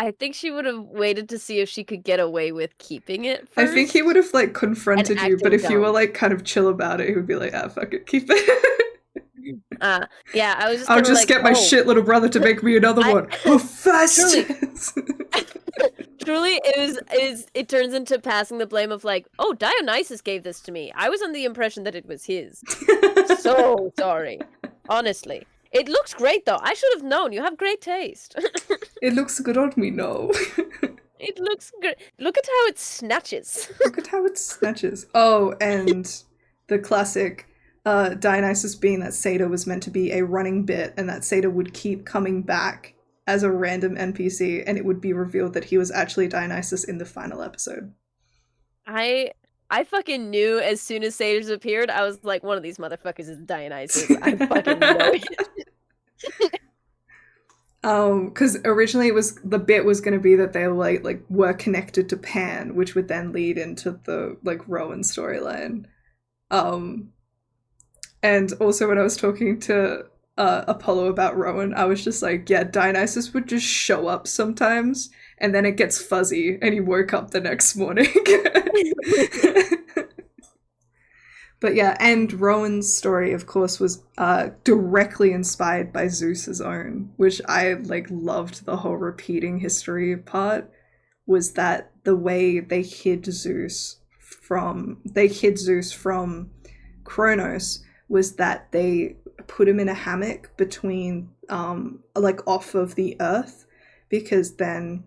I think she would have waited to see if she could get away with keeping it first. I think he would have like confronted you, but acting if you were dumb. like kind of chill about it, he would be like, ah, fuck it, keep it. Yeah, I was just I'll kinda just like, get my shit little brother to make me another one. Oh, first! Truly, it turns into passing the blame of like, oh, Dionysus gave this to me. I was under the impression that it was his. So sorry. Honestly. It looks great though. I should have known. You have great taste. It looks good on me, no. It looks good. Look at how it snatches. Look at how it snatches. Oh, and the classic Dionysus being that Sata was meant to be a running bit, and that Sata would keep coming back as a random NPC, and it would be revealed that he was actually Dionysus in the final episode. I fucking knew as soon as satyrs appeared, I was like, one of these motherfuckers is Dionysus. I fucking know it. Because originally the bit was going to be that they were connected to Pan, which would then lead into the Rowan storyline. And also when I was talking to Apollo about Rowan, I was just like, yeah, Dionysus would just show up sometimes, and then it gets fuzzy, and he woke up the next morning. But yeah, and Rowan's story, of course, was directly inspired by Zeus's own, which I loved. The whole repeating history part was that the way they hid Zeus from Kronos was that they put him in a hammock between like off of the earth, because then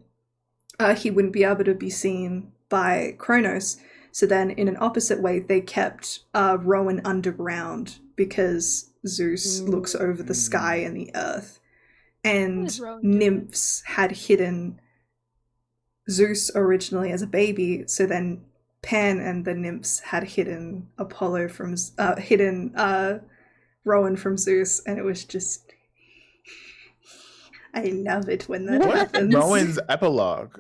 he wouldn't be able to be seen by Kronos. So then in an opposite way they kept Rowan underground, because Zeus looks over the sky and the earth, and is Rowan doing? nymphs had hidden Zeus originally as a baby, so then Pan and the nymphs had hidden Apollo from Rowan from Zeus, and it was just I love it when that What? happens. Rowan's epilogue.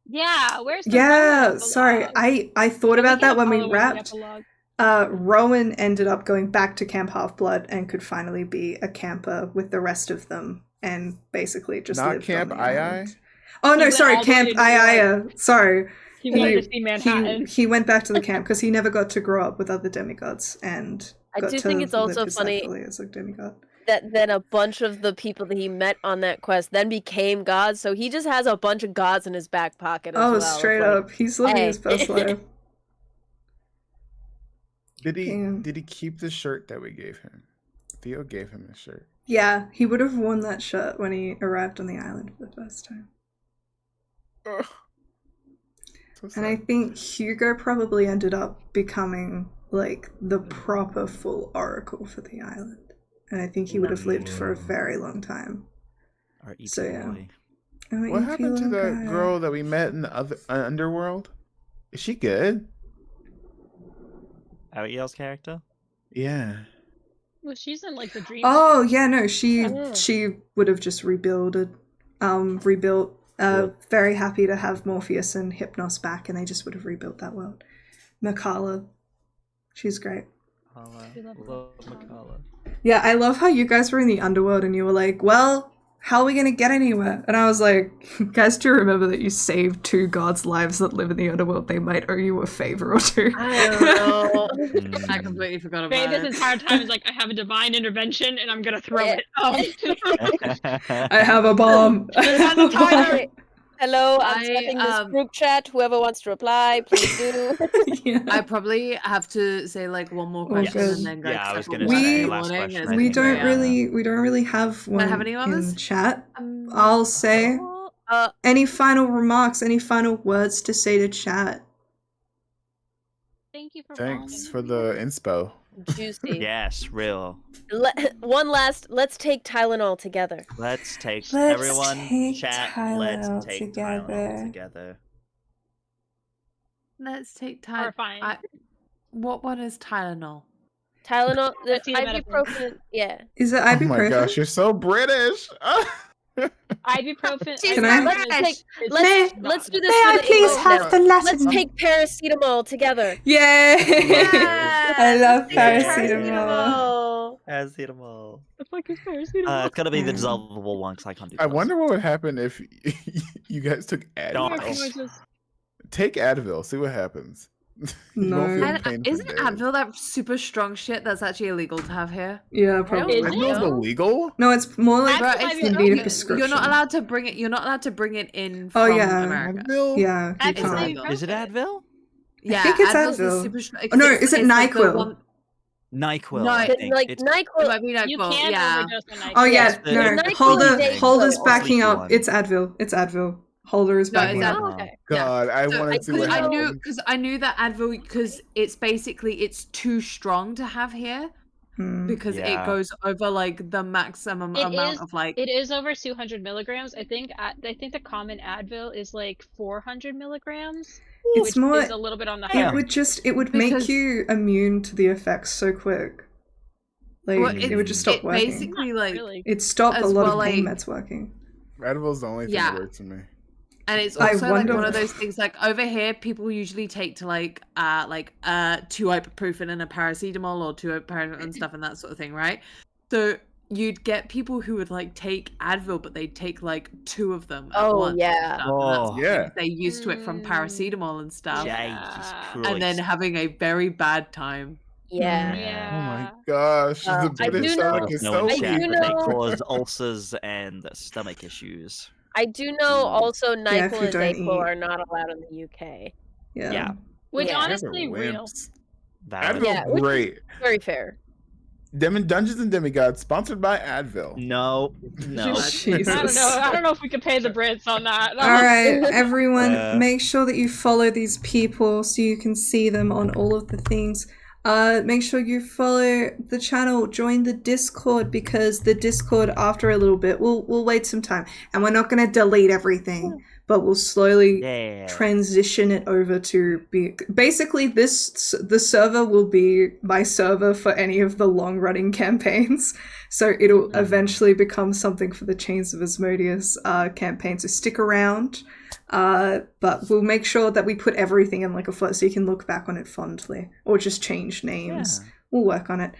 Yeah, where's the Yeah, Rowan sorry. epilogue? I thought Can about get that when we Apollo in the wrapped. epilogue? Rowan ended up going back to Camp Half-Blood and could finally be a camper with the rest of them, and basically just Not lived Camp on the Ii? island. Oh He no, went sorry, all the way Camp to New York. Ii. Sorry. He wanted to see Manhattan. He went back to the camp because he never got to grow up with other demigods and I got do to think it's live also his life funny fully as a demigod. that then a bunch of the people that he met on that quest then became gods, so he just has a bunch of gods in his back pocket as well. Oh, It's straight like, up. He's living hey. his best life. Did Damn. he keep the shirt that we gave him? Theo gave him the shirt. Yeah, he would have worn that shirt when he arrived on the island for the first time. Ugh. So And I sad. think Hugo probably ended up becoming like the proper full oracle for the island. And I think he would have lived for a very long time. Our EP So, yeah. boy. Oh, What you happened to feel that okay. girl that we met in the underworld? Is she good? Abigail's character? Yeah. Well, she's in like the dream. Oh yeah, no, she Yeah. would have just rebuilt. Very happy to have Morpheus and Hypnos back, and they just would have rebuilt that world. Makala, she's great. We love Love Makala. Makala. Yeah, I love how you guys were in the underworld and you were like, well, how are we gonna get anywhere? And I was like, guys, do remember that you saved 2 gods' lives that live in the underworld? They might owe you a favor or 2. I don't know. I Mm. completely forgot Faye about this it. entire time is like, I have a divine intervention and I'm gonna throw Yeah. it. Oh. I have a bomb. I Turn have on a the timer. bomb. Hey, hello, I'm I, starting this um, group chat. Whoever wants to reply, please do. Yeah. I probably have to say like one more question good. and then go. Yeah, I to was second gonna one. say, Good last morning, question, it's I we think, don't yeah. really have one have any in others? chat. I'll say any final remarks, any final words to say to chat. Thank you for Thanks for volunteering. the inspo. Juicy. Yes, real. One last, let's take Tylenol together. Let's take Let's everyone take chat. Tylenol Let's take together. Tylenol together. Let's take Or time. fine. What one is Tylenol? Tylenol, the Acetaminophen. ibuprofen, yeah. Is it Oh ibuprofen? my gosh, you're so British. Ibuprofen. Jeez, Can I- let's take, is let's not do good. this May for I the please English have now. the Latin? Let's take paracetamol together. Yay! I love let's take paracetamol. Paracetamol. The fuck is paracetamol? It's gotta be the Mm. dissolvable one because I can't do. I those. wonder what would happen if you guys took Don't. Advil. Take Advil, see what happens. You No. won't feel And, pain for isn't days. Advil that super strong shit that's actually illegal to have here? Yeah, Is probably. it? Advil's illegal? No, it's more like Advil Bro, might it's be you need a illegal. prescription. You're not allowed to bring it. You're not allowed to bring it in Oh, from yeah. America. Advil? Yeah, you Advil's can't. ibuprofen. Is it Advil? Yeah, think it's Advil's Advil. the super strong. Oh, no, is it like the NyQuil? one- Nyquil. No, I it's think. Like It's It NyQuil, might be You NyQuil. can Yeah. overdose on NyQuil. Oh yeah, It's the- no. It's Holder, NyQuil. Holder's It's the backing sleepy up. one. It's Advil. It's Advil. Holder is No, backing it's up. Oh, Advil. okay. God, I So, want to see what I knew- happens. because I knew that Advil because it's basically it's too strong to have here Hmm. because Yeah. it goes over like the maximum It amount is- of like. It is over 200 milligrams. I think the common Advil is like 400 milligrams, It's which more. is a little bit on the It higher. would make Because- you immune to the effects so quick. Like Well, it would just stop it working. basically like Really. It stopped a as lot well, of pain like- meds working. Advil's the only thing Yeah. that works for me. And it's I also like wonder- one of those things like over here people usually take to like 2 ibuprofen and a paracetamol or 2 ibuprofen and stuff and that sort of thing, right? So you'd get people who would like take Advil but they'd take like 2 of them at Oh, once and yeah. stuff, and that's Oh. Yeah. because they're used to it from paracetamol and stuff Jesus Christ. and then having a very bad time. Yeah. Yeah. Oh my gosh, I the British do know- stomach is no so one I chat, do but they know- cause ulcers and stomach issues. I do know also if NyQuil you and don't DayQuil eat. are not allowed in the UK. Yeah. Which Yeah. honestly, real. Valid. Advil, Yeah, which is great. very fair. Dungeons and Demigods, sponsored by Advil. No. Jesus. I don't know. I don't know if we could pay the Brits on that. All right, everyone, Yeah. make sure that you follow these people so you can see them on all of the things. Make sure you follow the channel, join the Discord, because the Discord, after a little bit, we'll wait some time, and we're not going to delete everything, but we'll slowly Yeah. transition it over to be basically the server will be my server for any of the long running campaigns, so it'll eventually become something for the Chains of Asmodeus campaign, so stick around. But we'll make sure that we put everything in like a flow so you can look back on it fondly, or just change names. Yeah. We'll work on it.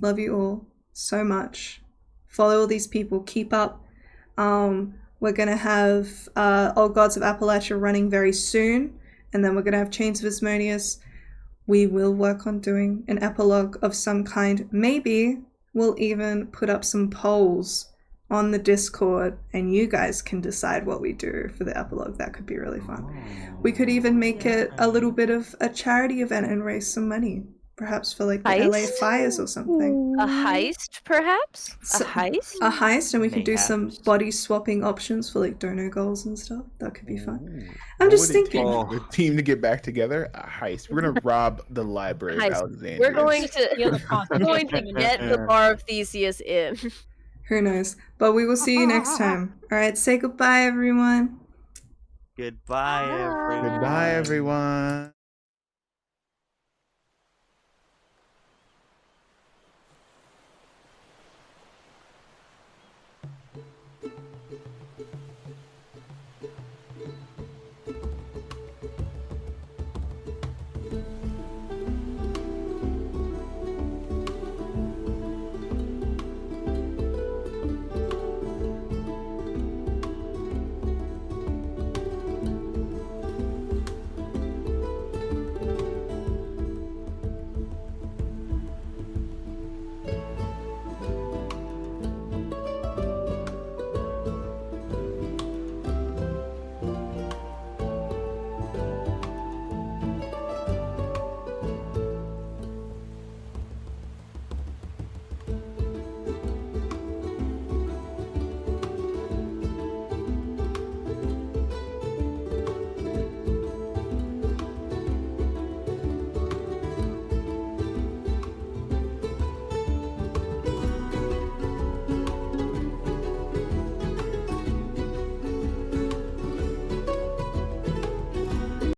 Love you all so much. Follow all these people. Keep up. We're gonna have Old Gods of Appalachia running very soon, and then we're gonna have Chains of Asmodeus. We will work on doing an epilogue of some kind. Maybe we'll even put up some polls on the Discord, and you guys can decide what we do for the epilogue. That could be really fun. We could even make it a little bit of a charity event and raise some money, perhaps for like the LA Heist? fires or something. A heist, perhaps? So- A heist? A heist, and we could do some Mayhaps. body swapping options for like dono goals and stuff. That could be fun. Ooh. I'm What just would it take thinking. for the team to get back together. A heist. We're gonna rob the library of Heist. Alexandria. We're going Steal the to content. we're going to get the Bar of Theseus in. Who knows? But we will see you next time. All right, say goodbye, everyone. Goodbye, everyone. Goodbye, everyone.